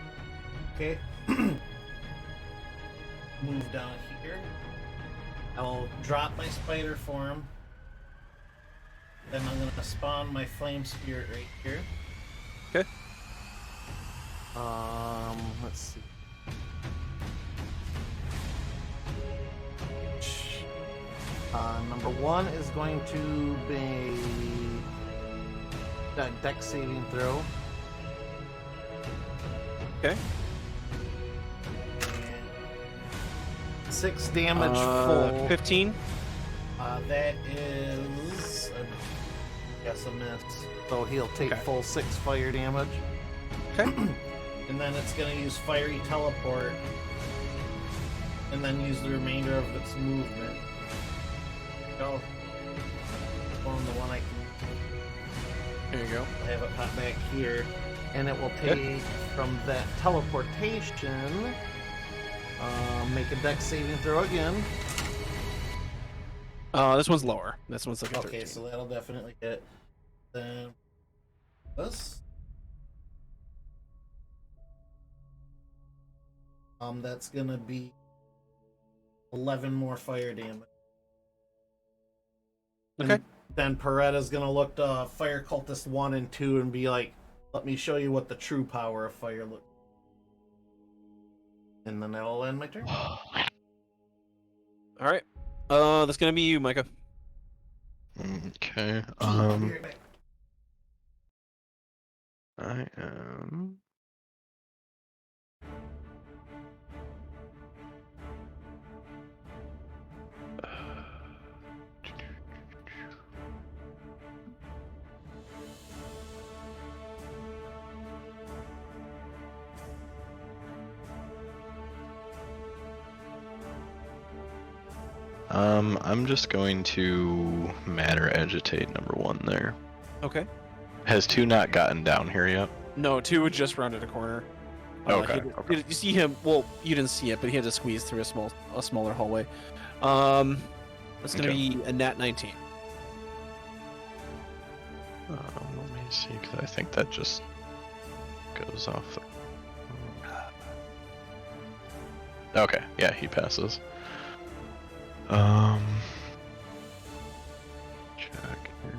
Okay. Move down here. I'll drop my spider form. Then I'm gonna spawn my flame spirit right here. Okay. Let's see. Number 1 is going to be a dex saving throw. Okay. 6 damage full. 15. That is, I guess, a miss. So he'll take Okay. full 6 fire damage. Okay. And then it's going to use fiery teleport and then use the remainder of its movement. Go. On the one I can. There you go. I have it pop back here, and it will take from that teleportation. Make a dex saving throw again. This one's lower. This one's like a 13. Okay, so that'll definitely hit. Then this. That's gonna be 11 more fire damage. Okay. And then Peretta's gonna look to Fire Cultist 1 and 2 and be like, let me show you what the true power of fire looks. And then that'll end my turn. All right. That's gonna be you, Micah. Okay. Be right back. I am. I'm just going to matter agitate number 1 there. Okay. Has 2 not gotten down here yet? No, 2 had just rounded a corner. Okay, You see him? Well, you didn't see it, but he had to squeeze through a smaller hallway. It's gonna be a nat 19. Let me see, because I think that just goes off. Okay, yeah, he passes. Check here.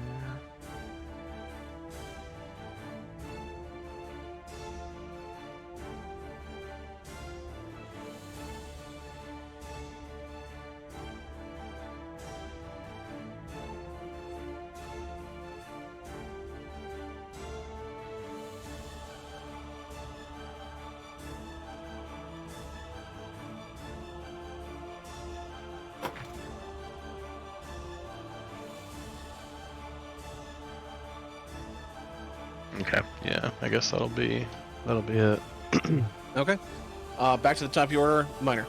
Okay, yeah, I guess that'll be it. Okay. Back to the top of your order, Minor.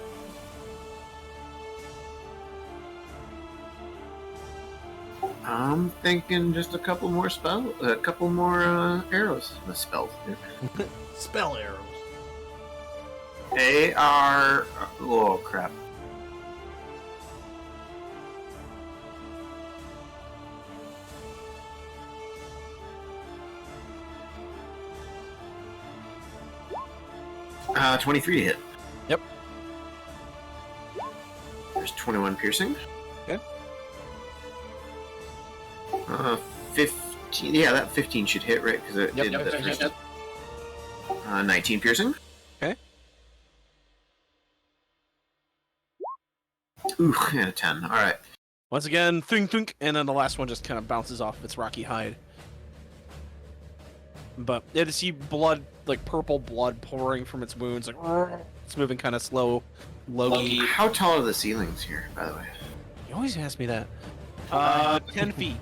I'm thinking just a couple more arrows. Spells. Spell arrows. They are. Oh crap. Uh, 23 to hit. Yep. There's 21 piercing. Okay. 15. Yeah, that 15 should hit, right? Because it did the first. 19 piercing. Okay. Ooh, and a 10. All right. Once again, thunk thunk, and then the last one just kind of bounces off its rocky hide. But yeah, to see blood, like purple blood pouring from its wounds, like it's moving kind of slow, low-key. How tall are the ceilings here, by the way? You always ask me that. 10 feet.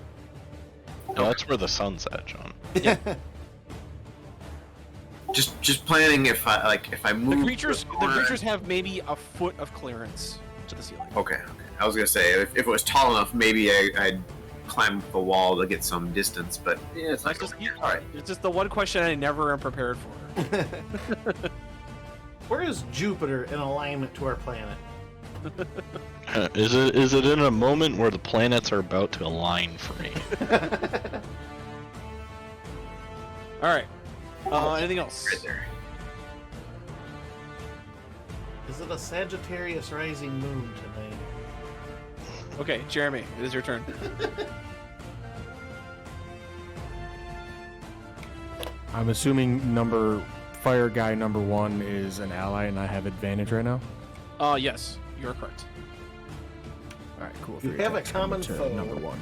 No, that's where the sun's at, John. Just planning if I move. The creatures have maybe a foot of clearance to the ceiling. Okay. I was gonna say if it was tall enough, maybe I'd climb the wall to get some distance, but yeah, it's not just all right. It's just the one question I never am prepared for. Where is Jupiter in alignment to our planet? Is it in a moment where the planets are about to align for me? All right. Anything else? Right there. Is it a Sagittarius rising moon tonight? Okay, Jeremy, it is your turn. I'm assuming fire guy number 1 is an ally and I have advantage right now? Yes, you're correct. Alright, cool. You 3 have a attacks, common number foe. Number 1.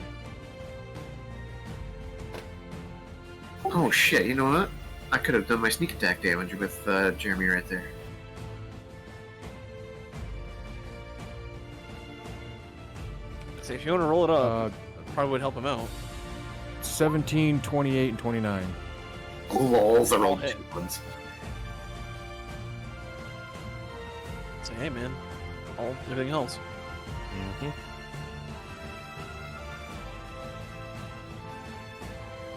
Oh shit! You know what? I could have done my sneak attack damage with Jeremy right there. So if you want to roll it up, probably would help him out. 17, 28, and 29. Lols are all Hit. ones. Say, hey man, everything else.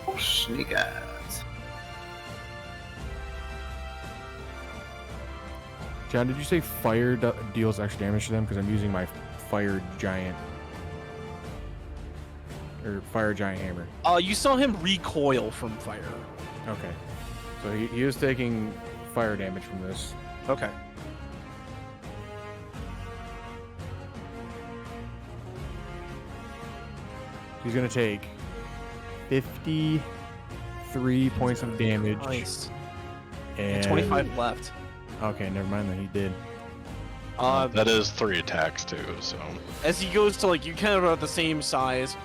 Oh, snake eyes. John, did you say fire deals extra damage to them? Because I'm using my fire giant hammer. You saw him recoil from fire. Okay, so he is taking fire damage from this. Okay. He's gonna take 53 points of damage. Nice. And 25 left. Okay, never mind. Then he did. That is 3 attacks too, so. As he goes to, like, you kind of are the same size,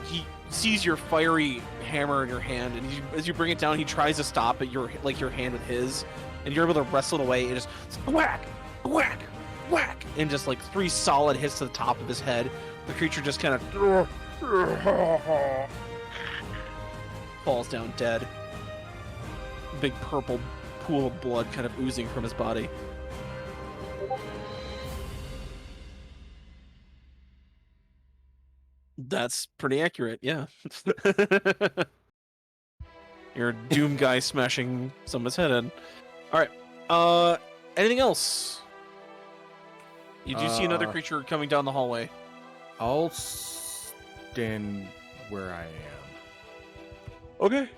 he sees your fiery hammer in your hand, and as you bring it down, he tries to stop at your hand with his, and you're able to wrestle it away, and just whack, whack, whack, and just like 3 solid hits to the top of his head. The creature just kind of falls down dead. Big purple pool of blood kind of oozing from his body. That's pretty accurate, yeah. Your Doom guy smashing someone's head in. Alright. Anything else? You do see another creature coming down the hallway. I'll stand where I am. Okay.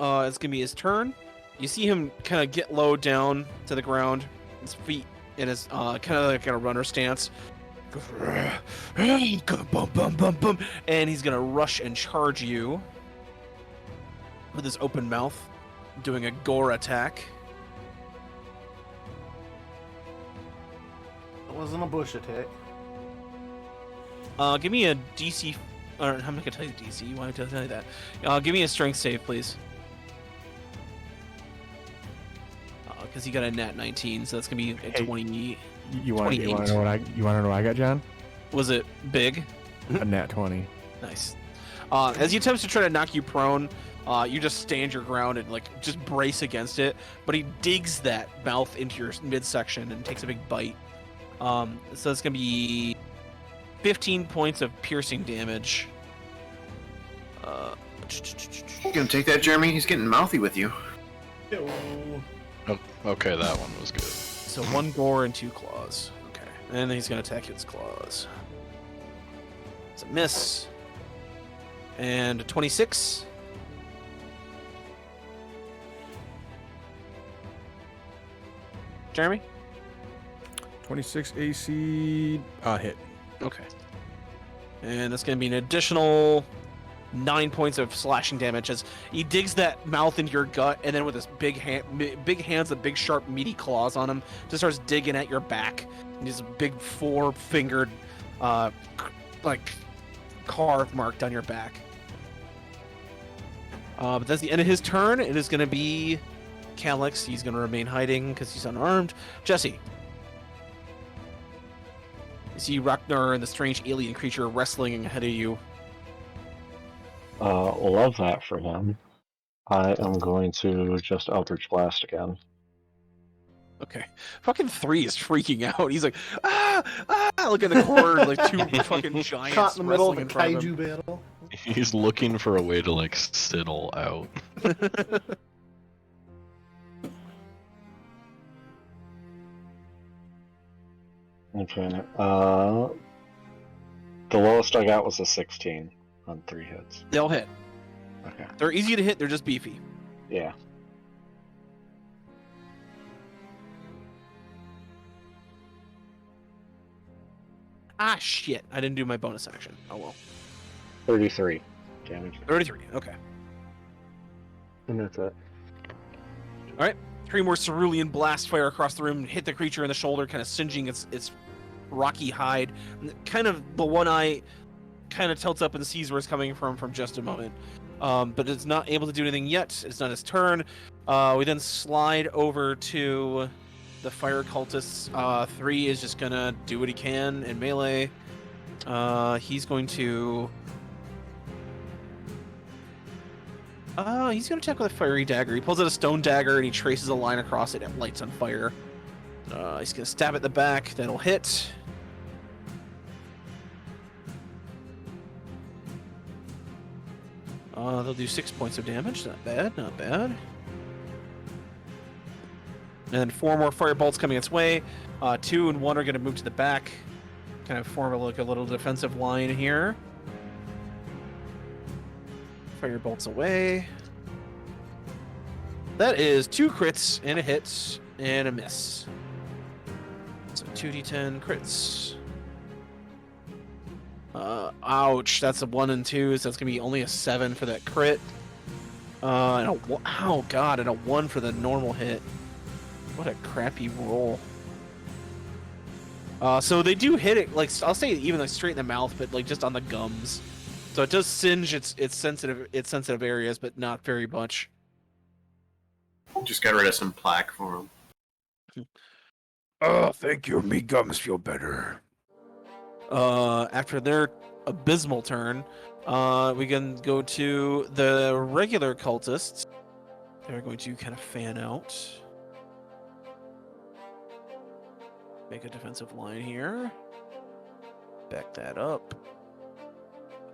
It's gonna be his turn. You see him kind of get low down to the ground, his feet in his kind of like a runner stance. And he's gonna rush and charge you with his open mouth, doing a gore attack. It wasn't a bush attack. Give me a DC. Or I'm not gonna tell you the DC. You want to tell you that? Give me a strength save, please. Because he got a nat 19, so that's gonna be a 20. You want to 28. know what I got, John? Was it big? A nat 20. Nice. As he attempts to try to knock you prone, you just stand your ground and like just brace against it. But he digs that mouth into your midsection and takes a big bite. So it's gonna be 15 points of piercing damage. You gonna take that, Jeremy? He's getting mouthy with you. Oh, okay, that one was good. So 1 gore and 2 claws. Okay. And then he's gonna attack its claws. It's a miss. And a 26. Jeremy? 26 AC hit. Okay. And that's going to be an additional 9 points of slashing damage as he digs that mouth into your gut, and then with his big hands, the big sharp meaty claws on him, just starts digging at your back. And his big 4-fingered, like carve mark down your back. But that's the end of his turn. It is going to be Calyx. He's going to remain hiding because he's unarmed. Jesse. You see Ragnar and the strange alien creature wrestling ahead of you. Love that for him. I am going to just Eldritch Blast again. Okay. Fucking 3 is freaking out. He's like, look at the corner, like 2 fucking giants Caught in the middle of a wrestling in front of him. kaiju battle. He's looking for a way to like sidle out. Okay. The lowest I got was a 16 on 3 hits. They'll hit. Okay. They're easy to hit, they're just beefy. Yeah. Ah, shit. I didn't do my bonus action. Oh well. 33 damage. 33. Okay. And that's it. Alright. 3 more cerulean blast fire across the room, hit the creature in the shoulder, kind of singeing its rocky hide. Kind of the one eye kind of tilts up and sees where it's coming from just a moment. But it's not able to do anything yet. It's not his turn. We then slide over to the fire cultists. 3 is just gonna do what he can in melee. He's going to... he's gonna attack with a fiery dagger. He pulls out a stone dagger and he traces a line across it and it lights on fire. He's gonna stab at the back. That'll hit. They'll do 6 points of damage. Not bad, not bad. And then 4 more firebolts coming its way. 2 and 1 are going to move to the back. Kind of form like a little defensive line here. Firebolts away. That is 2 crits and a hit and a miss. So 2d10 crits. Ouch. That's a 1 and 2, so that's going to be only a 7 for that crit. And oh god, and a 1 for the normal hit. What a crappy roll. So they do hit it, like, I'll say even like straight in the mouth, but like just on the gums. So it does singe its sensitive areas, but not very much. Just got rid of some plaque for him. Oh, thank you. Me gums feel better. After their abysmal turn, we can go to the regular cultists. They're going to kind of fan out. Make a defensive line here. Back that up.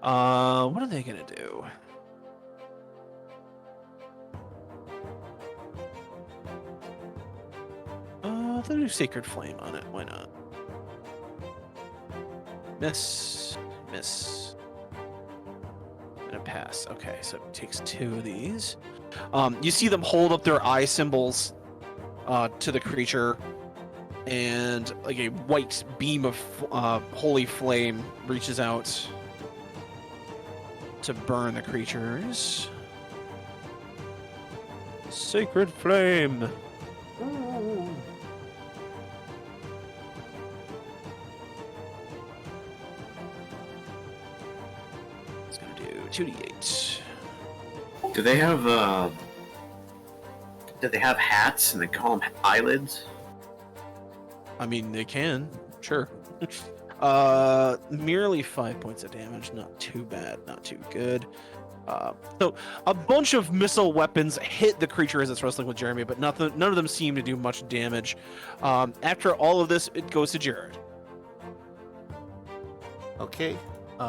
What are they gonna do? They'll do Sacred Flame on it. Why not? Miss. Miss. And a pass. Okay, so it takes 2 of these. You see them hold up their eye symbols to the creature, and like a white beam of holy flame reaches out to burn the creatures. Sacred Flame. It's gonna do 2d8. Do they have hats and they call them eyelids? I mean, they can, sure. Merely 5 points of damage, not too bad, not too good. So a bunch of missile weapons hit the creature as it's wrestling with Jeremy, but none of them seem to do much damage. After all of this, it goes to Jared. Okay. Pick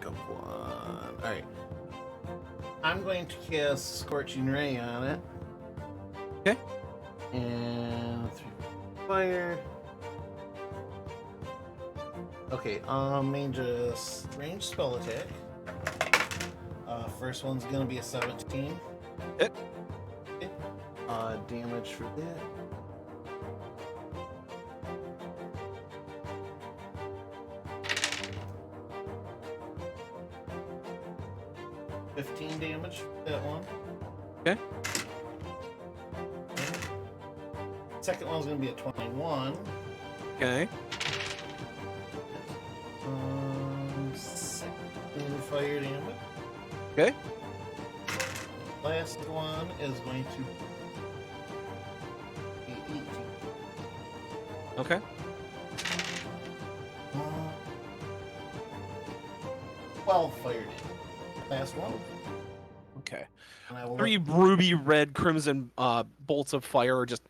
up one. Alright. I'm going to cast Scorching Ray on it. Okay. And 3 fire. Okay, range spell attack. First one's gonna be a 17. Hit. Okay. Damage for that. $15 damage for that one. Okay. Second one's gonna be a 21. Okay. Second fire damage. Okay. Last one is going to be 18. Okay. 12 fire damage. Last one. Okay. And I will 3 ruby red crimson bolts of fire just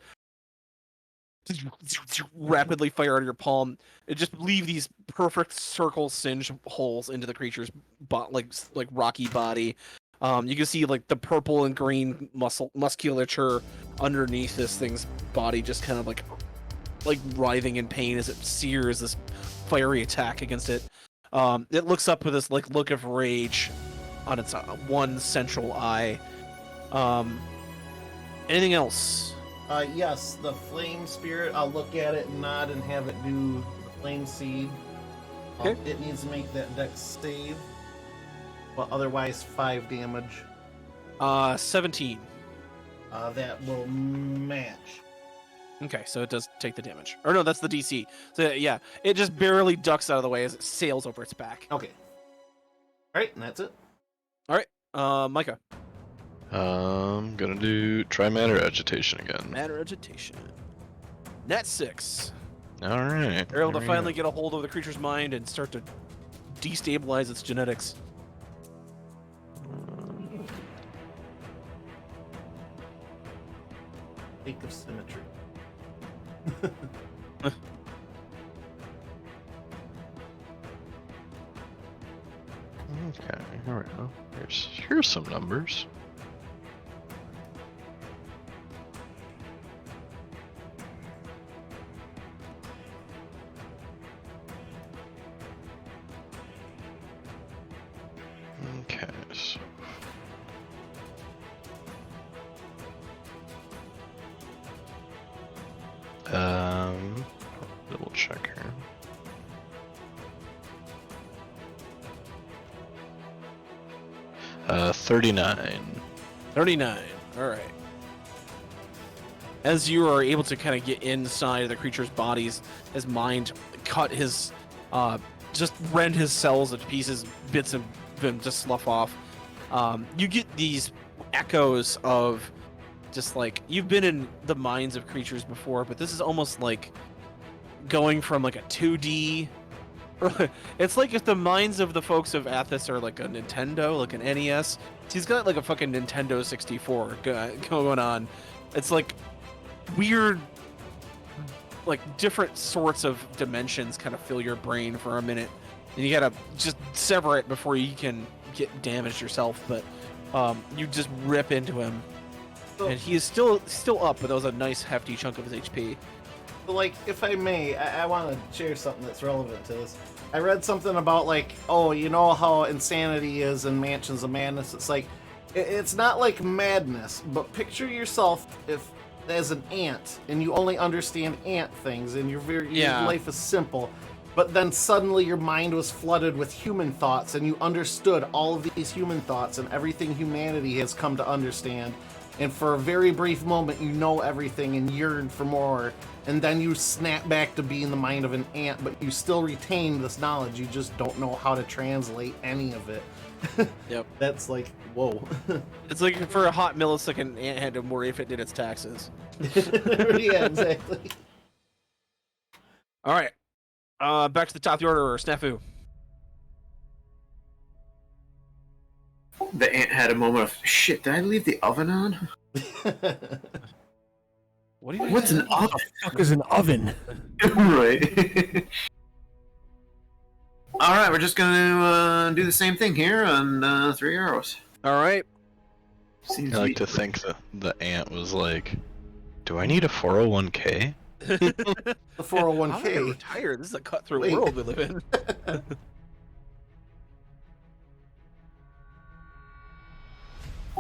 rapidly fire out of your palm. It just leave these perfect circle singe holes into the creature's like rocky body. You can see like the purple and green musculature underneath this thing's body, just kind of like writhing in pain as it sears this fiery attack against it. It looks up with this like look of rage on its one central eye. Anything else? Yes, the flame spirit. I'll look at it, nod, and have it do the flame seed. Okay. It needs to make that dex save. But otherwise, 5 damage. 17. That will match. Okay, so it does take the damage. Or no, that's the DC. So yeah, it just barely ducks out of the way as it sails over its back. Okay. Alright, and that's it. Micah. Gonna try matter agitation again. Matter agitation. Nat 6. Alright. You're able to finally get a hold of the creature's mind and start to destabilize its genetics. Sake of symmetry. Okay, here we go. Here's some numbers. Okay, so double check here. Uh, 39. 39. All right. As you are able to kind of get inside of the creature's bodies, his mind cut his, just rend his cells into pieces, bits of them just slough off. You get these echoes of just like, you've been in the minds of creatures before, but this is almost like going from like a 2D. It's like if the minds of the folks of Athos are like a Nintendo, like an NES. He's got like a fucking Nintendo 64 going on. It's like weird, like different sorts of dimensions kind of fill your brain for a minute, and you gotta just sever it before you can get damaged yourself. But you just rip into him, and he is still up, but that was a nice hefty chunk of his HP. Like, if I may, I want to share something that's relevant to this. I read something about, like, oh, you know how insanity is in Mansions of Madness? It's like, it's not like madness, but picture yourself as an ant, and you only understand ant things, and your life is simple. But then suddenly your mind was flooded with human thoughts, and you understood all of these human thoughts and everything humanity has come to understand. And for a very brief moment, you know everything and yearn for more. And then you snap back to being the mind of an ant, but you still retain this knowledge. You just don't know how to translate any of it. Yep. That's like, whoa. It's like for a hot millisecond, an ant had to worry if it did its taxes. Yeah, exactly. All right. Back to the top of the order, Snafu. The ant had a moment of shit. Did I leave the oven on? What do you? What's an oven? What the fuck is an oven? Right. All right, we're just gonna do the same thing here on 3 arrows. All right. Seems I like to think the ant was like, "Do I need a 401k?" The I'm 401k. retired. This is a cutthroat Wait. world we live in.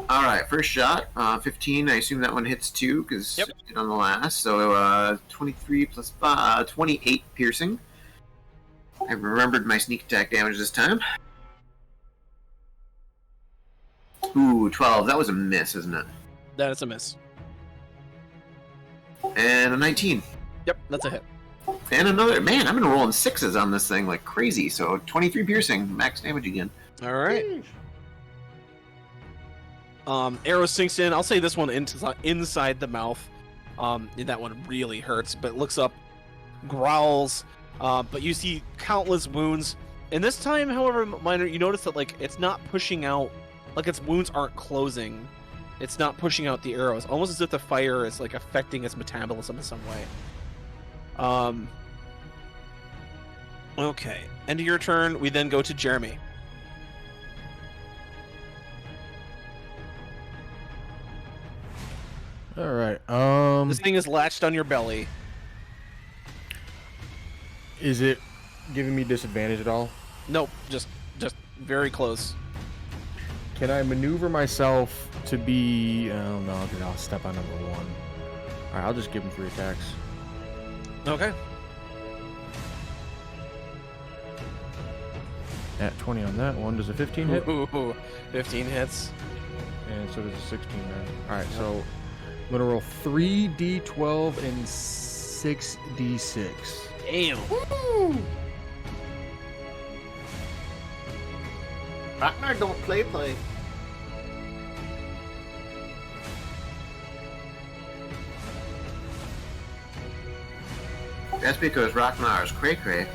All right, first shot, 15. I assume that one hits 2 because Yep. it hit on the last. So 23 plus 5, 28 piercing. I remembered my sneak attack damage this time. Ooh, 12. That was a miss, isn't it? That is a miss. And a 19. Yep, that's a hit. And another. Man, I've been rolling 6s on this thing like crazy. So 23 piercing, max damage again. All right. Arrow sinks in. I'll say this one inside the mouth. That one really hurts, but looks up, growls. But you see countless wounds. And this time, however minor, you notice that like it's not pushing out, like its wounds aren't closing. It's not pushing out the arrows, almost as if the fire is like affecting its metabolism in some way. Okay. End of your turn. We then go to Jeremy. All right. This thing is latched on your belly. Is it giving me disadvantage at all? Nope, just very close. Can I maneuver myself to be? Oh no, because I'll step on number 1. All right, I'll just give him 3 attacks. Okay. At 20 on that one. Does a 15 hit? Ooh, 15 hits. And so does a 16 then. All right, so I'm gonna roll 3d12 and 6d6. Damn. Ragnar don't play. That's because Ragnar is cray-cray.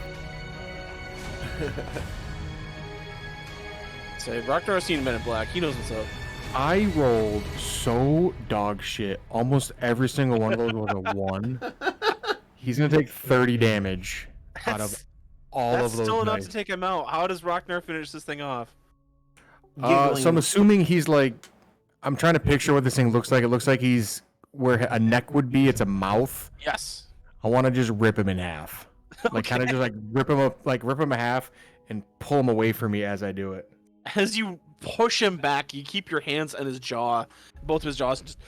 So Ragnar's seen Men in Black. He knows what's up. I rolled so dog shit. Almost every single one of those was a 1. He's gonna take 30 damage out of That's all that's of those still enough dice. to take him out. How does Ragnar finish this thing off? So I'm assuming he's like, I'm trying to picture what this thing looks like. It looks like he's where a neck would be. It's a mouth. Yes. I want to just rip him in half, like kind of just like rip him up, like rip him in half, and pull him away from me as I do it. As you push him back, you keep your hands on his jaw, both of his jaws, just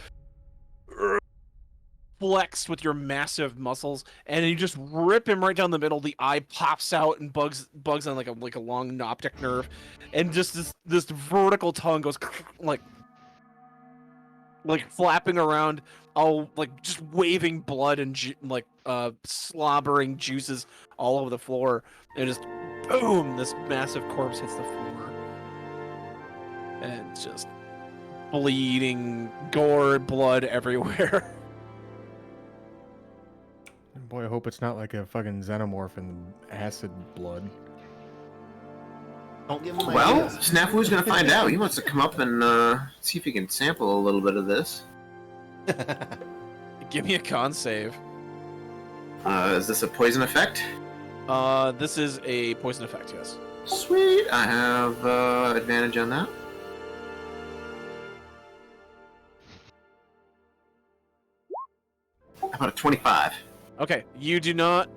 flexed with your massive muscles, and you just rip him right down the middle. The eye pops out and bugs on like a long optic nerve, and just this vertical tongue goes like flapping around, all like just waving blood and slobbering juices all over the floor, and just boom, this massive corpse hits the floor, and it's just bleeding, gore, blood everywhere. Boy, I hope it's not like a fucking xenomorph in acid blood. Don't give him Well, ideas. Snafu's gonna find out. He wants to come up and see if he can sample a little bit of this. Give me a con save. Is this a poison effect? This is a poison effect, yes. Sweet, I have advantage on that. How about a 25? Okay, you do not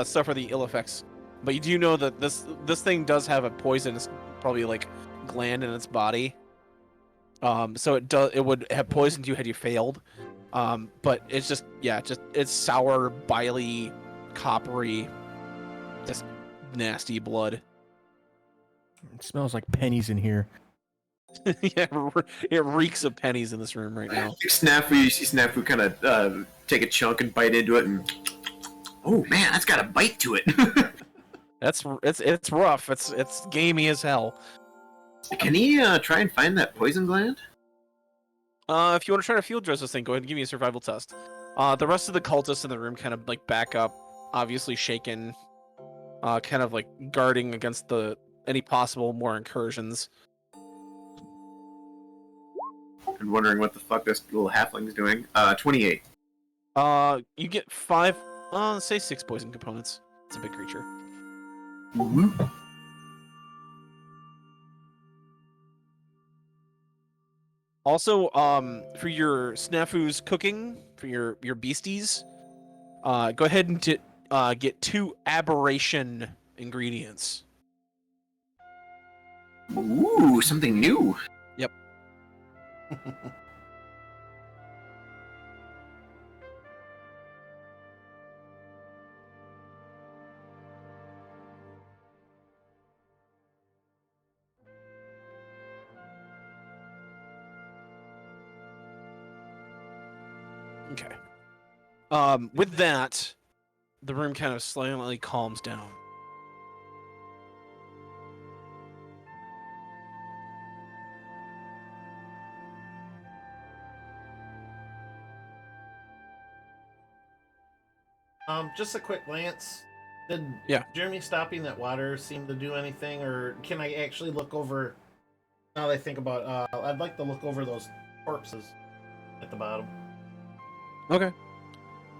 suffer the ill effects, but you do know that this thing does have a poisonous, probably like gland in its body. So it would have poisoned you had you failed. But it's just it's sour, biley, coppery, just nasty blood. It smells like pennies in here. Yeah, it reeks of pennies in this room right now. Snafu, you see Snafu kind of take a chunk and bite into it, and oh man, that's got a bite to it. It's rough. It's gamey as hell. Can he try and find that poison gland? If you want to try to field dress this thing, go ahead and give me a survival test. The rest of the cultists in the room kind of like back up, obviously shaken, kind of like guarding against any possible more incursions. And wondering what the fuck this little halfling's doing. 28. You get 5, let's say 6 poison components. It's a big creature. Woo. Also, for your snafus cooking, for your beasties, go ahead and get 2 aberration ingredients. Ooh, something new. Yep. Okay. With that, the room kind of slightly calms down. Just a quick glance. Did Yeah. Jeremy stopping that water seem to do anything, or can I actually look over? Now that I think about, I'd like to look over those corpses at the bottom. Okay.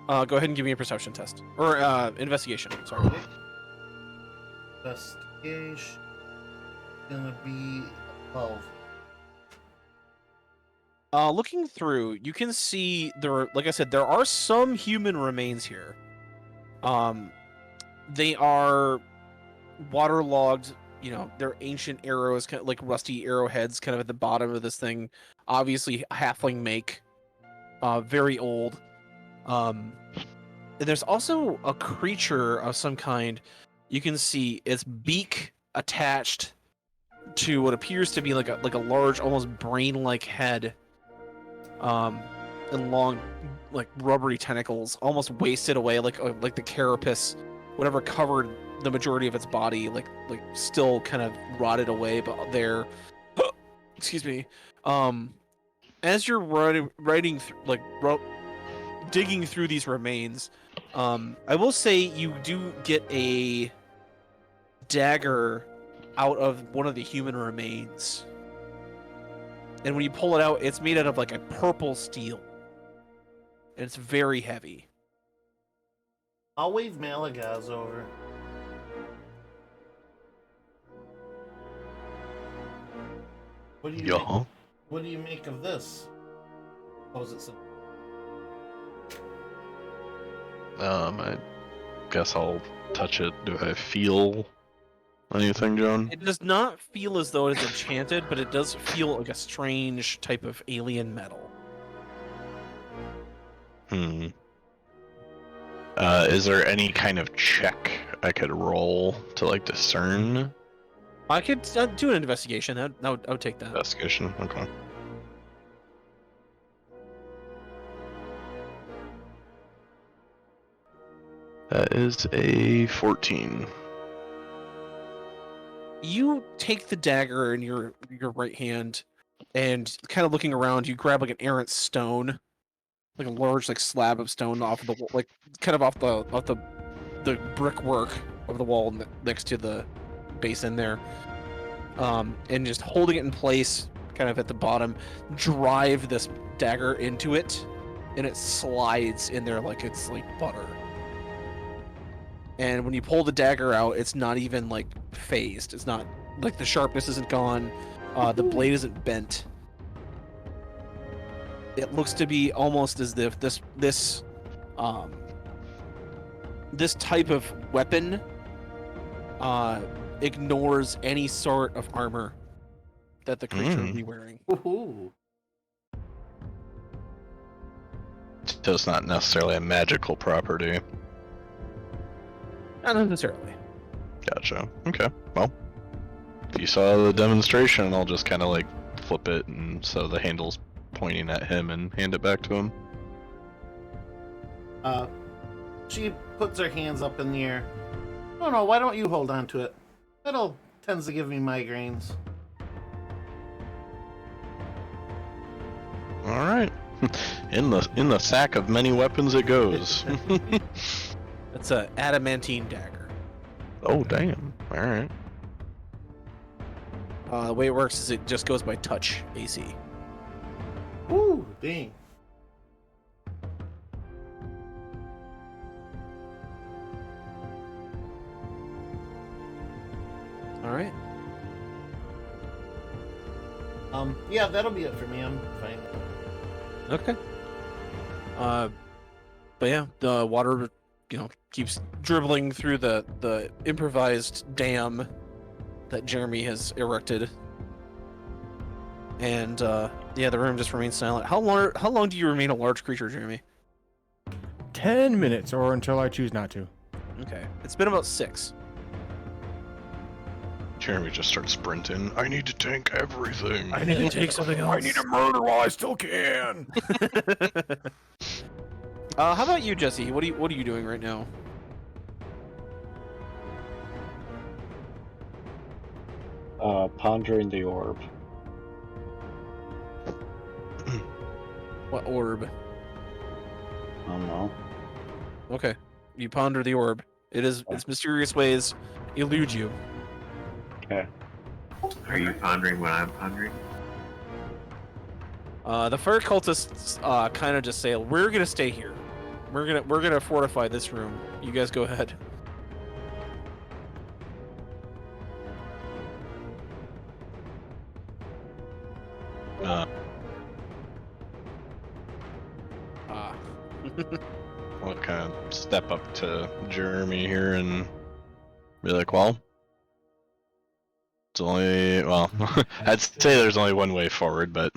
Go ahead and give me a perception test or investigation. Sorry. Okay. Investigation gonna be 12. Looking through, you can see like I said, there are some human remains here. They are waterlogged. You know, they're ancient arrows, kind of like rusty arrowheads, kind of at the bottom of this thing. Obviously, halfling make. Very old. And there's also a creature of some kind. You can see its beak attached to what appears to be like a large, almost brain-like head. And long, like rubbery tentacles, almost wasted away, like the carapace, whatever covered the majority of its body, like still kind of rotted away, but there. Excuse me. As you're digging through these remains, I will say you do get a dagger out of one of the human remains. And when you pull it out, it's made out of like a purple steel. And it's very heavy. I'll wave Malagaz over. What do you make, Yeah. what do you make of this? How is it so? I guess I'll touch it. Do I feel anything, John? It does not feel as though it's enchanted, but it does feel like a strange type of alien metal. Is there any kind of check I could roll to like discern? I could do an investigation. I would take that. Investigation. Okay. That is a 14. You take the dagger in your right hand, and kind of looking around, you grab like an errant stone, like a large like slab of stone off of the like kind of off the brickwork of the wall next to the basin there, and just holding it in place, kind of at the bottom, drive this dagger into it, and it slides in there like it's like butter. And when you pull the dagger out, it's not even like phased. It's not like the sharpness isn't gone. The blade isn't bent. It looks to be almost as if this type of weapon ignores any sort of armor that the creature would be wearing. Ooh. So it's not necessarily a magical property. Not necessarily. Gotcha. Okay. Well, if you saw the demonstration, I'll just kind of like flip it, and so the handle's pointing at him, and hand it back to him. She puts her hands up in the air. No, why don't you hold on to it? Metal tends to give me migraines. All right. In the sack of many weapons it goes. It's a adamantine dagger. Oh damn! All right. The way it works is it just goes by touch AC. Ooh, dang. All right. Yeah, that'll be it for me. I'm fine. Okay. But yeah, the water, keeps dribbling through the improvised dam that Jeremy has erected, and the room just remains silent. How long do you remain a large creature, Jeremy? 10 minutes, or until I choose not to. Okay, it's been about 6. Jeremy just starts sprinting. I need to tank everything. I need to take something else. I need to murder while I still can. How about you, Jesse? What are you doing right now? Pondering the orb. What orb? I don't know. Okay, you ponder the orb. Its mysterious ways elude you. Okay. Are you pondering what I'm pondering? The fur cultists kind of just say, "We're gonna stay here. We're gonna fortify this room. You guys go ahead." I'll kind of step up to Jeremy here and be like, well, it's only, well, I'd say there's only one way forward, but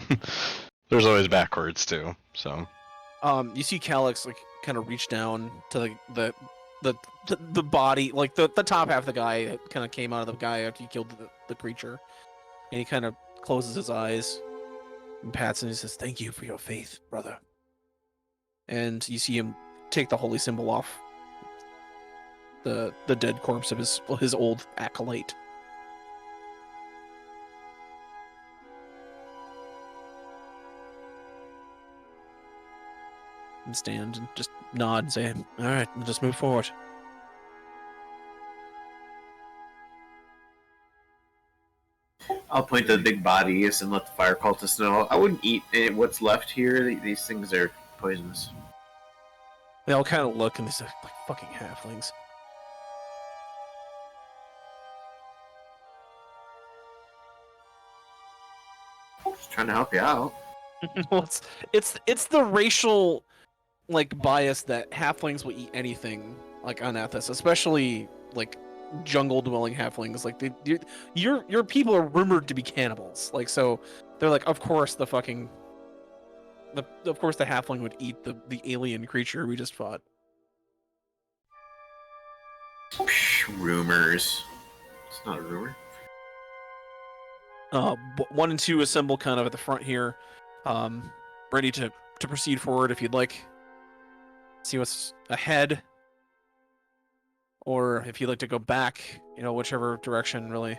there's always backwards too, so. You see Calyx like kind of reach down to the body, like the top half of the guy that kind of came out of the guy after you killed the creature, and he kind of closes his eyes and pats him and he says, "Thank you for your faith, brother." And you see him take the holy symbol off the dead corpse of his old acolyte. And stand and just nod and say, "All right, we'll just move forward." I'll point to the big bodies and let the fire cultists know. I wouldn't eat what's left here. These things are poisonous. They all kind of look and they say, like fucking halflings. Just trying to help you out. Well, it's the racial like bias that halflings will eat anything like on Athos, especially like jungle dwelling halflings. Like your people are rumored to be cannibals. Like so, they're like, of course the halfling would eat the alien creature we just fought. Rumors. It's not a rumor. 1 and 2 assemble kind of at the front here, ready to proceed forward if you'd like. See what's ahead, or if you'd like to go back, whichever direction, really.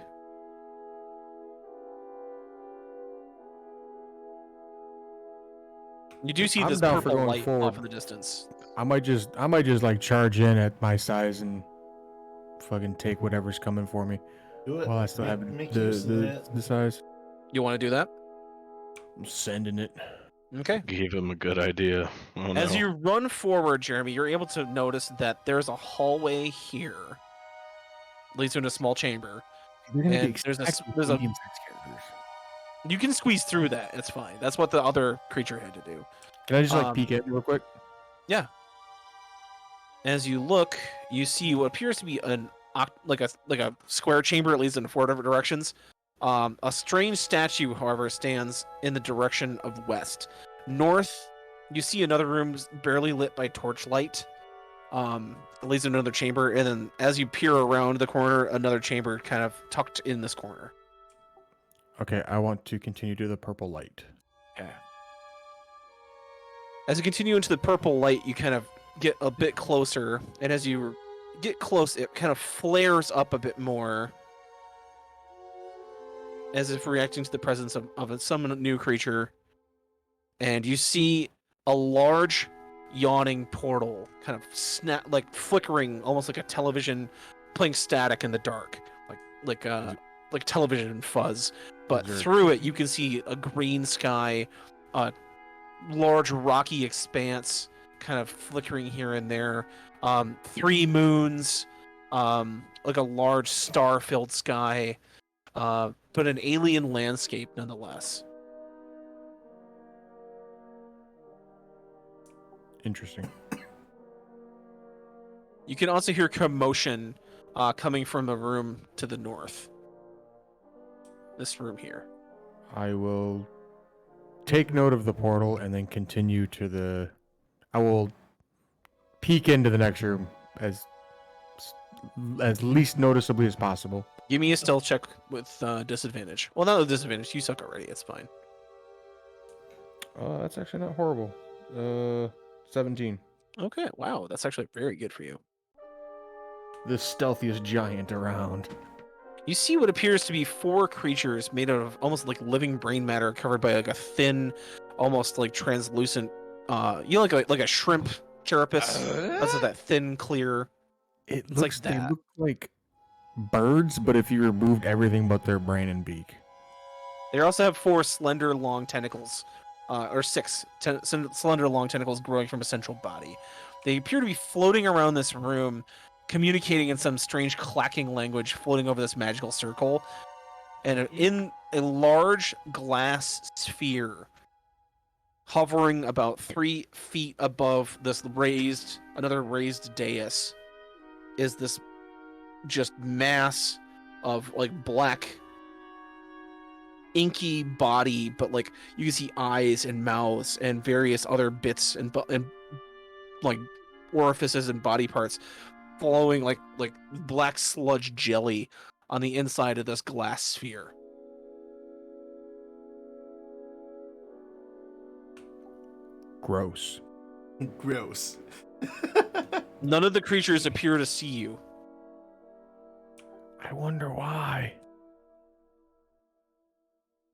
You do see I'm this down for purple going light forward. off in the distance. I might just like charge in at my size and fucking take whatever's coming for me Do it. while I still have Make use of that. the size. You want to do that? I'm sending it. Okay. Gave him a good idea. Oh, As no. you run forward, Jeremy, you're able to notice that there's a hallway here. Leads to a small chamber. You're gonna And get there's a- exactly there's a- medium-sized characters. You can squeeze through that. It's fine. That's what the other creature had to do. Can I just Um, peek at you real quick? As you look, you see what appears to be like a square chamber. It leads in 4 different directions. A strange statue, however, stands in the direction of west. North, you see another room barely lit by torchlight. It leads to another chamber, and then as you peer around the corner, another chamber kind of tucked in this corner. Okay, I want to continue to the purple light. Okay. As you continue into the purple light, you kind of get a bit closer, and as you get close, it kind of flares up a bit more, as if reacting to the presence of some new creature. And you see a large, yawning portal, kind of flickering, almost like a television playing static in the dark, like television fuzz. But Is there- through it, you can see a green sky, a large rocky expanse, kind of flickering here and there. 3 moons, like a large star-filled sky, but an alien landscape nonetheless. Interesting. You can also hear commotion coming from the room to the north. This room here. I will take note of the portal and then continue to the. I will peek into the next room as least noticeably as possible. Give me a stealth check with disadvantage. Well, not with disadvantage. You suck already. It's fine. That's actually not horrible. 17. Okay. Wow. That's actually very good for you. The stealthiest giant around. You see what appears to be 4 creatures made out of almost like living brain matter, covered by like a thin, almost like translucent, like a shrimp carapace. That's that thin, clear. It It's like looks, they that. look like birds, but if you removed everything but their brain and beak. They also have 4 slender, long tentacles, or 6 slender, long tentacles growing from a central body. They appear to be floating around this room, communicating in some strange clacking language, floating over this magical circle, and in a large glass sphere, hovering about 3 feet above this another raised dais, is this just mass of like black inky body, but like you can see eyes and mouths and various other bits and like orifices and body parts flowing like black sludge jelly on the inside of this glass sphere. Gross. Gross. None of the creatures appear to see you. I wonder why.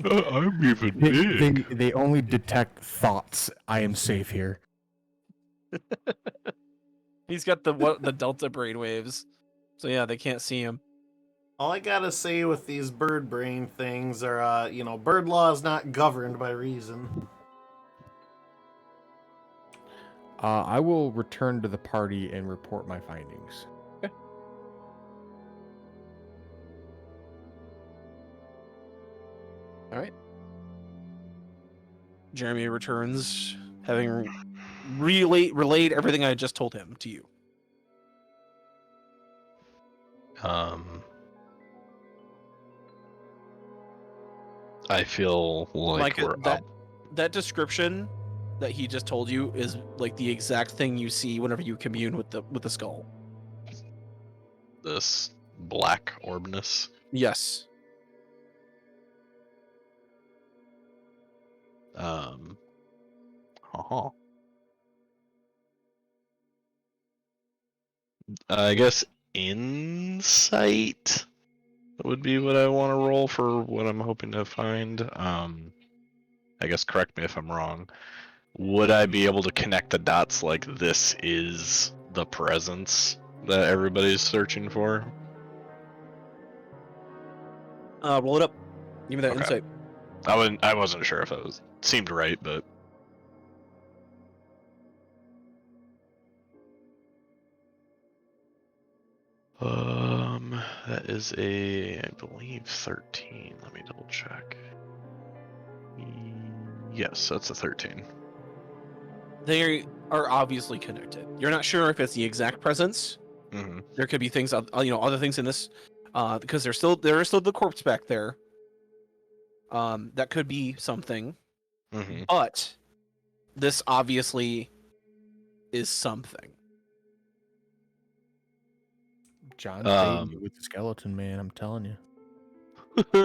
I'm even big. They only detect thoughts. I am safe here. He's got the delta brainwaves, so yeah, they can't see him. All I gotta say with these bird brain things are, bird law is not governed by reason. I will return to the party and report my findings. All right. Jeremy returns, having relayed everything I just told him to you. I feel like we're that that description that he just told you is like the exact thing you see whenever you commune with the skull. this black orbness. Yes. Uh-huh. I guess insight would be what I want to roll for what I'm hoping to find. I guess correct me if I'm wrong. Would I be able to connect the dots like this is the presence that everybody's searching for? Roll it up. Give me that Okay. insight. I wasn't sure if it seemed right, but that is I believe 13. Let me double check. Yes, that's a 13. They are obviously connected. You're not sure if it's the exact presence. Mm-hmm. There could be things, other things in this, because there is still the corpse back there. That could be something, Mm-hmm. but this obviously is something. John's baiting you with the skeleton man, I'm telling you.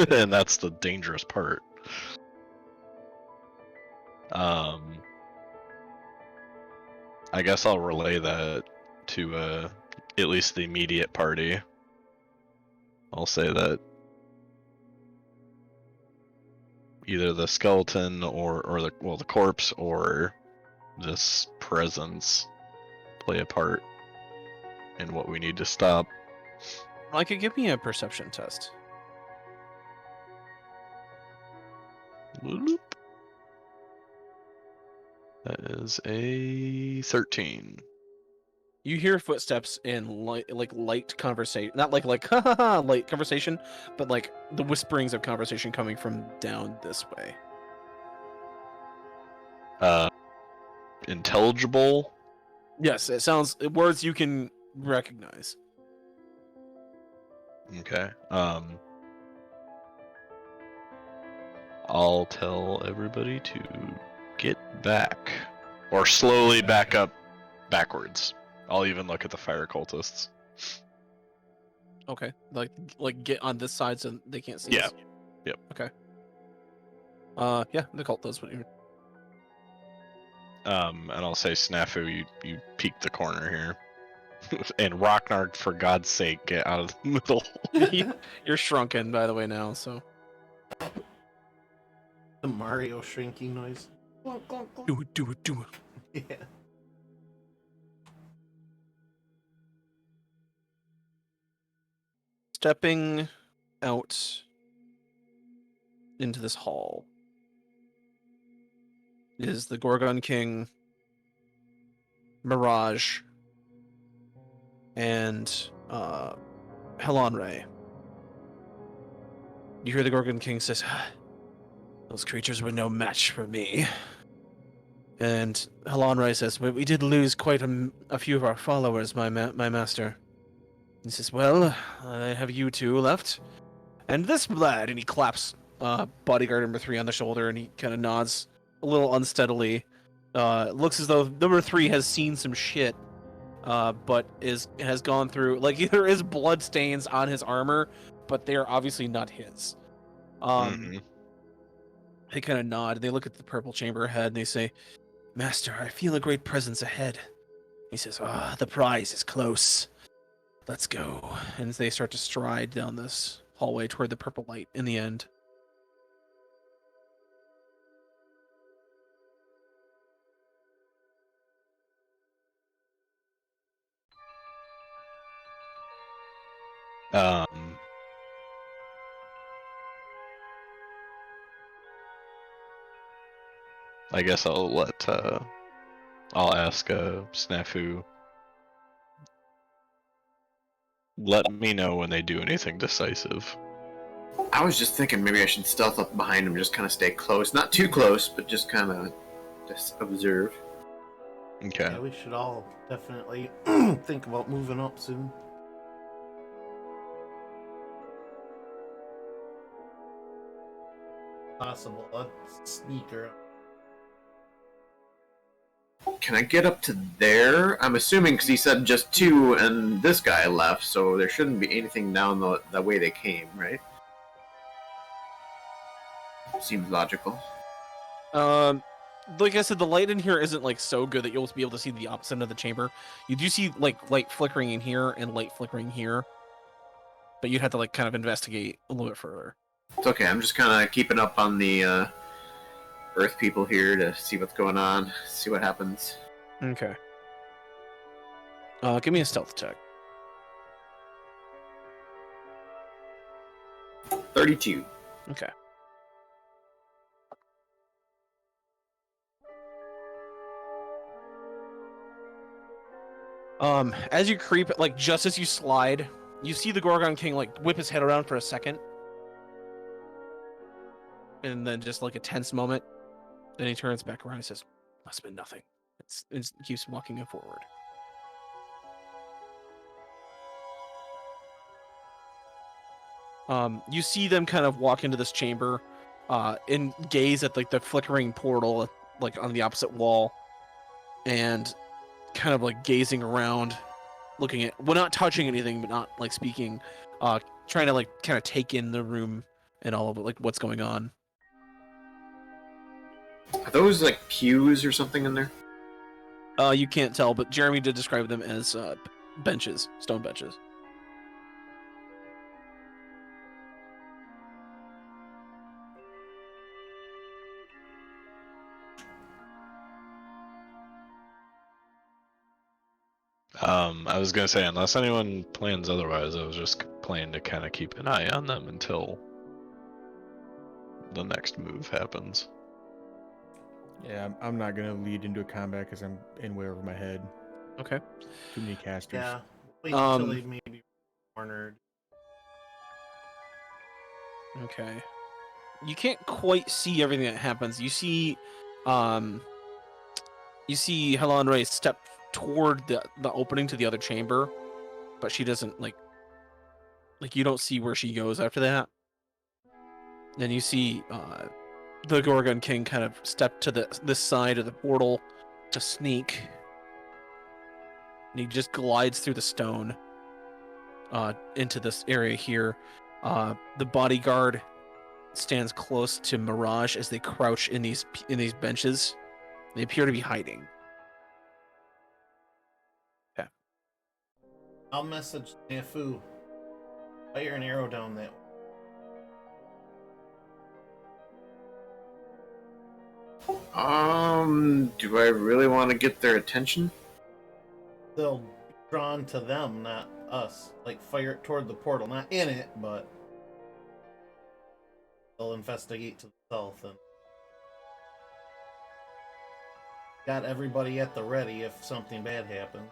And that's the dangerous part. I guess I'll relay that to at least the immediate party. I'll say that either the skeleton or the corpse or this presence play a part in what we need to stop. Could give me a perception test. Whoop. That is a 13. You hear footsteps in light conversation, not like ha ha ha light conversation, but like the whisperings of conversation coming from down this way. Intelligible. Yes, it sounds words you can recognize. Okay. I'll tell everybody to get back, or slowly back up backwards. I'll even look at the fire cultists. Okay, like get on this side so they can't see Yeah. us. Yep. Okay. Yeah, the cult does what you. And I'll say, Snafu, you peek the corner here. And Rocknard, for God's sake, get out of the middle. You're shrunken, by the way, now, so. The Mario shrinking noise. Do it. Yeah. Stepping out into this hall is the Gorgon King, Mirage, and Helonre. You hear the Gorgon King says, "Those creatures were no match for me." And Helonre says, "But we did lose quite a few of our followers, my master." He says, "Well, I have you two left, and this lad." And he claps bodyguard number 3 on the shoulder, and he kind of nods a little unsteadily. It looks as though number 3 has seen some shit, but has gone through, like, there is blood stains on his armor, but they are obviously not his. They kind of nod. They look at the purple chamber ahead, and they say, "Master, I feel a great presence ahead." He says, "The prize is close. Let's go." And they start to stride down this hallway toward the purple light in the end. I guess I'll ask Snafu. Let me know when they do anything decisive. I was just thinking maybe I should stealth up behind him, just kind of stay close. Not too close, but just kind of just observe. Okay. Yeah, we should all definitely think about moving up soon. Possible. Let's sneak around. Can I get up to there? I'm assuming because he said just two and this guy left, so there shouldn't be anything down the way they came, right? Seems logical. Like I said, the light in here isn't like so good that you'll be able to see the opposite end of the chamber. You do see like light flickering in here and light flickering here, but you'd have to like kind of investigate a little bit further. It's okay. I'm just kind of keeping up on the Earth people here to see what's going on, see what happens. Okay. Give me a stealth check. 32. Okay. As you creep, like just as you slide, you see the Gorgon King like whip his head around for a second, and then just like a tense moment, then he turns back around and says, "Must have been nothing." It keeps walking him forward. You see them kind of walk into this chamber, and gaze at like the flickering portal, like on the opposite wall, and kind of like gazing around, looking at, well, not touching anything, but not like speaking, trying to like kind of take in the room and all of it, like what's going on. Are those like pews or something in there? You can't tell, but Jeremy did describe them as benches, stone benches. I was gonna say, unless anyone plans otherwise, I was just planning to kind of keep an eye on them until the next move happens. Yeah, I'm not gonna lead into a combat because I'm in way over my head. Okay. Too many casters. Yeah. Wait until they maybe cornered. Okay. You can't quite see everything that happens. You see Helen Ray step toward the opening to the other chamber, but she doesn't like you don't see where she goes after that. Then you see the Gorgon King kind of step to this side of the portal to sneak, and he just glides through the stone into this area here. The bodyguard stands close to Mirage as they crouch in these benches. They appear to be hiding. Okay. I'll message Snafu. Fire an arrow down that way. Do I really want to get their attention? They'll be drawn to them, not us. Like, fire it toward the portal. Not in it, but they'll investigate to the south and got everybody at the ready if something bad happens.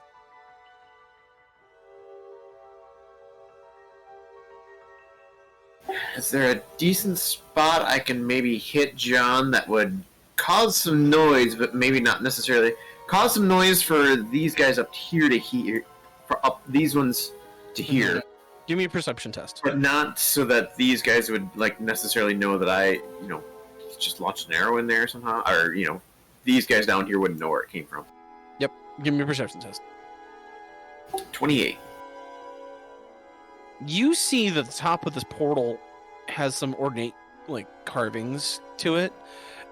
Is there a decent spot I can maybe hit John that would cause some noise, but maybe not necessarily cause some noise for these guys up here to hear, for up these ones to hear, Give me a perception test. but not so that these guys would like necessarily know that I, just launched an arrow in there somehow, or these guys down here wouldn't know where it came from. Give me a perception test. 28. You see that the top of this portal has some ornate like carvings to it,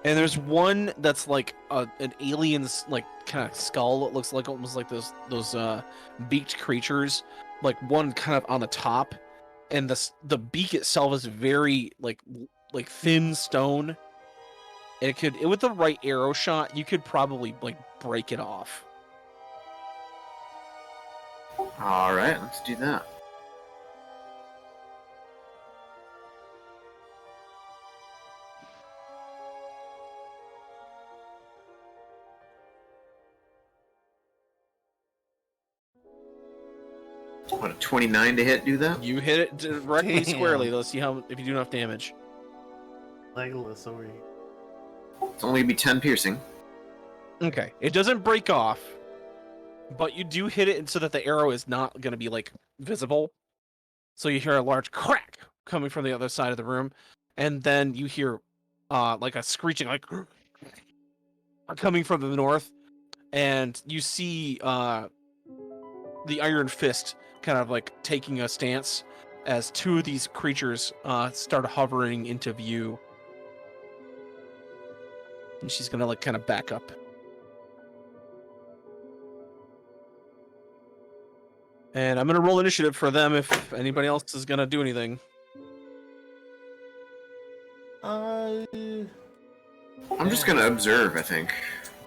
and there's one that's like an alien's like kind of skull. It looks like almost like those beaked creatures, like one kind of on the top, and the beak itself is very like thin stone. It could, with the right arrow shot, you could probably like break it off. All right, let's do that. What, a 29 to hit do that? You hit it directly Damn. squarely. Let's see how if you do enough damage. Legolas over here. It's only gonna be 10 piercing. Okay, it doesn't break off, but you do hit it so that the arrow is not going to be like visible. So you hear a large crack coming from the other side of the room, and then you hear like a screeching, like coming from the north, and you see the Iron Fist kind of like taking a stance as two of these creatures start hovering into view, and she's gonna like kind of back up. And I'm gonna roll initiative for them if anybody else is gonna do anything. I'm just gonna observe, I think.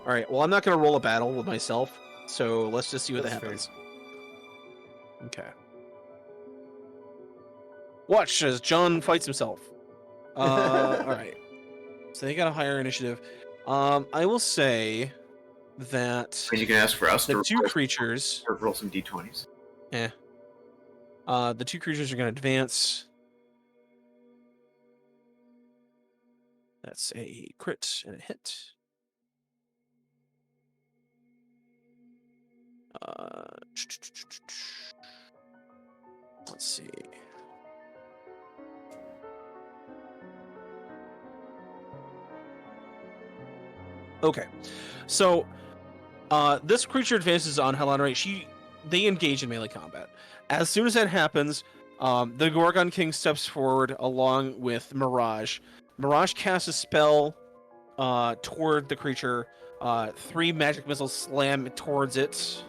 All right. Well, I'm not gonna roll a battle with myself, so let's just see what That's happens. Okay. Watch as John fights himself. All right. So they got a higher initiative. I will say that And you can ask for us the to two creatures. roll some d20s. The two creatures are going to advance. That's a crit and a hit. Let's see. Okay, so this creature advances on Halanre. They engage in melee combat. As soon as that happens, the Gorgon King steps forward along with Mirage. Mirage casts a spell toward the creature. 3 magic missiles slam towards it.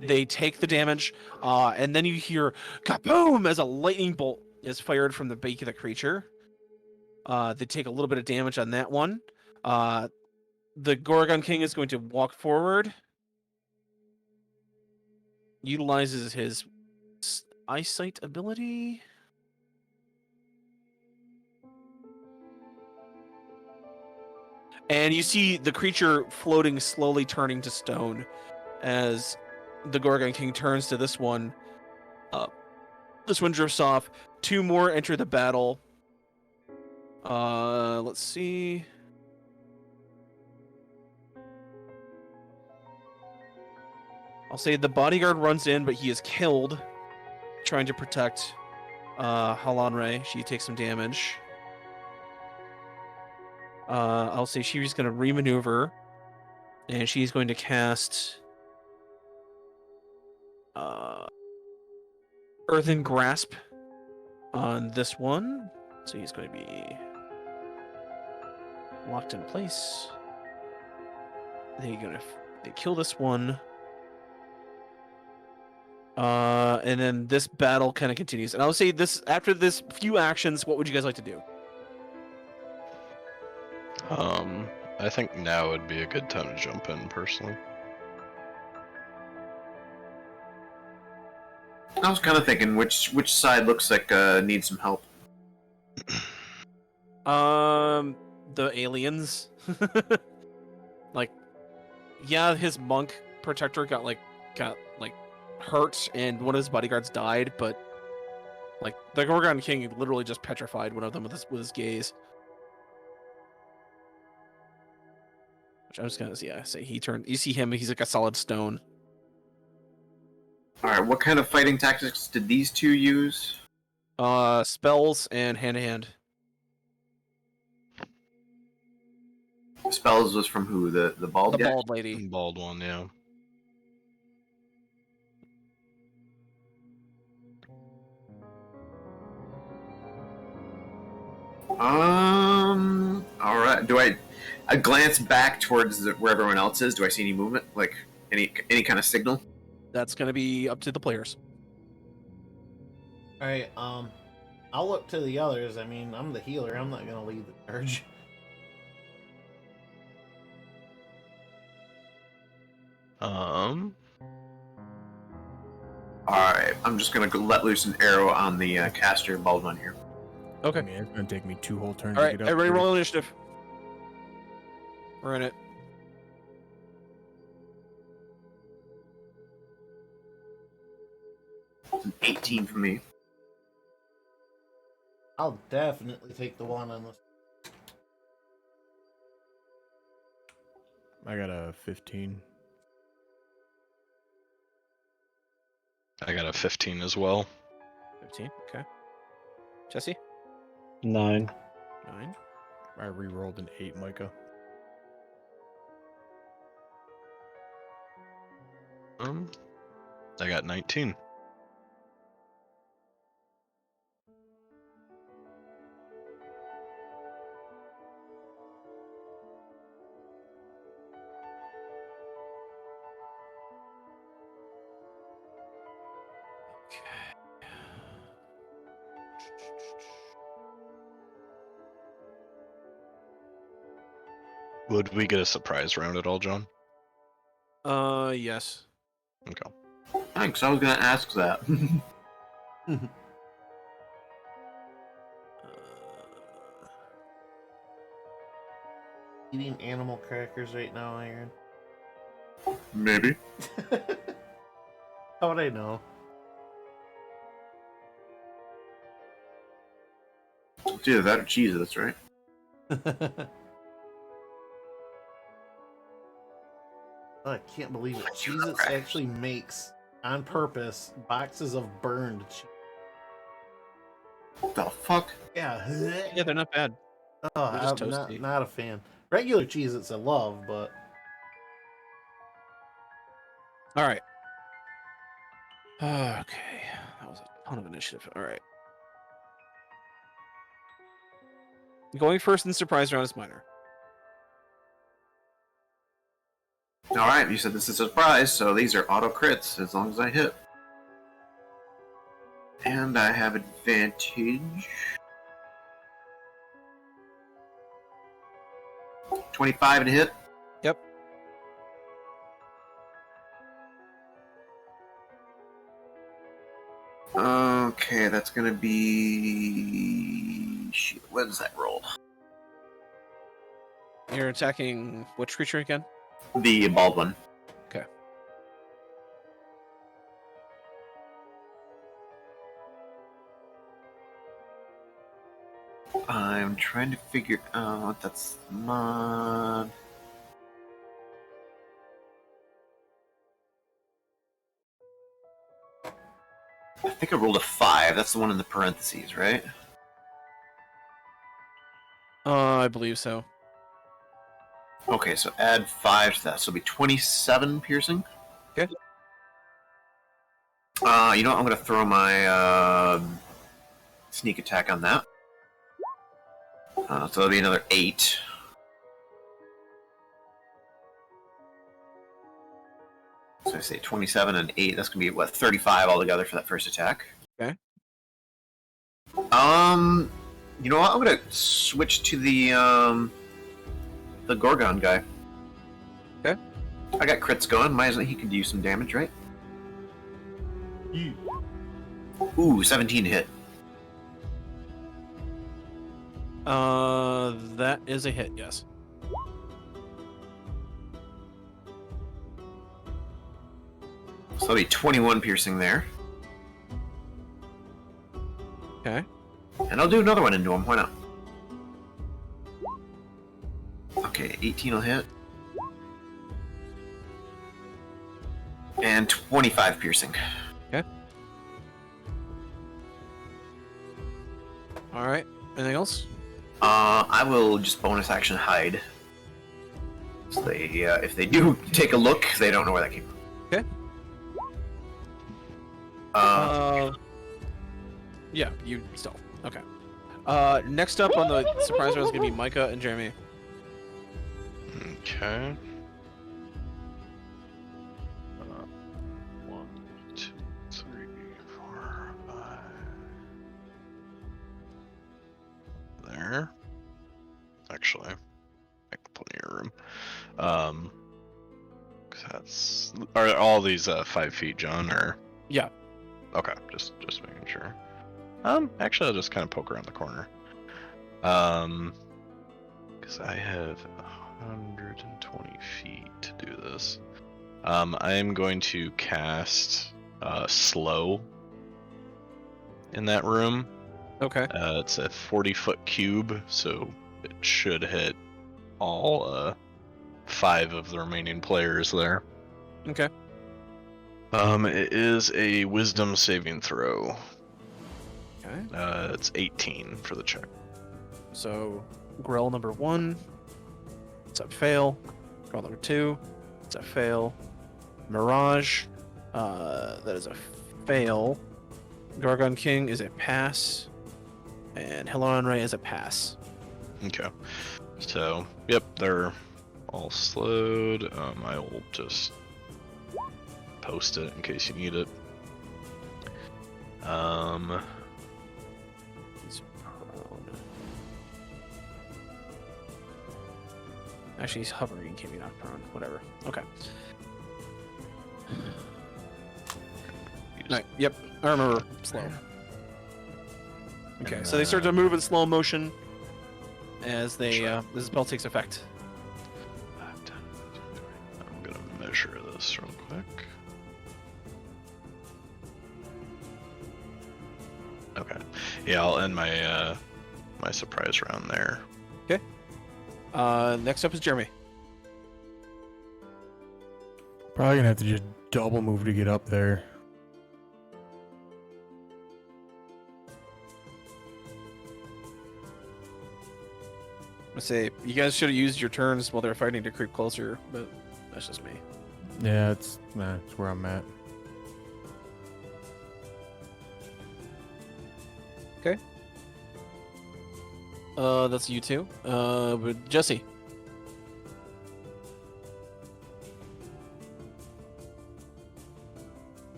They take the damage, and then you hear kaboom as a lightning bolt is fired from the beak of the creature. They take a little bit of damage on that one. The Gorgon King is going to walk forward, utilizes his eyesight ability. And you see the creature floating, slowly turning to stone as the Gorgon King turns to this one. This one drifts off. 2 more enter the battle. Let's see. I'll say the bodyguard runs in, but he is killed trying to protect Halanre. She takes some damage. I'll say she's going to remaneuver, and she's going to cast Earthen Grasp on this one. So he's going to be locked in place. They kill this one. And then this battle kind of continues. And I'll say this after this few actions, what would you guys like to do? I think now would be a good time to jump in, personally. I was kind of thinking which side looks like needs some help. The aliens. Like, yeah, his monk protector got hurt, and one of his bodyguards died, but like the Gorgon King literally just petrified one of them with his gaze. Which I'm just gonna say he turned. You see him, he's like a solid stone. Alright, what kind of fighting tactics did these two use? Spells and hand to hand. Spells was from who? The bald The guy? bald lady. Bald one, yeah. Alright. Do I glance back towards where everyone else is? Do I see any movement? Like any kind of signal? That's gonna be up to the players. Alright, I'll look to the others. I mean, I'm the healer. I'm not gonna lead the charge. Alright, I'm just gonna let loose an arrow on the caster bald one here. Okay. I mean, it's gonna take me 2 whole turns All to right, get up everybody here. roll initiative. We're in it. An 18 for me. I'll definitely take the one on this. I got a 15. I got a 15 as well. 15. Okay. Jesse? 9. 9. I re-rolled an 8, Micah. I got 19. Would we get a surprise round at all, John? Yes. Okay. Thanks, I was gonna ask that. Eating animal crackers right now, Iron. Maybe. How would I know? It's either that or cheese, that's right. I can't believe it. Cheez-Its actually makes, on purpose, boxes of burned cheese. What the fuck? Yeah. Yeah, they're not bad. Oh, They're just I'm toasty. not a fan. Regular Cheez-Its I love, but All right. Okay. That was a ton of initiative. All right. Going first in the surprise round is Minor. Alright, you said this is a surprise, so these are auto crits as long as I hit. And I have advantage. 25 to hit. Yep. Okay, that's gonna be. Shit, what is that roll? You're attacking which creature again? The bald one. Okay. I'm trying to figure out. That's mod. I think I rolled a 5. That's the one in the parentheses, right? I believe so. Okay, so add 5 to that. So it'll be 27 piercing. Okay. You know what? I'm going to throw my sneak attack on that. So that'll be another 8. So I say 27 and 8. That's going to be, what, 35 altogether for that first attack. Okay. You know what? I'm going to switch to the Gorgon guy. Okay. I got crits going. Might as well, he could do some damage, right? Ooh, 17 hit. That is a hit, yes. So that'll be 21 piercing there. Okay. And I'll do another one into him. Why not? Okay, 18 will hit. And 25 piercing. All right. Anything else? I will just bonus action hide. So they, if they do take a look, they don't know where that came from. Okay. Yeah, you stealth. Okay. Next up on the surprise round is gonna be Micah and Jeremy. Okay. 1, 2, 3, 4, 5. There. Actually, make plenty of room. 'Cause that's are all these 5 feet, John? Or Yeah. okay, just making sure. Actually, I'll just kind of poke around the corner. Because I have 120 feet to do this. I am going to cast slow in that room. Okay. It's a 40-foot cube, so it should hit all 5 of the remaining players there. Okay. It is a wisdom saving throw. Okay. It's 18 for the check. So, Grell number 1. It's a fail. Grell number 2. It's a fail. Mirage. That is a fail. Gargon King is a pass. And Helon Ray is a pass. Okay. So, yep, they're all slowed. I will just post it in case you need it. He's prone. Actually, he's hovering. Can't be not prone. Whatever. Okay. Right. Yep. I remember slow. Okay. And, So they start to move in slow motion as they this spell takes effect. I'm gonna measure this real quick. Okay. Yeah, I'll end my my surprise round there. Okay. Next up is Jeremy. Probably gonna have to just double move to get up there. I say you guys should have used your turns while they're fighting to creep closer, but that's just me. Yeah, it's where I'm at. Okay. That's you two. But Jesse.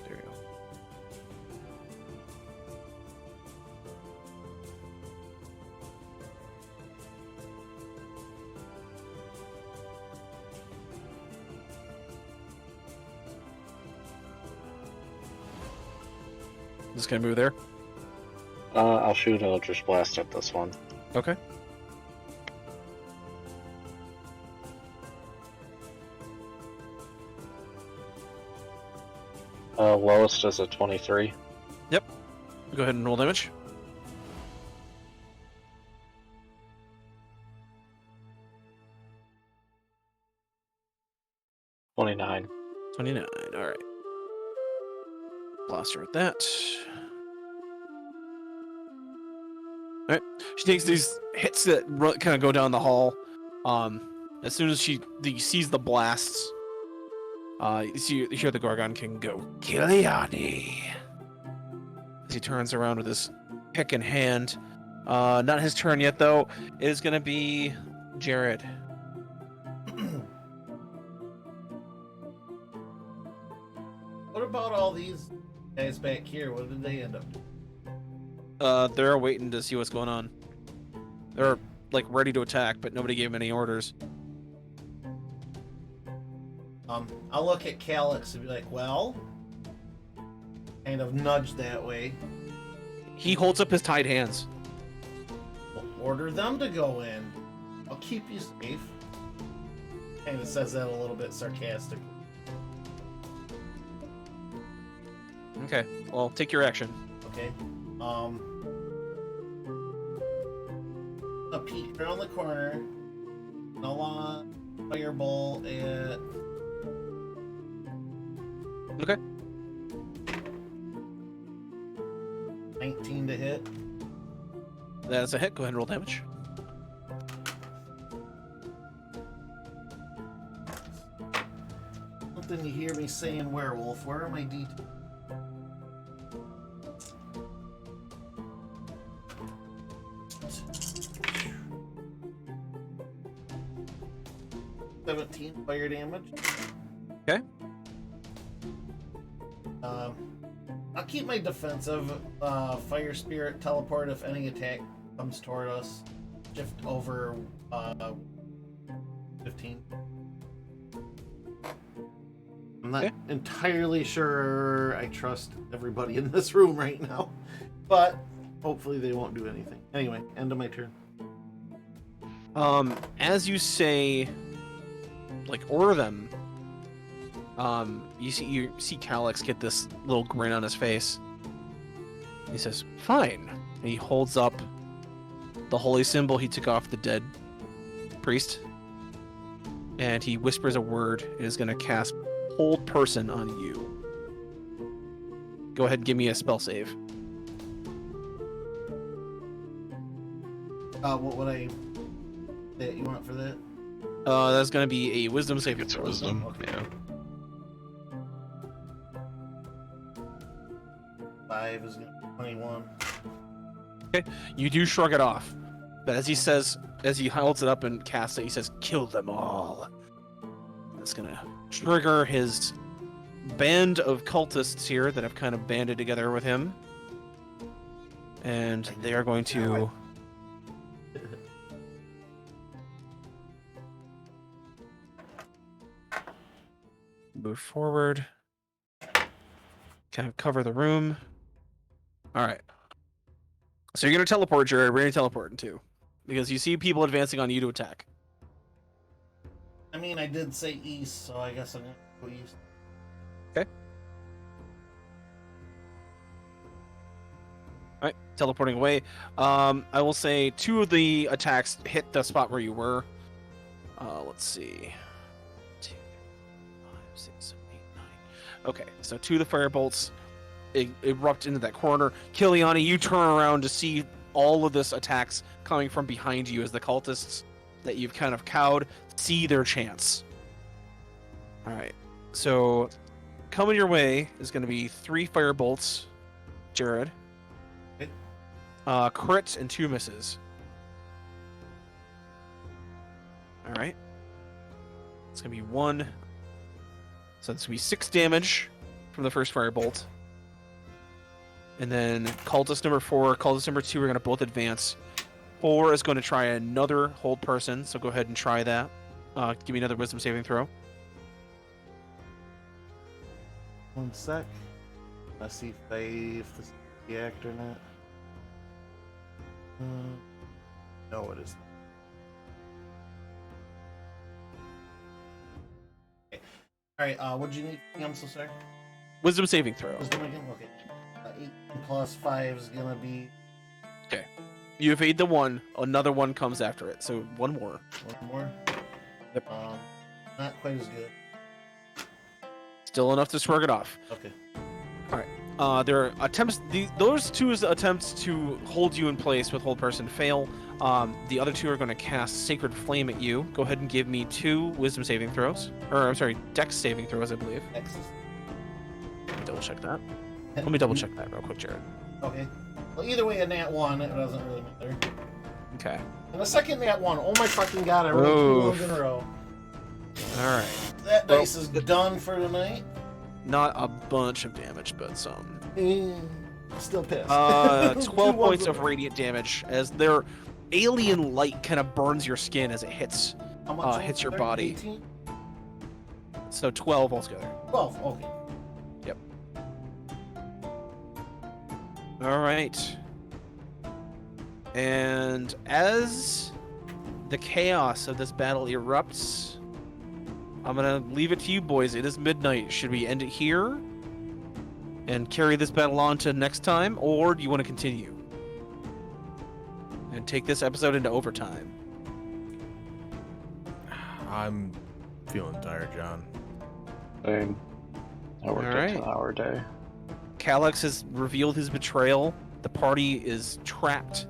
There you go. Just gonna move there. I'll shoot Eldritch Blast at this one. Okay. Lowest is a 23. Go ahead and roll damage. $29. 29. All right. Blast her with that. All right. She takes these hits that kind of go down the hall. As soon as she sees the blasts, you hear the Gorgon King go, Kiliani. As he turns around with his pick in hand. Not his turn yet, though. It is going to be Jared. What about all these guys back here? What did they end up doing? They're waiting to see what's going on. They're like ready to attack, but nobody gave them any orders. I'll look at Calyx and be like, well, kind of nudge that way. He holds up his tied hands. We'll order them to go in. I'll keep you safe. Kind of says that a little bit sarcastically. Okay, well, take your action. Okay. A peek around the corner. I'll launch Firebolt at. Okay. 19 to hit. That's a hit. Go ahead and roll damage. Something you hear me saying werewolf. Where are my details? Fire damage. Okay. I'll keep my defensive. Fire Spirit teleport if any attack comes toward us. Shift over 15. I'm not Okay. entirely sure I trust everybody in this room right now, but hopefully they won't do anything. Anyway, end of my turn. As you say, like, order them, You see Calyx get this little grin on his face. He says, "Fine," and he holds up the holy symbol he took off the dead priest, and he whispers a word. It is going to cast Hold Person on you. Go ahead and give me a spell save. What would I that you want for that? That's going to be a Wisdom saving It's throw. wisdom. Okay. Yeah. 5 is gonna be 21. You do shrug it off, but as he holds it up and casts it, he says, "Kill them all." That's gonna trigger his band of cultists here that have kind of banded together with him, and they are going to move forward, kind of cover the room. All right. So you're gonna teleport, Jared. We're gonna teleport too, because you see people advancing on you to attack. I mean, I did say east, so I guess I'm gonna go east. All right, teleporting away. I will say 2 of the attacks hit the spot where you were. Let's see. 2, 5, 6, 7, 8, 9. Okay, so 2 of the fire bolts erupt into that corner. Kiliani, you turn around to see all of this attacks coming from behind you as the cultists that you've kind of cowed see their chance. All right, so coming your way is going to be 3 fire bolts, Jared. Crit and 2 misses. All right. It's gonna be 1. So it's gonna be 6 damage from the first firebolt. And then cultist number 4, cultist number 2 are gonna both advance. 4 is going to try another hold person, so go ahead and try that. Give me another wisdom saving throw. 1 sec. Let's see if this is the act or not. No, it isn't. Okay. Alright, what'd you need? I'm so sorry. Wisdom saving throw. Wisdom again? Okay. 18 plus 5 is gonna be You evade the 1, another 1 comes after it, so 1 more. 1 more. Yep. Not quite as good. Still enough to shrug it off. Okay. There are attempts. Those 2 attempts to hold you in place with hold person fail. The other 2 are going to cast Sacred Flame at you. Go ahead and give me 2 wisdom saving throws, or I'm sorry, Dex saving throws, I believe. Next. Let me double check that. Let me double check that real quick, Jared. Okay. Well, either way, a nat 1, it doesn't really matter. Okay. And a second nat 1. Oh my fucking god! I rolled 2 ones in a row. All right. That dice is done for tonight. Not a bunch of damage, but some. Still pissed. 12 Two points ones of radiant damage as their alien light kind of burns your skin as it hits How much hits your altogether? body. 18? So 12 altogether. 12, okay. All right. And as the chaos of this battle erupts, I'm gonna leave it to you boys. It is midnight. Should we end it here and carry this battle on to next time, or do you want to continue and take this episode into overtime? I'm feeling tired, John. Same. I worked Alright. a 10-hour day. Calyx has revealed his betrayal. The party is trapped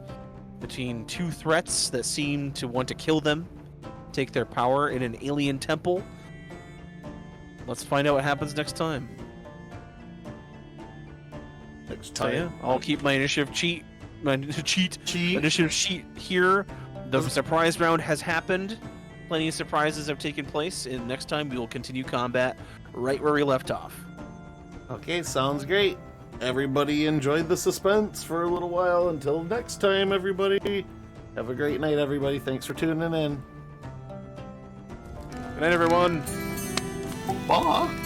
between 2 threats that seem to want to kill them, take their power in an alien temple. Let's find out what happens next time. Next So yeah, I'll keep my initiative initiative sheet here. The surprise round has happened. Plenty of surprises have taken place, and next time we will continue combat right where we left off. Okay, sounds great. Everybody enjoyed the suspense for a little while. Until next time, everybody. Have a great night, everybody. Thanks for tuning in. Good night, everyone. Bye.